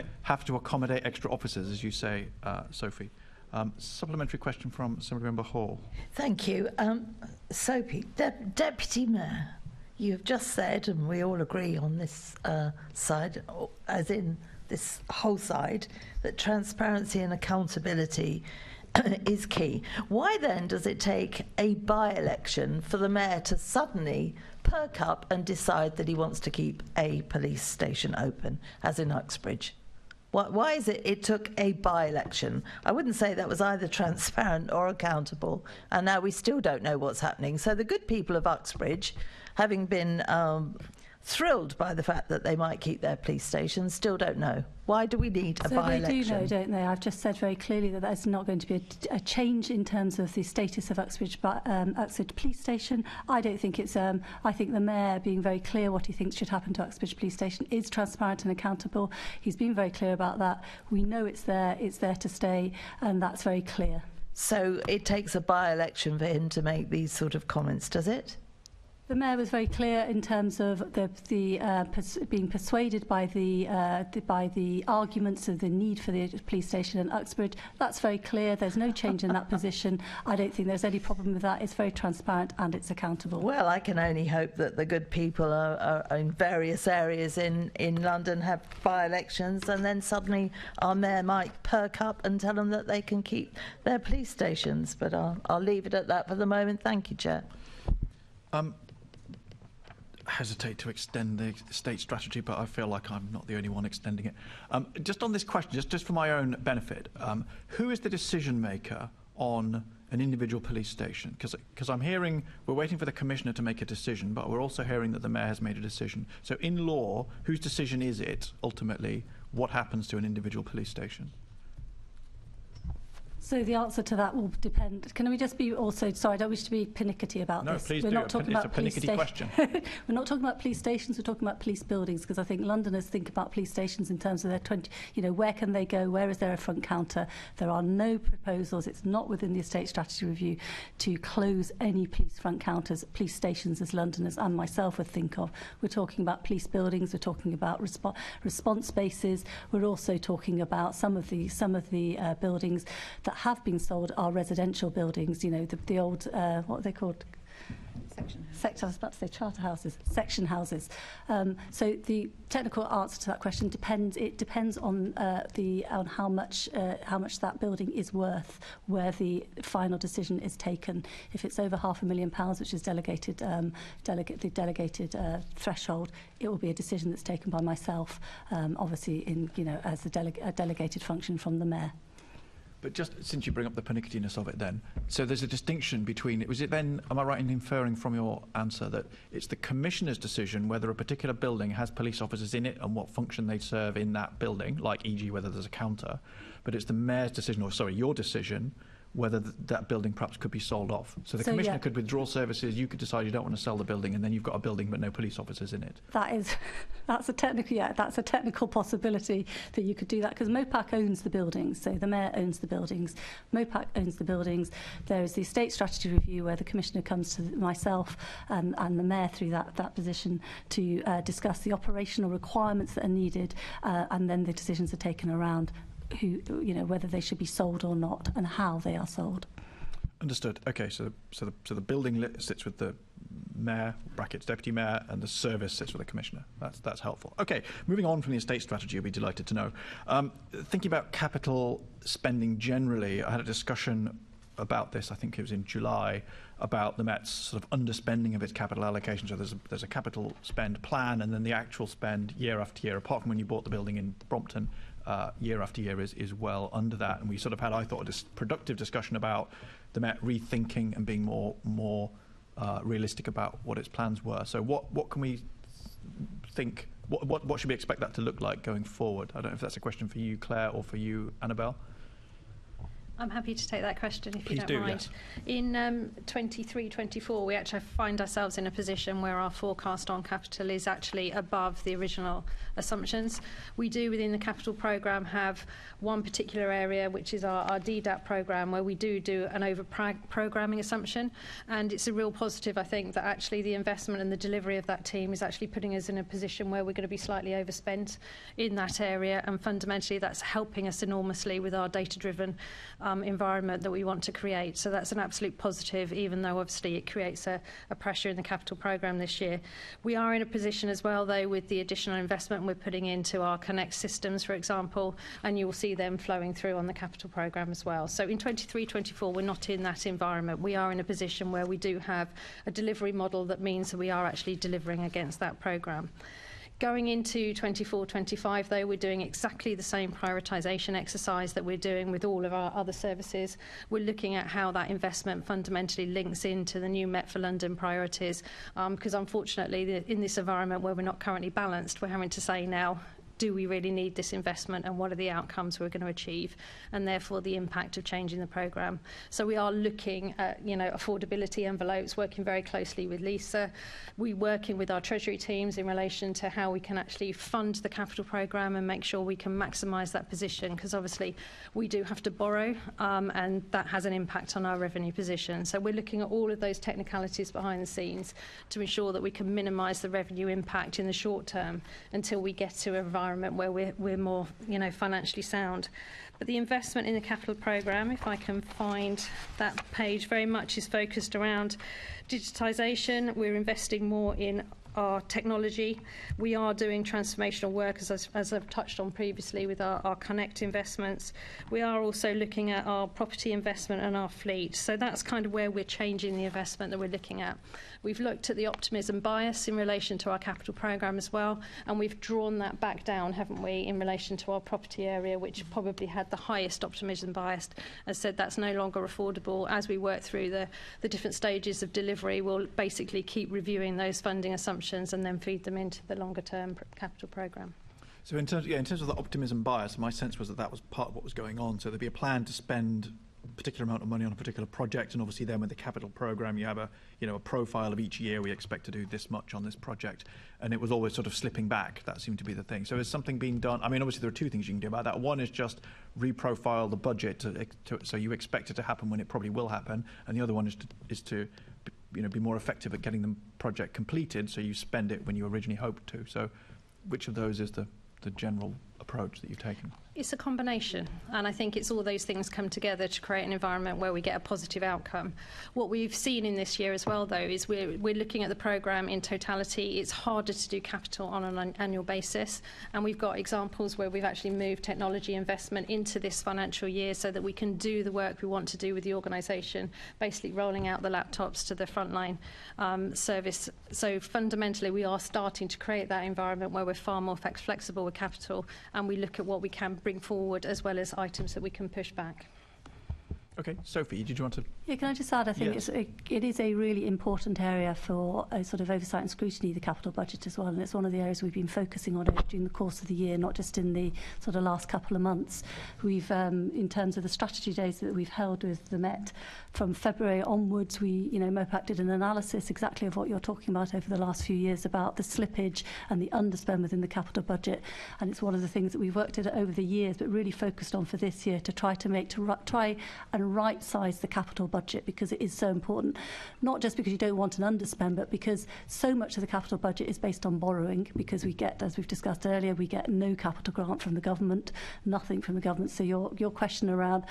accommodate extra officers, as you say, Sophie. Supplementary question from Assembly Member Hall. Thank you. Sophie, Deputy Mayor, you have just said, and we all agree on this side, as in this whole side, that transparency and accountability is key. Why then does it take a by-election for the Mayor to suddenly perk up and decide that he wants to keep a police station open, as in Uxbridge? Why is it took a by-election? I wouldn't say that was either transparent or accountable, and now we still don't know what's happening. So the good people of Uxbridge, having been thrilled by the fact that they might keep their police stations, still don't know. Why do we need a by-election? They do know, don't they? I've just said very clearly that there's not going to be a change in terms of the status of Uxbridge Police Station. I don't think it's... I think the Mayor being very clear what he thinks should happen to Uxbridge Police Station is transparent and accountable. He's been very clear about that. We know it's there to stay, and that's very clear. So it takes a by-election for him to make these sort of comments, does it? The Mayor was very clear in terms of being persuaded by the arguments of the need for the police station in Uxbridge. That's very clear. There's no change in that position. I don't think there's any problem with that. It's very transparent and it's accountable. Well, I can only hope that the good people are in various areas in London have by-elections, and then suddenly our Mayor might perk up and tell them that they can keep their police stations. But I'll leave it at that for the moment. Thank you, Chair. Hesitate to extend the state strategy, but I feel like I'm not the only one extending it. Just on this question, just for my own benefit, who is the decision maker on an individual police station? Because I'm hearing we're waiting for the Commissioner to make a decision, but we're also hearing that the Mayor has made a decision. So in law, whose decision is it, ultimately, what happens to an individual police station? So the answer to that will depend. Can we just be also, sorry, I don't wish to be pernickety about this. No, please do. It's a pernickety question. We're not talking about police stations, we're talking about police buildings, because I think Londoners think about police stations in terms of their 20, where can they go, where is there a front counter? There are no proposals, it's not within the estate strategy review to close any police front counters, police stations as Londoners and myself would think of. We're talking about police buildings, we're talking about response spaces, we're also talking about some of the buildings that have been sold are residential buildings, the old, what are they called? I was about to say charter houses, section houses. So the technical answer to that question depends. It depends on how much that building is worth, where the final decision is taken. If it's over £500,000, which is the delegated threshold, it will be a decision that's taken by myself, obviously as a delegated function from the Mayor. But just since you bring up the pernicketiness of it then, so there's a distinction between, was it then, am I right in inferring from your answer that it's the Commissioner's decision whether a particular building has police officers in it and what function they serve in that building, like e.g. whether there's a counter, but it's the Mayor's decision, or sorry, your decision, whether that building perhaps could be sold off. So the Commissioner could withdraw services, you could decide you don't want to sell the building, and then you've got a building but no police officers in it. That's a technical possibility that you could do that, because MOPAC owns the buildings, so the Mayor owns the buildings, MOPAC owns the buildings. There is the estate strategy review where the Commissioner comes to myself and the Mayor through that position to discuss the operational requirements that are needed, and then the decisions are taken around whether they should be sold or not and how they are sold. Understood. Okay, so the building sits with the Mayor (brackets Deputy Mayor) and the service sits with the Commissioner. That's helpful. Okay, moving on from the estate strategy, you'll be delighted to know. Thinking about capital spending generally, I had a discussion about this, I think it was in July, about the Met's sort of underspending of its capital allocation. So there's a capital spend plan, and then the actual spend year after year, apart from when you bought the building in Brompton, year after year is well under that. And we sort of had, I thought, a productive discussion about the Met rethinking and being more realistic about what its plans were. So what can we think, what should we expect that to look like going forward? I don't know if that's a question for you, Claire, or for you, Annabel. I'm happy to take that question if Please you don't mind. Yes. In 23-24, we actually find ourselves in a position where our forecast on capital is actually above the original assumptions. We do, within the capital programme, have one particular area, which is our DDAP programme, where we do an over-programming assumption. And it's a real positive, I think, that actually the investment and the delivery of that team is actually putting us in a position where we're going to be slightly overspent in that area. And fundamentally, that's helping us enormously with our data-driven environment that we want to create. So that's an absolute positive, even though obviously it creates a pressure in the capital programme this year. We are in a position as well, though, with the additional investment we're putting into our Connect systems, for example, and you will see them flowing through on the capital programme as well. So in 23-24, we're not in that environment. We are in a position where we do have a delivery model that means that we are actually delivering against that programme. Going into 24-25, though, we're doing exactly the same prioritisation exercise that we're doing with all of our other services. We're looking at how that investment fundamentally links into the new Met for London priorities, because unfortunately, in this environment where we're not currently balanced, we're having to say now, do we really need this investment and what are the outcomes we're going to achieve, and therefore the impact of changing the programme. So we are looking at, affordability envelopes, working very closely with Lisa. We're working with our Treasury teams in relation to how we can actually fund the capital programme and make sure we can maximise that position, because obviously we do have to borrow, and that has an impact on our revenue position. So we're looking at all of those technicalities behind the scenes to ensure that we can minimise the revenue impact in the short term until we get to an environment where we're more, financially sound. But the investment in the capital programme, if I can find that page, very much is focused around digitisation. We're investing more in our technology. We are doing transformational work, as I've touched on previously, with our Connect investments. We are also looking at our property investment and our fleet. So that's kind of where we're changing the investment that we're looking at. We've looked at the optimism bias in relation to our capital programme as well, and we've drawn that back down, haven't we, in relation to our property area, which probably had the highest optimism bias. As said, that's no longer affordable. As we work through the different stages of delivery, we'll basically keep reviewing those funding assumptions and then feed them into the longer term capital programme. So in terms of the optimism bias, my sense was that was part of what was going on. So there'd be a plan to spend a particular amount of money on a particular project, and obviously then with the capital programme you have a profile of each year we expect to do this much on this project, and it was always sort of slipping back. That seemed to be the thing. So is something being done? I mean, obviously there are two things you can do about that. One is just reprofile the budget so you expect it to happen when it probably will happen, and the other one is to be more effective at getting the project completed so you spend it when you originally hoped to. So which of those is the general approach that you've taken? It's a combination, and I think it's all those things come together to create an environment where we get a positive outcome. What we've seen in this year as well, though, is we're looking at the programme in totality. It's harder to do capital on an annual basis, and we've got examples where we've actually moved technology investment into this financial year so that we can do the work we want to do with the organisation, basically rolling out the laptops to the frontline service. So fundamentally, we are starting to create that environment where we're far more flexible with capital, and we look at what we can bring forward as well as items that we can push back. Okay, Sophie, did you want to? Yeah, can I just add, I think it is a really important area for a sort of oversight and scrutiny, the capital budget as well, and it's one of the areas we've been focusing on during the course of the year, not just in the sort of last couple of months. We've, in terms of the strategy days that we've held with the Met, from February onwards, MOPAC did an analysis exactly of what you're talking about over the last few years about the slippage and the underspend within the capital budget, and it's one of the things that we've worked at over the years, but really focused on for this year to try and right-size the capital budget, because it is so important, not just because you don't want an underspend, but because so much of the capital budget is based on borrowing, because we get, as we've discussed earlier, we get no capital grant from the government, nothing from the government. So your question around,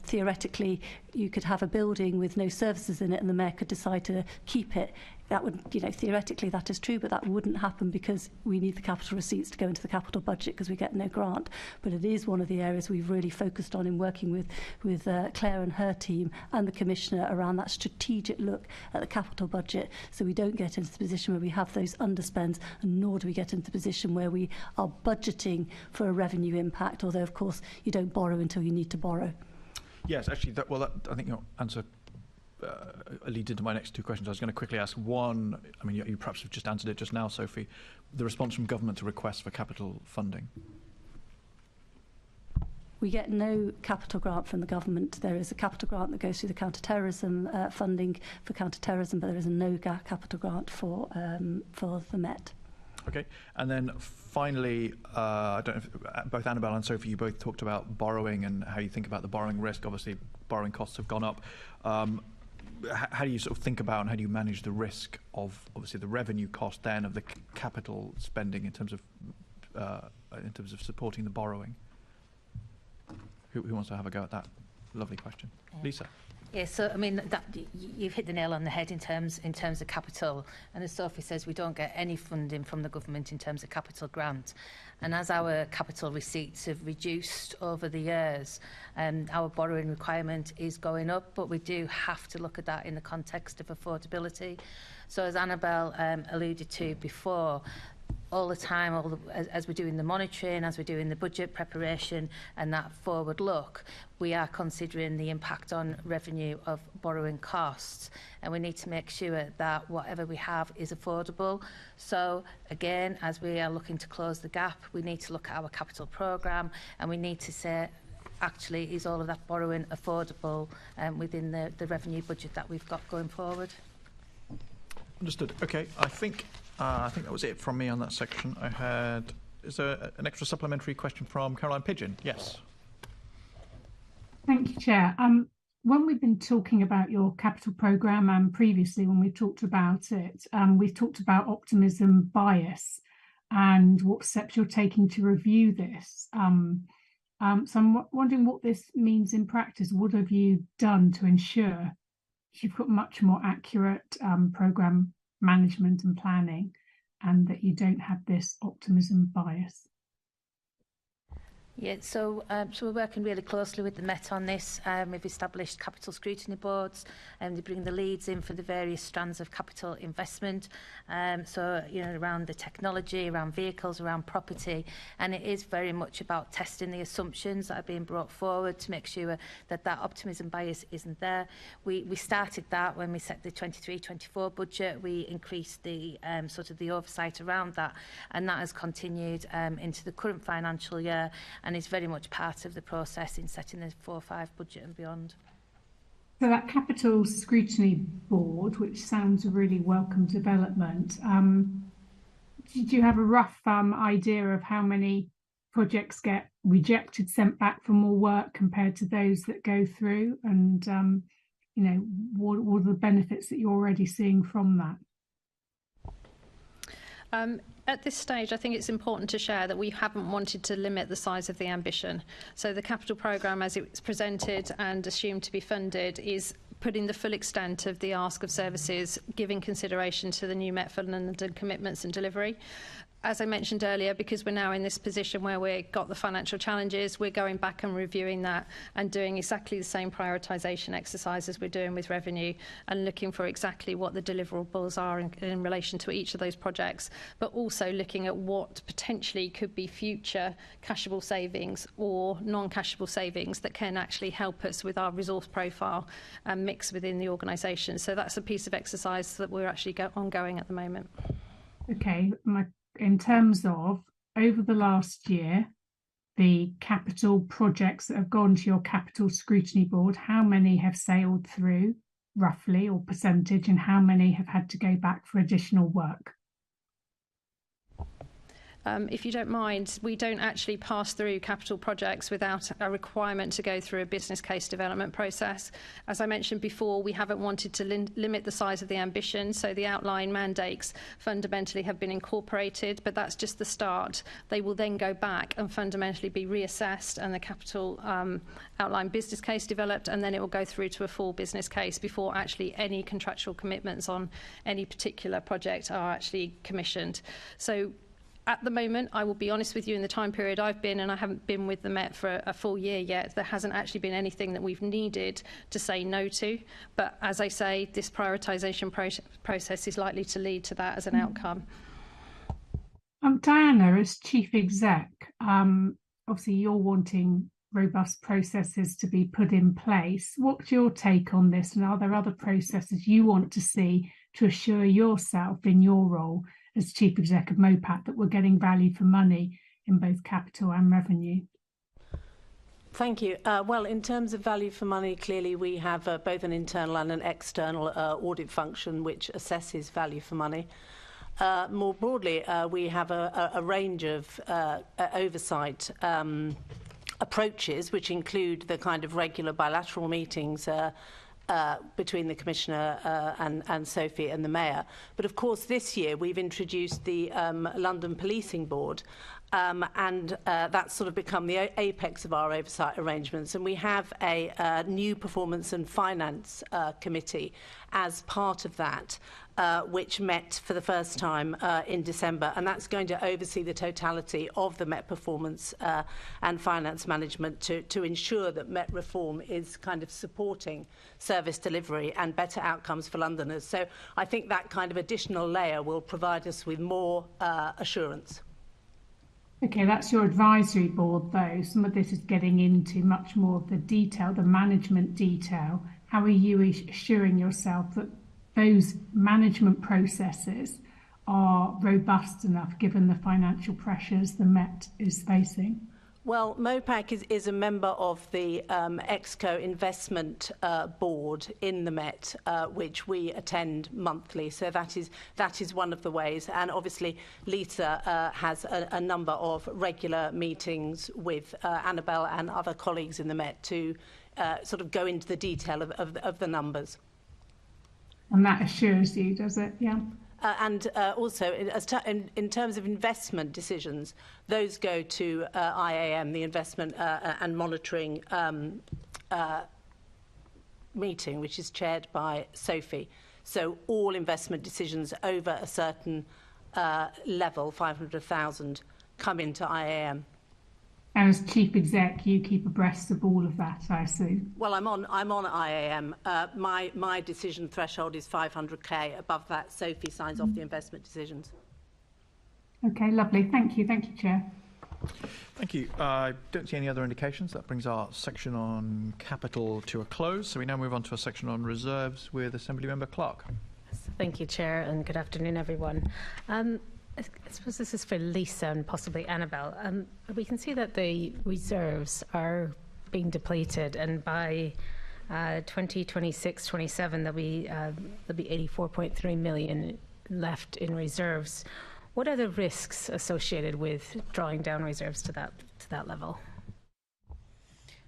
theoretically, you could have a building with no services in it and the mayor could decide to keep it. That would, theoretically that is true, but that wouldn't happen because we need the capital receipts to go into the capital budget because we get no grant. But it is one of the areas we've really focused on in working with Claire and her team and the Commissioner around that strategic look at the capital budget, so we don't get into the position where we have those underspends, and nor do we get into the position where we are budgeting for a revenue impact, although of course you don't borrow until you need to borrow. Yes, actually, I think your answer leads into my next two questions. I was going to quickly ask one, I mean, you perhaps have just answered it just now, Sophie, the response from government to requests for capital funding. We get no capital grant from the government. There is a capital grant that goes through the counter-terrorism funding for counter-terrorism, but there is no capital grant for the Met. Okay, and then finally, I don't know if both Annabel and Sophie, you both talked about borrowing and how you think about the borrowing risk. Obviously, borrowing costs have gone up. How do you sort of think about and how do you manage the risk of obviously the revenue cost then of the capital spending in terms of supporting the borrowing? Who wants to have a go at that? Lovely question, Lisa. Yeah, so I mean, you've hit the nail on the head in terms of capital, and as Sophie says, we don't get any funding from the government in terms of capital grant. And as our capital receipts have reduced over the years, our borrowing requirement is going up, but we do have to look at that in the context of affordability. So as Annabel alluded to before, all the time, as we're doing the monitoring, as we're doing the budget preparation and that forward look, we are considering the impact on revenue of borrowing costs, and we need to make sure that whatever we have is affordable. So again, as we are looking to close the gap, we need to look at our capital programme, and we need to say, actually, is all of that borrowing affordable within the revenue budget that we've got going forward? Understood. Okay, I think that was it from me on that section. Is there an extra supplementary question from Caroline Pigeon? Yes. Thank you, Chair. When we've been talking about your capital programme and previously when we talked about it, we've talked about optimism bias and what steps you're taking to review this. So I'm wondering what this means in practice. What have you done to ensure you've got much more accurate programme management and planning, and that you don't have this optimism bias? Yeah, so we're working really closely with the Met on this. We've established capital scrutiny boards, and they bring the leads in for the various strands of capital investment. So, around the technology, around vehicles, around property, and it is very much about testing the assumptions that are being brought forward to make sure that optimism bias isn't there. We started that when we set the 23-24 budget. We increased the sort of the oversight around that, and that has continued into the current financial year, and is very much part of the process in setting the 4-5 budget and beyond. So that capital scrutiny board, which sounds a really welcome development, do you have a rough idea of how many projects get rejected, sent back for more work compared to those that go through? And, what are the benefits that you're already seeing from that? At this stage, I think it's important to share that we haven't wanted to limit the size of the ambition. So the capital programme, as it's presented and assumed to be funded, is putting the full extent of the ask of services, giving consideration to the new Met for London commitments and delivery. As I mentioned earlier, because we're now in this position where we've got the financial challenges, we're going back and reviewing that and doing exactly the same prioritisation exercise as we're doing with revenue, and looking for exactly what the deliverables are in relation to each of those projects, but also looking at what potentially could be future cashable savings or non-cashable savings that can actually help us with our resource profile and mix within the organisation. So that's a piece of exercise that we're actually ongoing at the moment. Okay, in terms of over the last year, the capital projects that have gone to your capital scrutiny board, how many have sailed through roughly, or percentage, and how many have had to go back for additional work? If you don't mind, we don't actually pass through capital projects without a requirement to go through a business case development process. As I mentioned before, we haven't wanted to limit the size of the ambition, so the outline mandates fundamentally have been incorporated, but that's just the start. They will then go back and fundamentally be reassessed, and the capital outline business case developed, and then it will go through to a full business case before actually any contractual commitments on any particular project are actually commissioned. So at the moment, I will be honest with you, in the time period I've been, and I haven't been with the Met for a full year yet, there hasn't actually been anything that we've needed to say no to. But as I say, this prioritisation process is likely to lead to that as an outcome. Diana, as Chief Exec, obviously you're wanting robust processes to be put in place. What's your take on this, and are there other processes you want to see to assure yourself in your role as Chief Exec of MOPAC that we're getting value for money in both capital and revenue? Thank you. Well, in terms of value for money, clearly we have both an internal and an external audit function which assesses value for money. More broadly, we have a range of oversight approaches, which include the kind of regular bilateral meetings between the Commissioner and Sophie and the Mayor. But of course this year we've introduced the London Policing Board, and that's sort of become the apex of our oversight arrangements. And we have a new performance and finance committee as part of that, which met for the first time in December, and that's going to oversee the totality of the Met performance and finance management to ensure that Met reform is kind of supporting service delivery and better outcomes for Londoners. So I think that kind of additional layer will provide us with more assurance. Okay, that's your advisory board, though. Some of this is getting into much more of the detail, the management detail. How are you assuring yourself that those management processes are robust enough given the financial pressures the Met is facing? Well, MOPAC is a member of the Exco Investment Board in the Met, which we attend monthly. So that is one of the ways. And obviously, Lisa has a number of regular meetings with Annabel and other colleagues in the Met to sort of go into the detail of the numbers. And that assures you, does it? Yeah. And also, in terms of investment decisions, those go to IAM, the Investment and Monitoring meeting, which is chaired by Sophie. So all investment decisions over a certain level, 500,000, come into IAM. And as chief exec, you keep abreast of all of that, I assume. Well, I'm on IAM. My decision threshold is 500k. Above that, Sophie signs off the investment decisions. Okay, lovely. Thank you, Chair. Thank you. I don't see any other indications. That brings our section on capital to a close. So we now move on to a section on reserves with Assembly Member Clark. Thank you, Chair, and good afternoon, everyone. I suppose this is for Lisa and possibly Annabel. We can see that the reserves are being depleted, and by 2026-27 there'll be 84.3 million left in reserves. What are the risks associated with drawing down reserves to that level?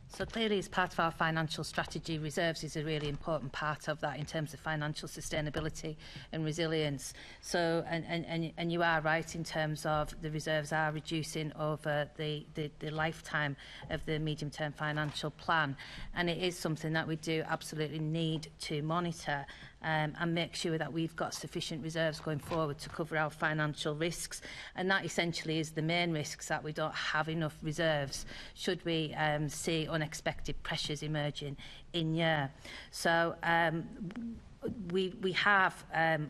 So clearly, as part of our financial strategy, reserves is a really important part of that in terms of financial sustainability and resilience. So, and you are right in terms of the reserves are reducing over the lifetime of the medium-term financial plan. And it is something that we do absolutely need to monitor and make sure that we've got sufficient reserves going forward to cover our financial risks. And that essentially is the main risks, that we don't have enough reserves should we see unexpected pressures emerging in year. So we have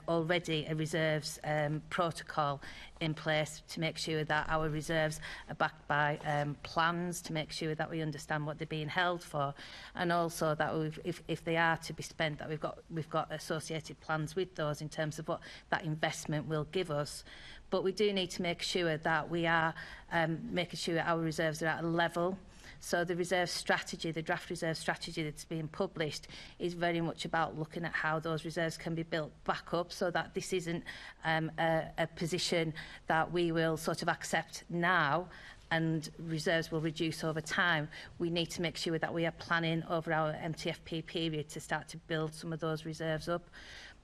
already a reserves protocol in place to make sure that our reserves are backed by plans, to make sure that we understand what they're being held for, and also that if they are to be spent, that we've got associated plans with those in terms of what that investment will give us. But we do need to make sure that we are making sure our reserves are at a level. So the reserve strategy, the draft reserve strategy that's being published, is very much about looking at how those reserves can be built back up, so that this isn't a position that we will sort of accept now and reserves will reduce over time. We need to make sure that we are planning over our MTFP period to start to build some of those reserves up.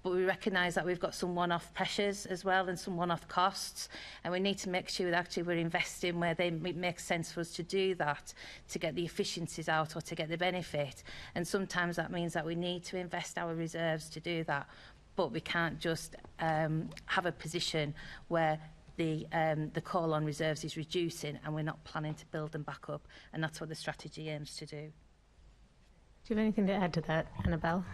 But we recognise that we've got some one-off pressures as well and some one-off costs, and we need to make sure that actually we're investing where it makes sense for us to do that, to get the efficiencies out or to get the benefit. And sometimes that means that we need to invest our reserves to do that, but we can't just have a position where the call on reserves is reducing and we're not planning to build them back up, and that's what the strategy aims to do. Do you have anything to add to that, Annabel?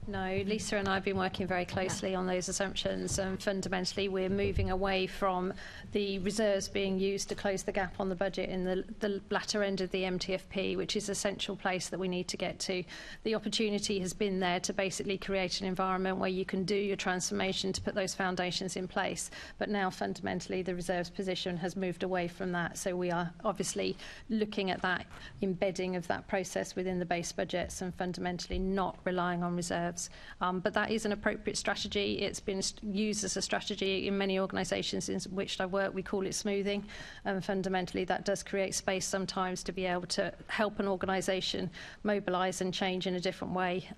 No, Lisa and I have been working very closely on those assumptions, and fundamentally we're moving away from the reserves being used to close the gap on the budget in the latter end of the MTFP, which is a central place that we need to get to. The opportunity has been there to basically create an environment where you can do your transformation to put those foundations in place, but now fundamentally the reserves position has moved away from that. So we are obviously looking at that embedding of that process within the base budgets and fundamentally not relying on reserves reserves. But that is an appropriate strategy. It's been used as a strategy in many organisations in which I work. We call it smoothing. And fundamentally, that does create space sometimes to be able to help an organisation mobilise and change in a different way.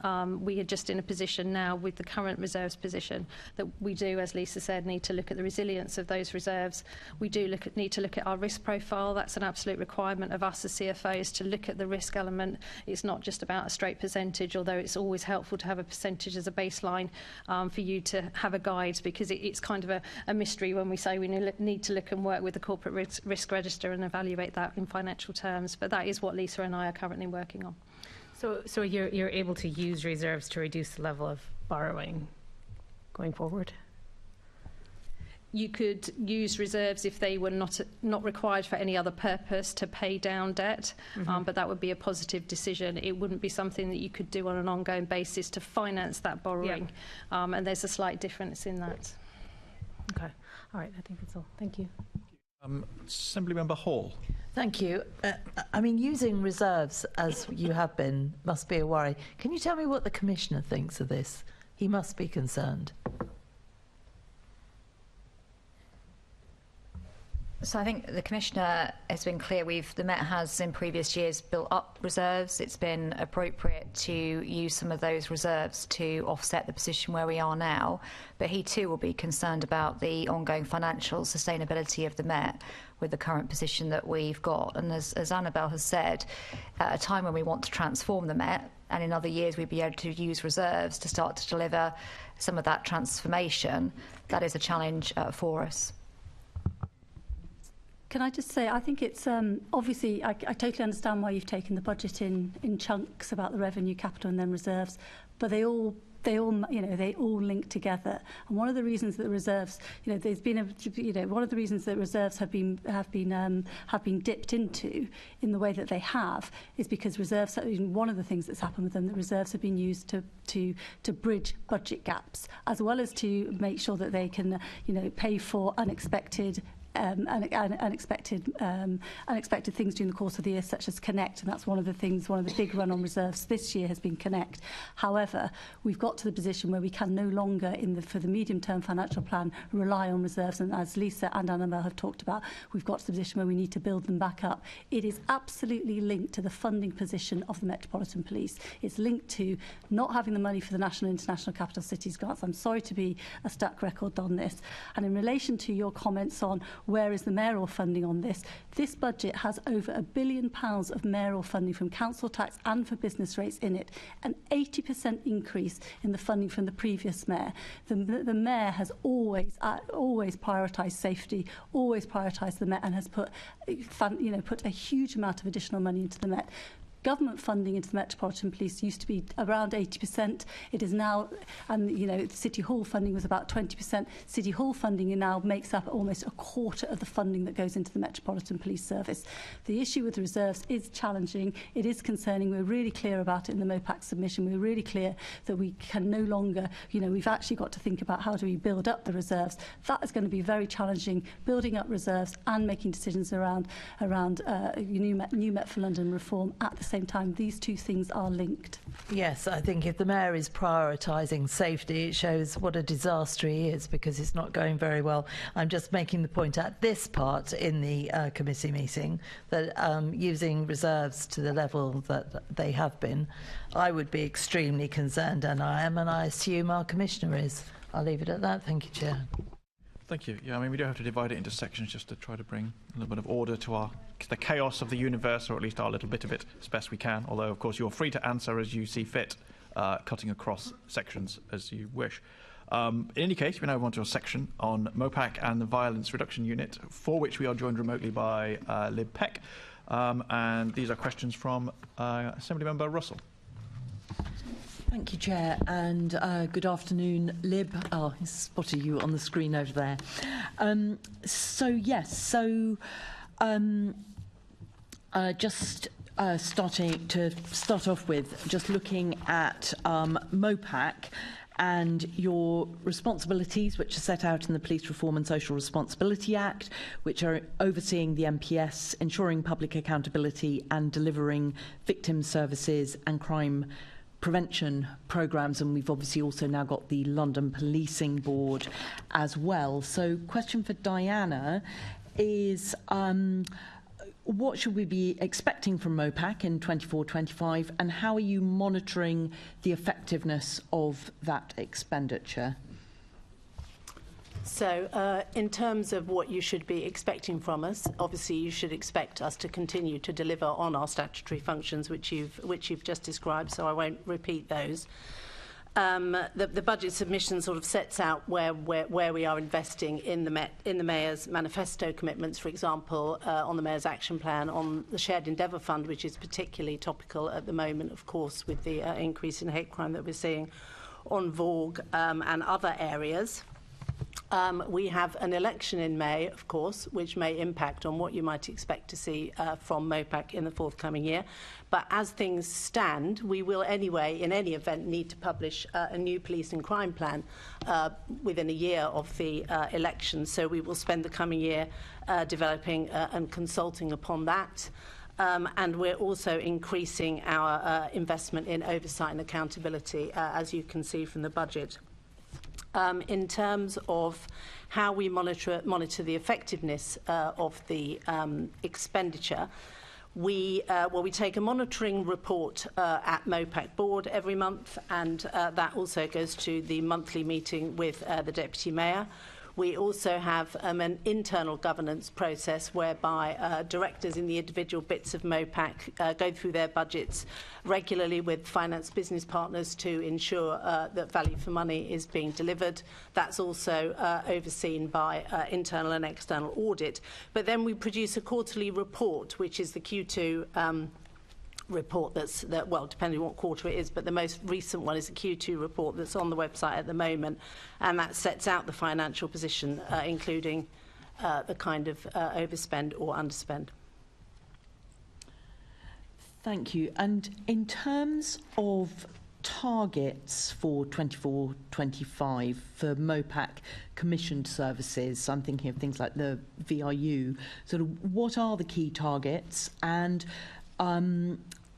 We are just in a position now with the current reserves position that we do, as Lisa said, need to look at the resilience of those reserves. We do need to look at our risk profile. That's an absolute requirement of us as CFOs to look at the risk element. It's not just about a straight percentage, although it's always helpful to have a percentage as a baseline for you to have a guide, because it's kind of a mystery when we say we need to look and work with the corporate risk register and evaluate that in financial terms. But that is what Lisa and I are currently working on. So you're able to use reserves to reduce the level of borrowing going forward? You could use reserves if they were not required for any other purpose to pay down debt, but that would be a positive decision. It wouldn't be something that you could do on an ongoing basis to finance that borrowing, and there's a slight difference in that. Okay, all right, I think that's all. Thank you. Assembly Member Hall. Thank you. I mean, using reserves, as you have been, must be a worry. Can you tell me what the Commissioner thinks of this? He must be concerned. So I think the Commissioner has been clear. The Met has in previous years built up reserves. It's been appropriate to use some of those reserves to offset the position where we are now. But he too will be concerned about the ongoing financial sustainability of the Met with the current position that we've got. And as Annabel has said, at a time when we want to transform the Met, and in other years we'd be able to use reserves to start to deliver some of that transformation, that is a challenge for us. Can I just say, I think it's obviously, I totally understand why you've taken the budget in chunks about the revenue, capital, and then reserves, but they all link together. And one of the reasons that reserves, there's been one of the reasons that reserves have been dipped into in the way that they have is because reserves. One of the things that's happened with them, that reserves have been used to bridge budget gaps, as well as to make sure that they can pay for unexpected things during the course of the year, such as Connect, and that's one of the big run-on reserves this year has been Connect. However, we've got to the position where we can no longer, for the medium-term financial plan, rely on reserves, and as Lisa and Annabel have talked about, we've got to the position where we need to build them back up. It is absolutely linked to the funding position of the Metropolitan Police. It's linked to not having the money for the National and International Capital Cities grants. I'm sorry to be a stuck record on this. And in relation to your comments on where is the mayoral funding on this? This budget has over £1 billion of mayoral funding from council tax and for business rates in it, an 80% increase in the funding from the previous mayor. The mayor has always prioritised safety, always prioritised the Met, and has put a huge amount of additional money into the Met. Government funding into the Metropolitan Police used to be around 80%. It is now, and City Hall funding was about 20%. City Hall funding now makes up almost a quarter of the funding that goes into the Metropolitan Police Service. The issue with reserves is challenging. It is concerning. We're really clear about it in the MOPAC submission. We're really clear that we can no longer, we've actually got to think about how do we build up the reserves. That is going to be very challenging, building up reserves and making decisions around new Met for London reform at the same time. These two things are linked. Yes, I think if the mayor is prioritising safety, it shows what a disaster he is, because it's not going very well. I'm just making the point at this part in the committee meeting that using reserves to the level that they have been, I would be extremely concerned, and I assume our Commissioner is. I'll leave it at that. Thank you, Chair. Thank you. Yeah, I mean, we do have to divide it into sections just to try to bring a little bit of order to the chaos of the universe, or at least our little bit of it, as best we can. Although, of course, you're free to answer as you see fit, cutting across sections as you wish. In any case, we now move on to a section on MOPAC and the Violence Reduction Unit, for which we are joined remotely by Peck. And these are questions from Assembly Member Russell. Thank you, Chair, and good afternoon, Lib. Oh, I spotted you on the screen over there. Just start off with just looking at MOPAC and your responsibilities, which are set out in the Police Reform and Social Responsibility Act, which are overseeing the MPS, ensuring public accountability and delivering victim services and crime prevention programmes, and we've obviously also now got the London Policing Board as well. So question for Diana is, what should we be expecting from MOPAC in 24-25, and how are you monitoring the effectiveness of that expenditure? So in terms of what you should be expecting from us, obviously you should expect us to continue to deliver on our statutory functions, which you've just described, so I won't repeat those. The budget submission sort of sets out where we are investing in the Mayor's manifesto commitments, for example, on the Mayor's action plan, on the Shared Endeavour Fund, which is particularly topical at the moment, of course, with the increase in hate crime that we're seeing, on VORG and other areas. We have an election in May, of course, which may impact on what you might expect to see from MOPAC in the forthcoming year. But as things stand, we will anyway, in any event, need to publish a new police and crime plan within a year of the election. So we will spend the coming year developing and consulting upon that. And we're also increasing our investment in oversight and accountability, as you can see from the budget. In terms of how we monitor the effectiveness of the expenditure, we take a monitoring report at MOPAC board every month, and that also goes to the monthly meeting with the Deputy Mayor. We also have an internal governance process whereby directors in the individual bits of MOPAC go through their budgets regularly with finance business partners to ensure that value for money is being delivered. That's also overseen by internal and external audit. But then we produce a quarterly report, which is the Q2 report well, depending on what quarter it is, but the most recent one is the Q2 report that's on the website at the moment, and that sets out the financial position, including the kind of overspend or underspend. Thank you. And in terms of targets for 24-25 for MOPAC commissioned services, I'm thinking of things like the VRU, sort of what are the key targets, and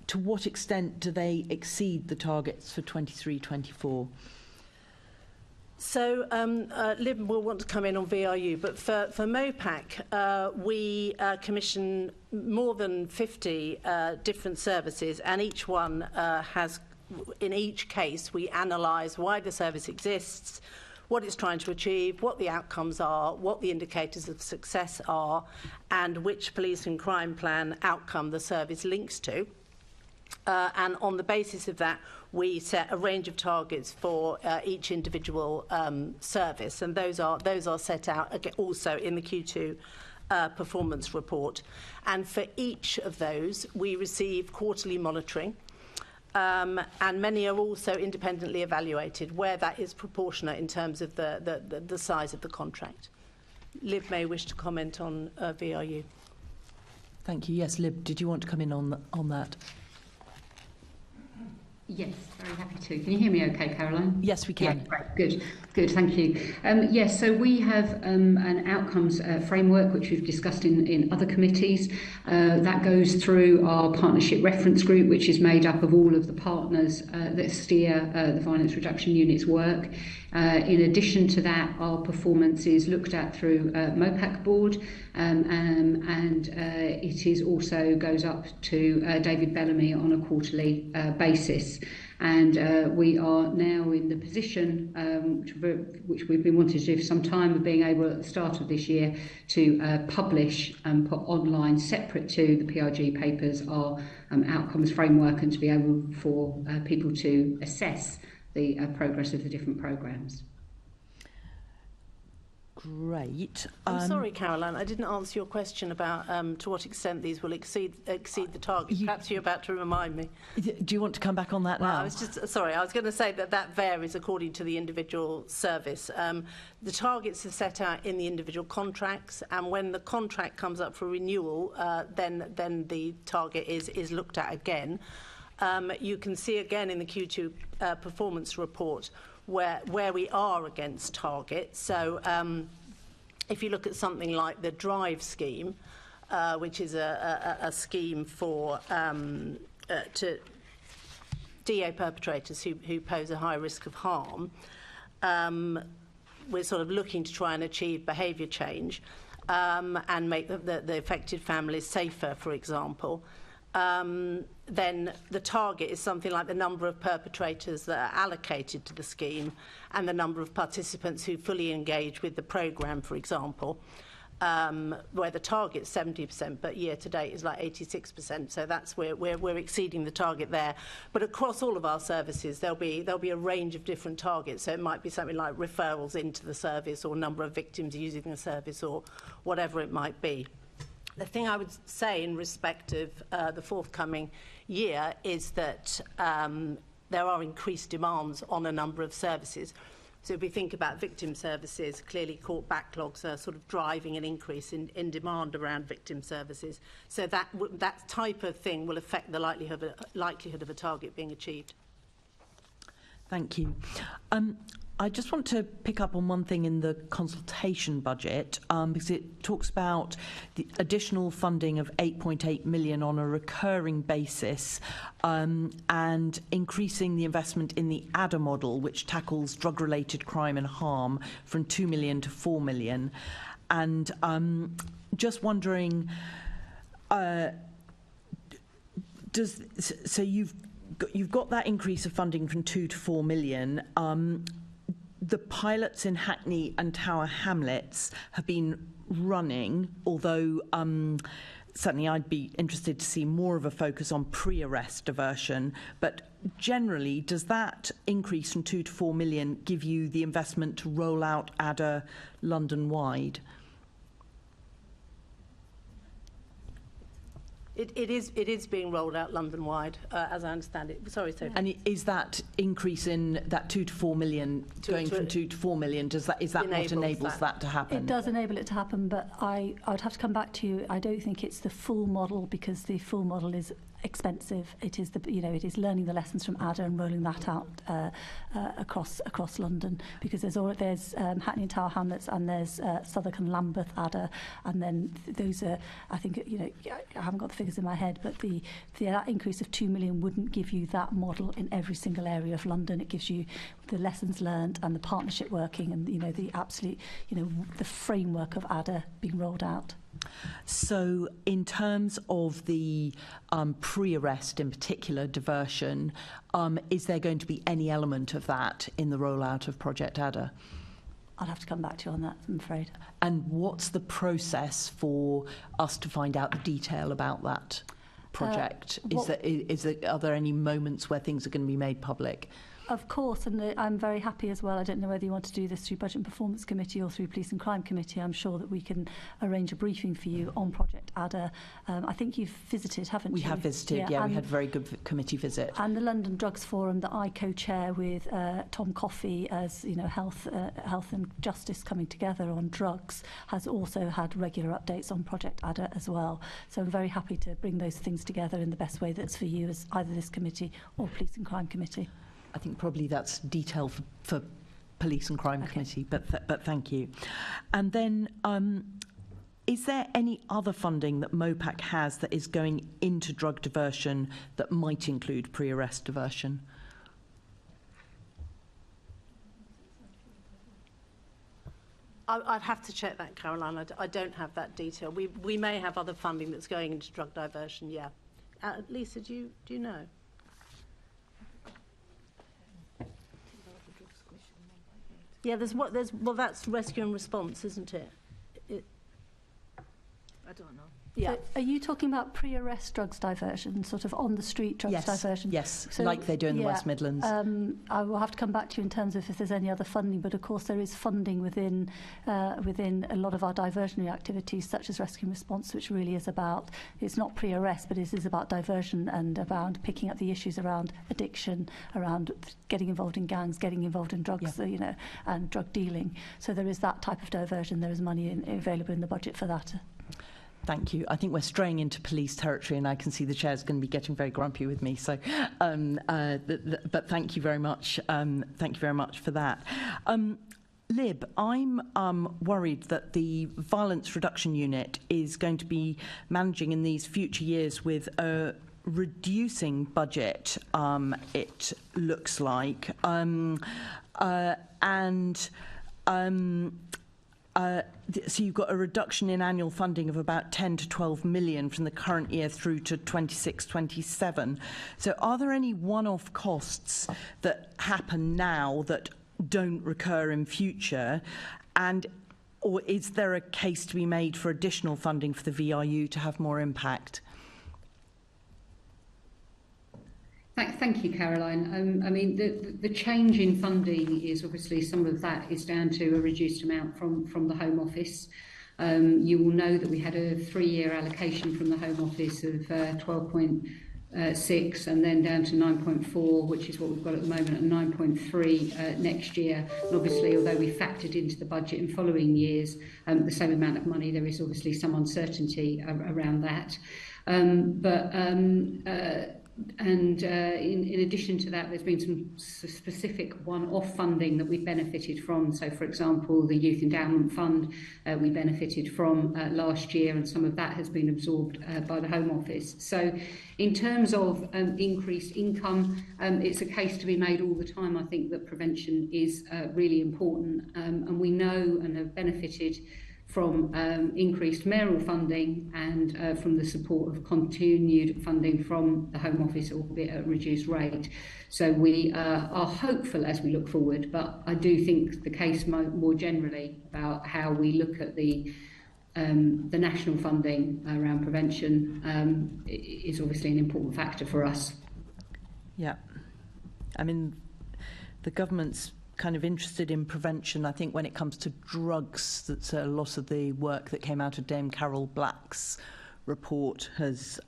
to what extent do they exceed the targets for 23-24? So Linden will want to come in on VRU, but for MOPAC, we commission more than 50 different services, and each one has, in each case, we analyse why the service exists, what it's trying to achieve, what the outcomes are, what the indicators of success are, and which police and crime plan outcome the service links to. And on the basis of that, we set a range of targets for each individual service, and those are set out also in the Q2 performance report. And for each of those, we receive quarterly monitoring, and many are also independently evaluated, where that is proportionate in terms of the size of the contract. Liv may wish to comment on VRU. Thank you. Yes, Liv, did you want to come in on that? Yes, very happy to. Can you hear me okay, Caroline? Yes, we can. Yeah, great, good, thank you. Yes, so we have an outcomes framework which we've discussed in other committees. That goes through our partnership reference group, which is made up of all of the partners that steer the violence reduction unit's work. In addition to that, our performance is looked at through MOPAC board, and it is also goes up to David Bellamy on a quarterly basis. And we are now in the position, which we've been wanting to do for some time, of being able at the start of this year to publish and put online, separate to the PRG papers, our outcomes framework, and to be able for people to assess the progress of the different programmes. Great. I'm sorry, Caroline, I didn't answer your question about to what extent these will exceed the target. Perhaps you're about to remind me. Do you want to come back on that now? I was just sorry. I was going to say that varies according to the individual service. The targets are set out in the individual contracts, and when the contract comes up for renewal, then the target is looked at again. You can see again in the Q2 performance report where we are against target. So if you look at something like the DRIVE scheme, which is a scheme for DA perpetrators who pose a high risk of harm, we're sort of looking to try and achieve behaviour change and make the affected families safer, for example. Then the target is something like the number of perpetrators that are allocated to the scheme and the number of participants who fully engage with the programme, for example, where the target's 70%, but year to date is like 86%. So that's where we're exceeding the target there. But across all of our services, there'll be a range of different targets. So it might be something like referrals into the service or number of victims using the service or whatever it might be. The thing I would say in respect of the forthcoming year is that there are increased demands on a number of services. So if we think about victim services, clearly court backlogs are sort of driving an increase in demand around victim services. So that type of thing will affect the likelihood of a target being achieved. Thank you. I just want to pick up on one thing in the consultation budget, because it talks about the additional funding of 8.8 million on a recurring basis, and increasing the investment in the ADA model, which tackles drug-related crime and harm, from 2 million to 4 million. And just wondering, so you've got that increase of funding from 2 to 4 million. The pilots in Hackney and Tower Hamlets have been running, although certainly I'd be interested to see more of a focus on pre-arrest diversion. But generally, does that increase from 2 to 4 million give you the investment to roll out ADA London-wide? It is being rolled out London-wide, as I understand it. Sorry, Sophie. And is that increase in that 2 to 4 million going from 2 to 4 million? Is that what enables that to happen? It does enable it to happen, but I would have to come back to you. I don't think it's the full model, because the full model is expensive. It is it is learning the lessons from ADA and rolling that out across London, because there's Hackney and Tower Hamlets, and there's Southwark and Lambeth ADA, and then those are, I think, I haven't got the figures in my head, but that increase of 2 million wouldn't give you that model in every single area of London. It gives you the lessons learned and the partnership working, and the absolute the framework of ADA being rolled out. So in terms of the pre-arrest, in particular, diversion, is there going to be any element of that in the rollout of Project ADA? I'll have to come back to you on that, I'm afraid. And what's the process for us to find out the detail about that project? Are there any moments where things are going to be made public? Of course, and I'm very happy as well. I don't know whether you want to do this through Budget and Performance Committee or through Police and Crime Committee. I'm sure that we can arrange a briefing for you on Project ADA. I think you've visited, haven't you? We have visited, yeah, we had a very good committee visit. And the London Drugs Forum that I co-chair with Tom Coffey, as health and justice coming together on drugs, has also had regular updates on Project ADA as well. So I'm very happy to bring those things together in the best way that's for you, as either this committee or Police and Crime Committee. I think probably that's detail for Police and Crime Committee, but thank you. And then, is there any other funding that MOPAC has that is going into drug diversion that might include pre-arrest diversion? I'd have to check that, Caroline. I don't have that detail. We may have other funding that's going into drug diversion, yeah. Lisa, do you know? Yeah, that's rescue and response, isn't it? I don't know. Yeah. So are you talking about pre-arrest drugs diversion, sort of on-the-street drugs diversion? Yes, so, like they do in the West Midlands. I will have to come back to you in terms of if there's any other funding, but of course there is funding within a lot of our diversionary activities, such as rescue and response, which really is about, it's not pre-arrest, but it is about diversion and about picking up the issues around addiction, around getting involved in gangs, getting involved in drugs, and drug dealing. So there is that type of diversion. There is money available in the budget for that. Thank you. I think we're straying into police territory, and I can see the chair's going to be getting very grumpy with me. So, but thank you very much. Thank you very much for that. Lib, I'm worried that the Violence Reduction Unit is going to be managing in these future years with a reducing budget, it looks like, so you've got a reduction in annual funding of about 10 to 12 million from the current year through to 26-27. So are there any one-off costs that happen now that don't recur in future? Or is there a case to be made for additional funding for the VRU to have more impact? Thank you, Caroline. I mean, the change in funding is obviously, some of that is down to a reduced amount from the Home Office. You will know that we had a 3-year allocation from the Home Office of 12.6 and then down to 9.4, which is what we've got at the moment, and 9.3 next year. And obviously, although we factored into the budget in following years the same amount of money, there is obviously some uncertainty around that. In addition to that, there's been some specific one-off funding that we've benefited from. So, for example, the Youth Endowment Fund we benefited from last year, and some of that has been absorbed by the Home Office. So, in terms of increased income, it's a case to be made all the time. I think that prevention is really important, and we know and have benefited from increased mayoral funding and from the support of continued funding from the Home Office, albeit at a reduced rate. So we are hopeful as we look forward, but I do think the case more generally about how we look at the national funding around prevention is obviously an important factor for us. Yeah. I mean, the government's kind of interested in prevention. I think when it comes to drugs, that's a lot of the work that came out of Dame Carol Black's report has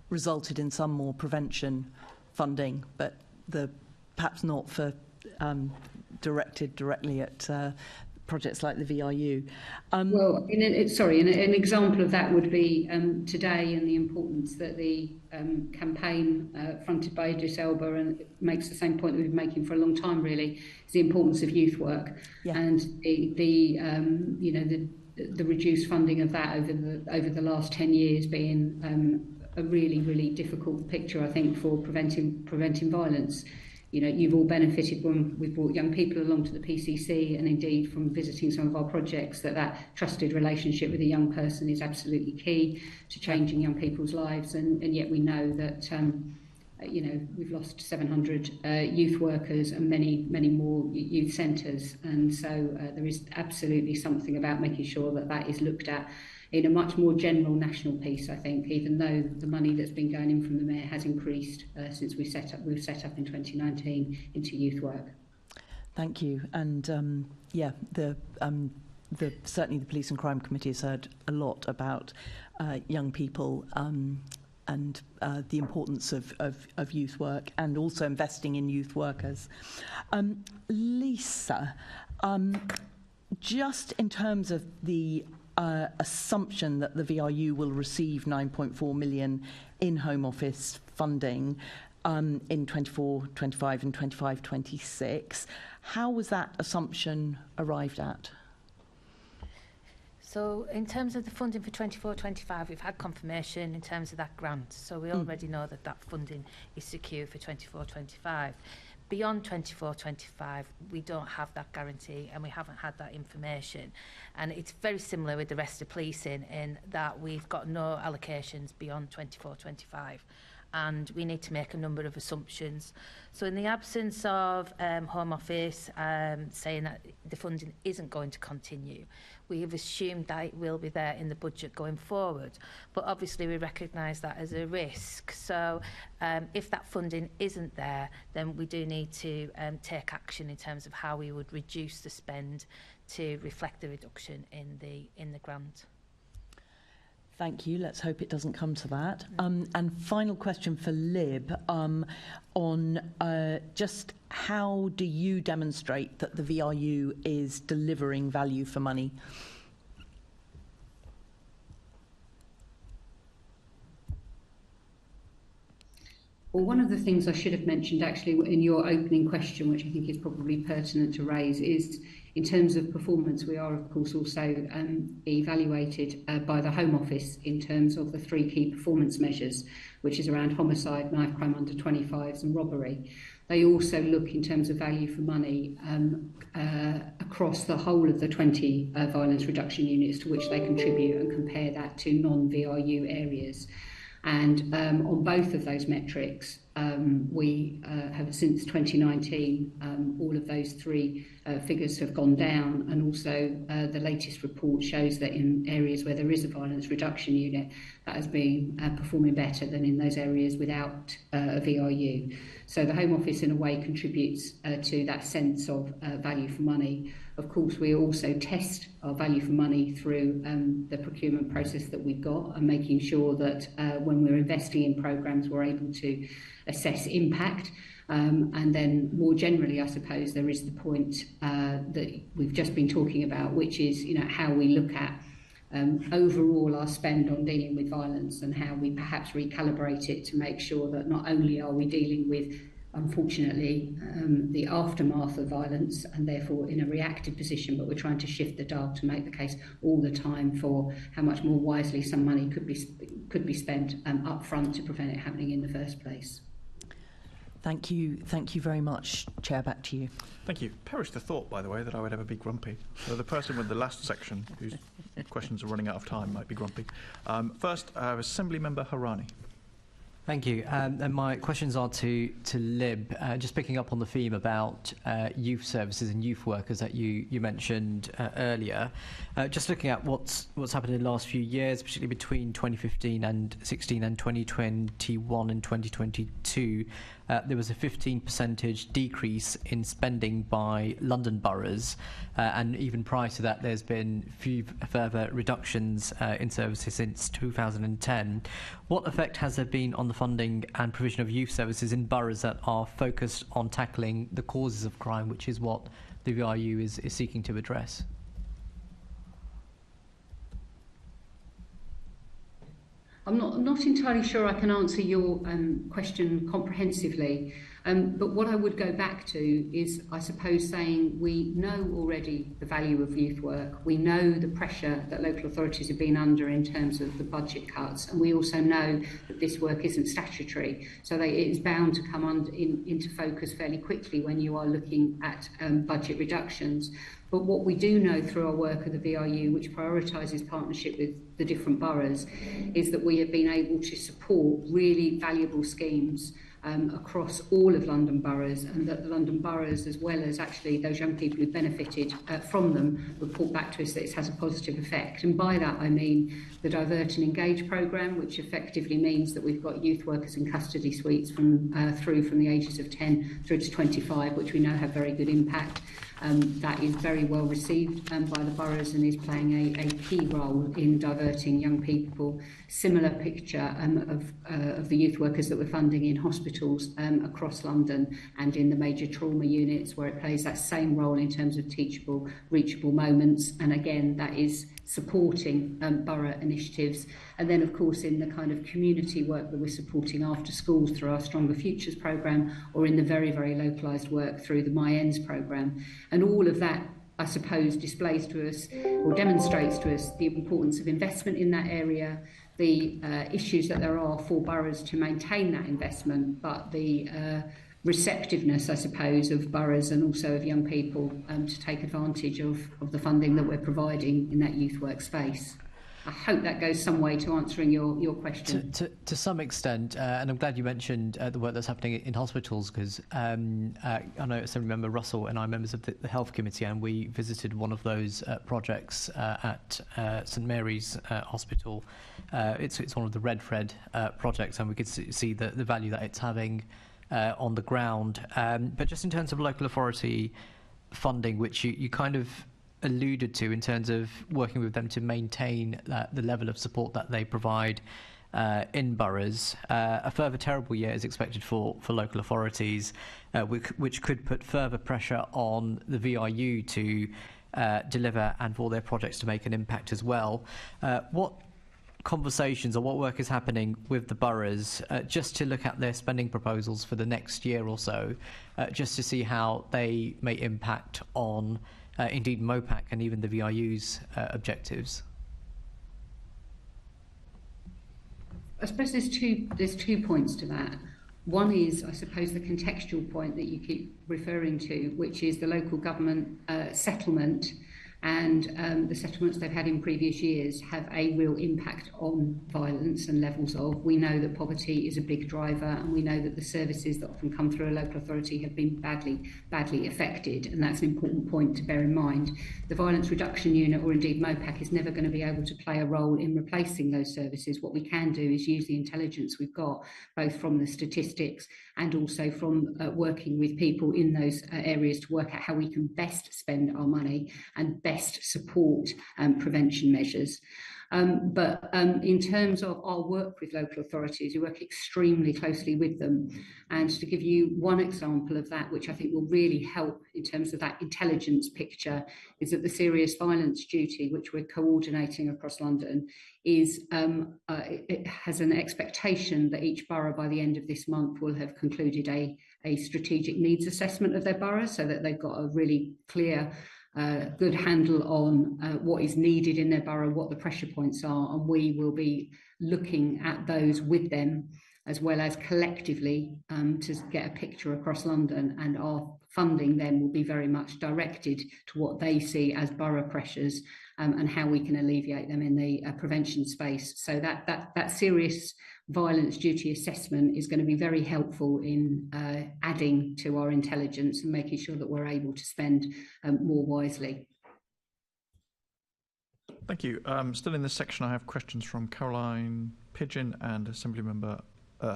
resulted in some more prevention funding, but perhaps not for directed directly at projects like the VRU. Well, an example of that would be today, and the importance that the campaign fronted by Idris Elba, and it makes the same point that we've been making for a long time, really, is the importance of youth work. Yeah. And the reduced funding of that over the last 10 years being a really, really difficult picture, I think, for preventing violence. You know, you've all benefited when we've brought young people along to the PCC, and indeed from visiting some of our projects, that trusted relationship with a young person is absolutely key to changing young people's lives. And yet we know that, we've lost 700 youth workers and many, many more youth centres. And so there is absolutely something about making sure that is looked at in a much more general national piece, I think, even though the money that's been going in from the Mayor has increased since we've set up in 2019 into youth work. Thank you. And certainly the Police and Crime Committee has heard a lot about young people and the importance of youth work, and also investing in youth workers. Lisa, just in terms of the assumption that the VRU will receive 9.4 million in Home Office funding in 24-25 and 25-26, how was that assumption arrived at? So in terms of the funding for 24-25, we've had confirmation in terms of that grant. So we already know that funding is secure for 24-25. Beyond 24-25, we don't have that guarantee, and we haven't had that information. And it's very similar with the rest of policing in that we've got no allocations beyond 24-25. And we need to make a number of assumptions. So in the absence of Home Office saying that the funding isn't going to continue, we have assumed that it will be there in the budget going forward. But obviously we recognise that as a risk. So if that funding isn't there, then we do need to take action in terms of how we would reduce the spend to reflect the reduction in the grant. Thank you. Let's hope it doesn't come to that. And final question for Lib on just how do you demonstrate that the VRU is delivering value for money? Well, one of the things I should have mentioned actually in your opening question, which I think is probably pertinent to raise, is In terms of performance, we are of course also evaluated by the Home Office in terms of the 3 key performance measures, which is around homicide, knife crime under 25s and robbery. They also look in terms of value for money across the whole of the 20 violence reduction units to which they contribute and compare that to non-VRU areas. And on both of those metrics, we have since 2019, all of those 3 figures have gone down, and also the latest report shows that in areas where there is a violence reduction unit, that has been performing better than in those areas without a VRU. So the Home Office in a way contributes to that sense of value for money. Of course, we also test our value for money through the procurement process that we've got, and making sure that when we're investing in programmes, we're able to assess impact. And then more generally, I suppose, there is the point that we've just been talking about, which is, how we look at overall our spend on dealing with violence, and how we perhaps recalibrate it to make sure that not only are we dealing with, unfortunately, the aftermath of violence and therefore in a reactive position, but we're trying to shift the dial to make the case all the time for how much more wisely some money could be spent up front to prevent it happening in the first place. Thank you very much. Chair, back to you. Thank you. Perish the thought, by the way, that I would ever be grumpy. So the person with the last section, whose questions are running out of time, might be grumpy. First, Assembly Member Harani. Thank you. And my questions are to Lib. Just picking up on the theme about youth services and youth workers that you mentioned earlier. Just looking at what's happened in the last few years, particularly between 2015 and 16 and 2021 and 2022, there was a 15% decrease in spending by London boroughs, and even prior to that, there's been few further reductions in services since 2010. What effect has there been on the funding and provision of youth services in boroughs that are focused on tackling the causes of crime, which is what the VRU is seeking to address? I'm not entirely sure I can answer your question comprehensively, but what I would go back to is, I suppose, saying we know already the value of youth work. We know the pressure that local authorities have been under in terms of the budget cuts, and we also know that this work isn't statutory, so it is bound to come into focus fairly quickly when you are looking at budget reductions. But what we do know through our work of the VRU, which prioritises partnership with the different boroughs, is that we have been able to support really valuable schemes across all of London boroughs, and that the London boroughs, as well as actually those young people who benefited from them, report back to us that it has a positive effect. And by that I mean the Divert and Engage programme, which effectively means that we've got youth workers in custody suites from the ages of 10 through to 25, which we know have very good impact. That is very well received by the boroughs and is playing a key role in diverting young people. Similar picture of the youth workers that we're funding in hospitals across London and in the major trauma units, where it plays that same role in terms of teachable, reachable moments. And again, that is supporting borough initiatives. And then, of course, in the kind of community work that we're supporting after schools through our Stronger Futures programme, or in the very, very localised work through the My Ends programme. And all of that, I suppose, displays to us or demonstrates to us the importance of investment in that area, the issues that there are for boroughs to maintain that investment, but the receptiveness, I suppose, of boroughs and also of young people to take advantage of the funding that we're providing in that youth work space. I hope that goes some way to answering your question. To some extent, and I'm glad you mentioned the work that's happening in hospitals, because I know Assembly Member Russell and I are members of the Health Committee, and we visited one of those projects at St Mary's Hospital. It's one of the Red Thread projects, and we could see the value that it's having on the ground. But just in terms of local authority funding, which you kind of alluded to in terms of working with them to maintain the level of support that they provide in boroughs, a further terrible year is expected for local authorities, which could put further pressure on the VRU to deliver and for their projects to make an impact as well. What conversations or what work is happening with the boroughs just to look at their spending proposals for the next year or so, just to see how they may impact on indeed MOPAC and even the VRU's objectives? I suppose there's two points to that. One is, I suppose, the contextual point that you keep referring to, which is the local government settlement, and the settlements they've had in previous years have a real impact on violence and levels of. We know that poverty is a big driver, and we know that the services that often come through a local authority have been badly affected, and that's an important point to bear in mind. The Violence Reduction Unit, or indeed MOPAC, is never going to be able to play a role in replacing those services. What we can do is use the intelligence we've got, both from the statistics and also from working with people in those areas to work out how we can best spend our money and best support prevention measures. But in terms of our work with local authorities, we work extremely closely with them. And to give you one example of that, which I think will really help in terms of that intelligence picture, is that the serious violence duty, which we're coordinating across London, is it has an expectation that each borough by the end of this month will have concluded a strategic needs assessment of their borough, so that they've got a really clear good handle on what is needed in their borough, what the pressure points are, and we will be looking at those with them as well as collectively to get a picture across London, and our funding then will be very much directed to what they see as borough pressures and how we can alleviate them in the prevention space. So that serious violence duty assessment is going to be very helpful in adding to our intelligence and making sure that we're able to spend more wisely. Thank you. Still in this section, I have questions from Caroline Pidgeon and Assemblymember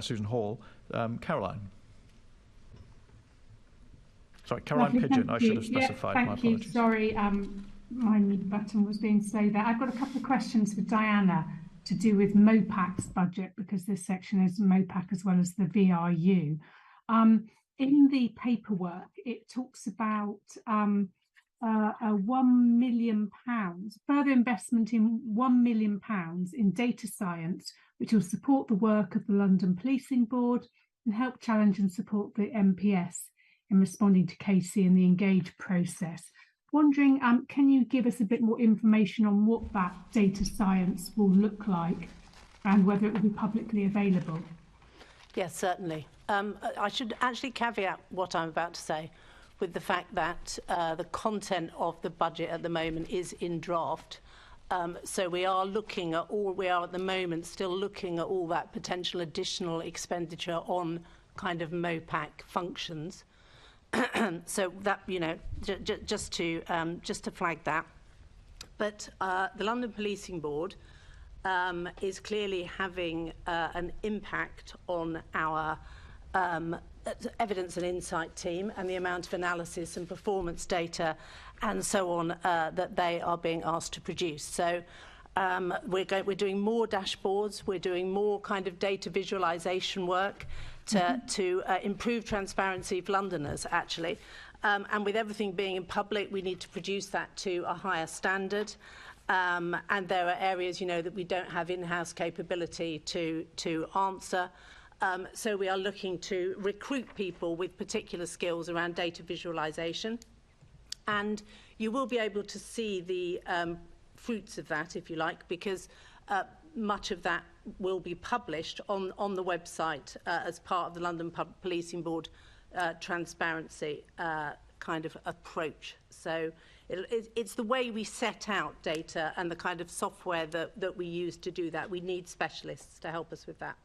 Susan Hall. Caroline. Sorry, Caroline Pidgeon. I should have specified. Yeah, my thank you. apologies. Sorry, my mute button was being slow there. I've got a couple of questions for Diana to do with MOPAC's budget, because this section is MOPAC as well as the VRU. In the paperwork, it talks about a £1 million, further investment in £1 million in data science, which will support the work of the London Policing Board and help challenge and support the MPS in responding to KC and the Engage process. Wondering, can you give us a bit more information on what that data science will look like and whether it will be publicly available? Yes, certainly. I should actually caveat what I'm about to say with the fact that the content of the budget at the moment is in draft. So we are looking at at the moment still looking at all that potential additional expenditure on kind of MOPAC functions. So that, you know, just to flag that. But the London Policing Board is clearly having an impact on our evidence and insight team and the amount of analysis and performance data and so on that they are being asked to produce. So we're doing more dashboards, we're doing more kind of data visualization work to improve transparency for Londoners, actually. And with everything being in public, we need to produce that to a higher standard. And there are areas, you know, that we don't have in-house capability to answer. So we are looking to recruit people with particular skills around data visualization. And you will be able to see the fruits of that, if you like, because much of that will be published on the website as part of the London Policing Board transparency kind of approach. So it's the way we set out data and the kind of software that we use to do that. We need specialists to help us with that.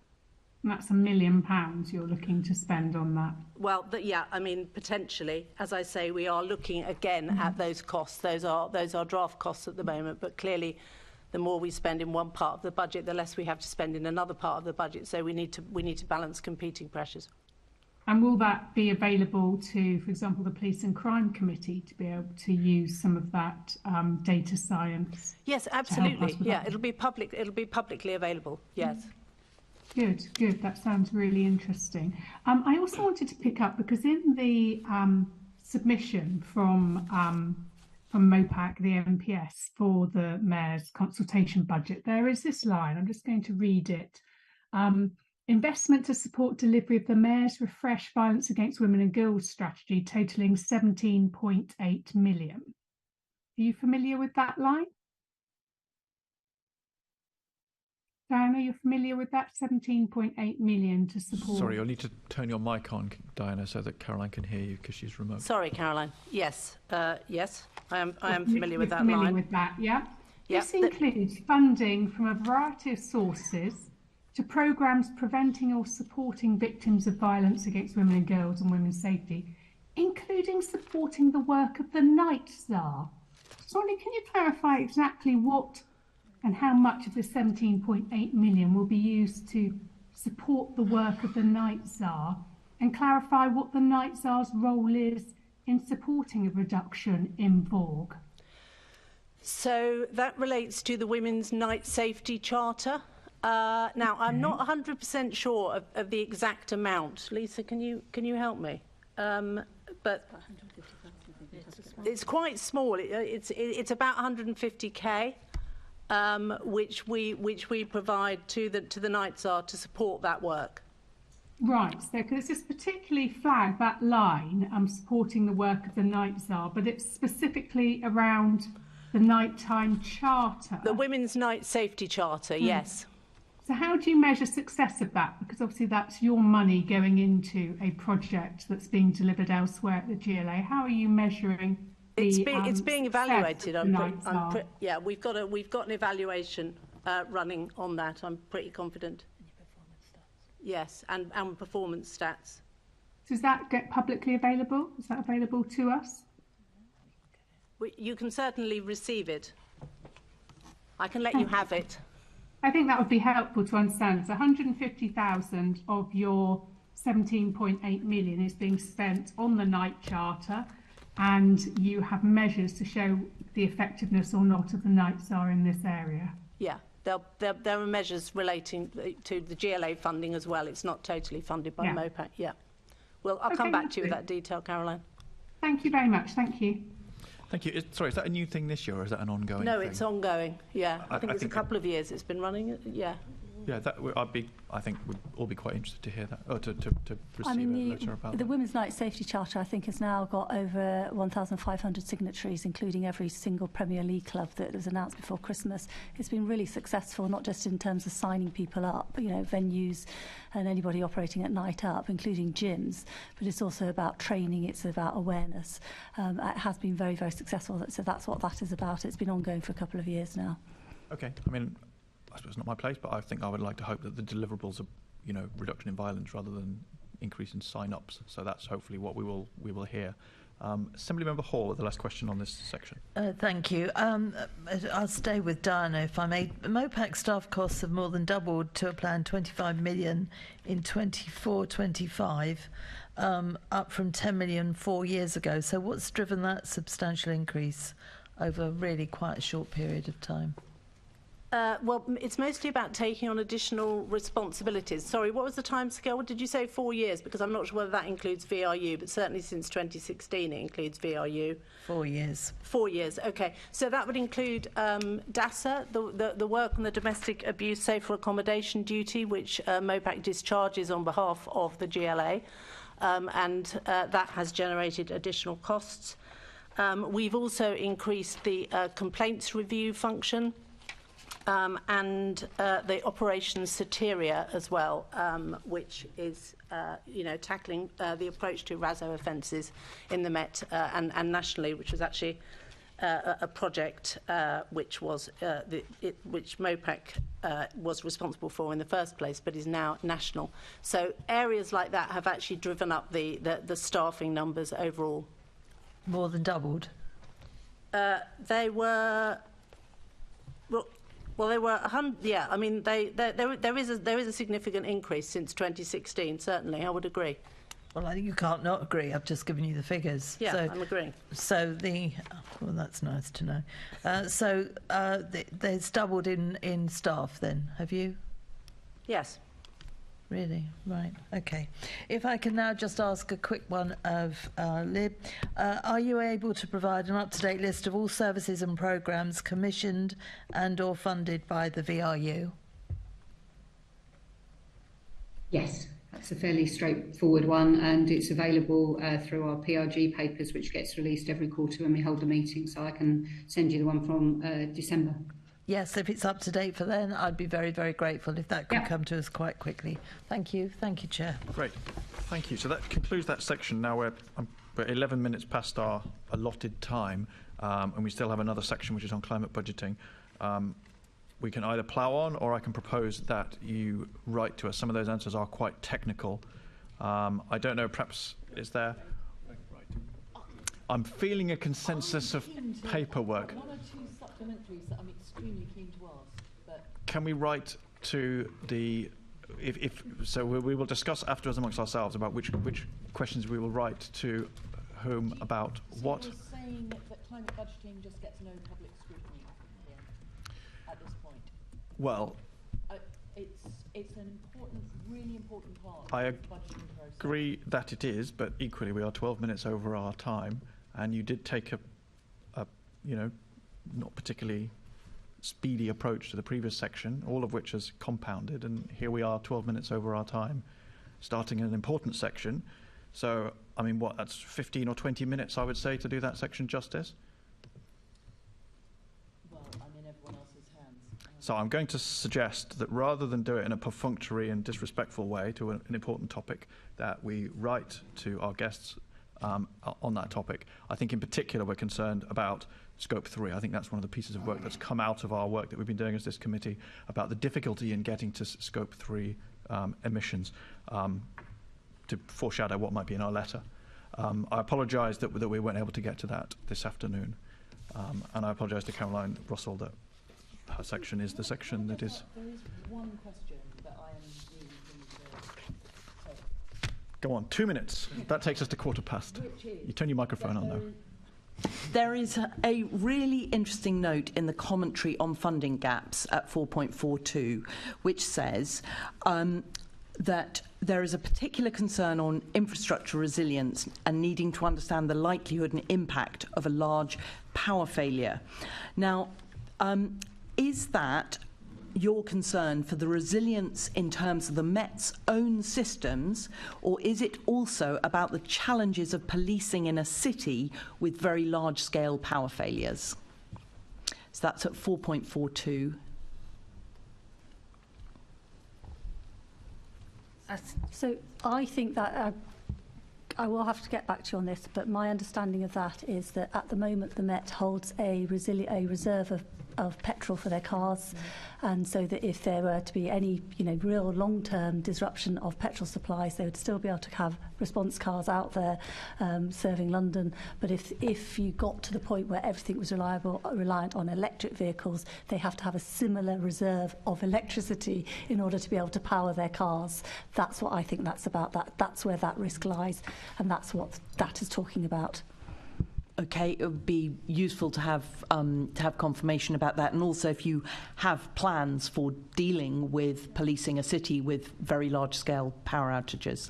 And that's £1 million you're looking to spend on that? Well, yeah, I mean, potentially. As I say, we are looking again at those costs. Those are draft costs at the moment, but clearly the more we spend in one part of the budget, the less we have to spend in another part of the budget. So we need to balance competing pressures. And will that be available to, for example, the Police and Crime Committee to be able to use some of that data science? Yes, absolutely. Yeah, it'll be publicly available. Yes. Good. That sounds really interesting. I also wanted to pick up, because in the submission from MOPAC, the MPS, for the Mayor's consultation budget, there is this line. I'm just going to read it. Investment to support delivery of the Mayor's Refresh Violence Against Women and Girls strategy, totalling £17.8 million. Are you familiar with that line? Diana, you're familiar with that 17.8 million to support? Sorry, you'll need to turn your mic on, Diana, so that Caroline can hear you because she's remote. Sorry, Caroline. Yes, yes, I am familiar with that familiar line. with that, yeah? Yep. This includes funding from a variety of sources to programmes preventing or supporting victims of violence against women and girls and women's safety, including supporting the work of the Night Star. Sorry, can you clarify exactly what and how much of the 17.8 million will be used to support the work of the Night Tsar, and clarify what the Night Tsar's role is in supporting a reduction in VORG? So that relates to the Women's Night Safety Charter. Now, I'm not 100% sure of the exact amount. Lisa, can you help me? But it's quite small. It's about 150k. Which we provide to the Night Tsar to support that work. Right, so because it's particularly flagged that line, supporting the work of the Night Tsar, but it's specifically around the nighttime charter. The Women's Night Safety Charter, yes. So how do you measure success of that? Because obviously that's your money going into a project that's being delivered elsewhere at the GLA. How are you measuring? It's being evaluated. Yeah, we've got an evaluation running on that. I'm pretty confident. Yes, and performance stats. Does that get publicly available? Is that available to us? You can certainly receive it. I can let you have it. I think that would be helpful to understand. So 150,000 of your 17.8 million is being spent on the night charter, and you have measures to show the effectiveness or not of the Night Tsar in this area. Yeah, there are measures relating to the GLA funding as well. It's not totally funded by MOPAC. Yeah. Well, I'll come back to you with that detail, Caroline. Thank you very much. Thank you. Thank you. Sorry, is that a new thing this year, or is that an ongoing No, thing? it's ongoing. Yeah, I think it's a couple of years it's been running. Yeah. Yeah, I think we'd all be quite interested to hear that, or to receive a letter about the that. Women's Night Safety Charter, I think, has now got over 1,500 signatories, including every single Premier League club that was announced before Christmas. It's been really successful, not just in terms of signing people up, venues and anybody operating at night up, including gyms, but it's also about training, it's about awareness. It has been very, very successful, so that's what that is about. It's been ongoing for a couple of years now. Okay, I mean, I suppose it's not my place, but I think I would like to hope that the deliverables are, reduction in violence rather than increase in sign-ups. So that's hopefully what we will hear. Assemblymember Hall with the last question on this section. Thank you. I'll stay with Diana, if I may. MOPAC staff costs have more than doubled to a planned 25 million in 24-25, up from 10 million 4 years ago. So what's driven that substantial increase over really quite a short period of time? Well, it's mostly about taking on additional responsibilities. Sorry, what was the timescale? Did you say 4 years? Because I'm not sure whether that includes VRU, but certainly since 2016 it includes VRU. 4 years. 4 years, okay. So that would include DASA, the work on the domestic abuse safer accommodation duty, which MOPAC discharges on behalf of the GLA, and that has generated additional costs. We've also increased the complaints review function, and the Operation Soteria as well, which is, tackling the approach to RASO offences in the Met and nationally, which was actually a project which was which MOPAC was responsible for in the first place, but is now national. So areas like that have actually driven up the staffing numbers overall. More than doubled. They were. Well, they were 100. Yeah, I mean, there is a significant increase since 2016. Certainly, I would agree. Well, you can't not agree. I've just given you the figures. Yeah, so, I'm agreeing. So well, that's nice to know. There's doubled in staff. Then have you? Yes. Really? Right. Okay. If I can now just ask a quick one of Lib. Are you able to provide an up-to-date list of all services and programmes commissioned and or funded by the VRU? Yes. It's a fairly straightforward one, and it's available through our PRG papers, which gets released every quarter when we hold the meeting. So I can send you the one from December. Yes, if it's up to date for then, I'd be very, very grateful if that could come to us quite quickly. Thank you, Chair. Great, thank you. So that concludes that section. Now we're 11 minutes past our allotted time, and we still have another section which is on climate budgeting. We can either plough on, or I can propose that you write to us. Some of those answers are quite technical. I don't know, perhaps is there... I'm feeling a consensus of paperwork. One or two supplementaries that I'm extremely keen to ask. But can we write to the... So we will discuss afterwards amongst ourselves about which questions we will write to whom about what. So you're saying that climate budgeting just gets no public scrutiny at this point? Well, it's an important, really important part I of the budgeting process. Agree that it is, but equally we are 12 minutes over our time, and you did take a not particularly speedy approach to the previous section, all of which has compounded, and here we are 12 minutes over our time, starting an important section. So, I mean, that's 15 or 20 minutes, I would say, to do that section justice? Well, I'm in everyone else's hands. So I'm going to suggest that rather than do it in a perfunctory and disrespectful way to an important topic, that we write to our guests on that topic. I think in particular we're concerned about Scope 3. I think that's one of the pieces of work that's come out of our work that we've been doing as this committee about the difficulty in getting to Scope 3 emissions, to foreshadow what might be in our letter. I apologise that we weren't able to get to that this afternoon, and I apologise to Caroline Russell that her section is the section that is... There is one question that I am really keen to... Go on, 2 minutes. That takes us to 15:15. You turn your microphone on, though. There is a really interesting note in the commentary on funding gaps at 4.42, which says that there is a particular concern on infrastructure resilience and needing to understand the likelihood and impact of a large power failure. Now, is that your concern for the resilience in terms of the Met's own systems, or is it also about the challenges of policing in a city with very large-scale power failures? So that's at 4.42. So I think that I will have to get back to you on this, but my understanding of that is that at the moment the Met holds a reserve of petrol for their cars, and so that if there were to be any real long-term disruption of petrol supplies, they would still be able to have response cars out there serving London. But if you got to the point where everything was reliant on electric vehicles, they have to have a similar reserve of electricity in order to be able to power their cars. That's what I think that's about. That's where that risk lies, and that's what that is talking about. Okay, it would be useful to have confirmation about that, and also if you have plans for dealing with policing a city with very large-scale power outages.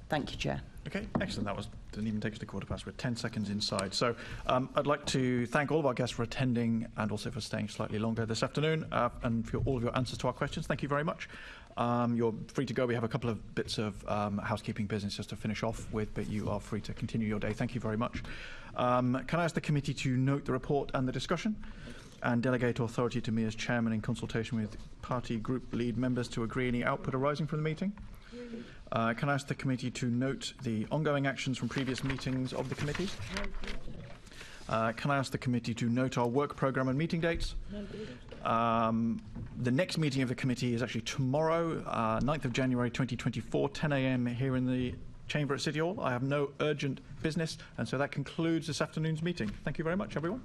Thank you, Chair. Okay, excellent. That didn't even take us to 15:15. We're 10 seconds inside. So I'd like to thank all of our guests for attending and also for staying slightly longer this afternoon, and for all of your answers to our questions. Thank you very much. You're free to go. We have a couple of bits of housekeeping business just to finish off with, but you are free to continue your day. Thank you very much. Can I ask the committee to note the report and the discussion and delegate authority to me as chairman in consultation with party group lead members to agree any output arising from the meeting? Can I ask the committee to note the ongoing actions from previous meetings of the committees? Can I ask the committee to note our work programme and meeting dates? The next meeting of the committee is actually tomorrow, 9th of January 2024, 10 a.m. here in the chamber at City Hall. I have no urgent business, and so that concludes this afternoon's meeting. Thank you very much, everyone.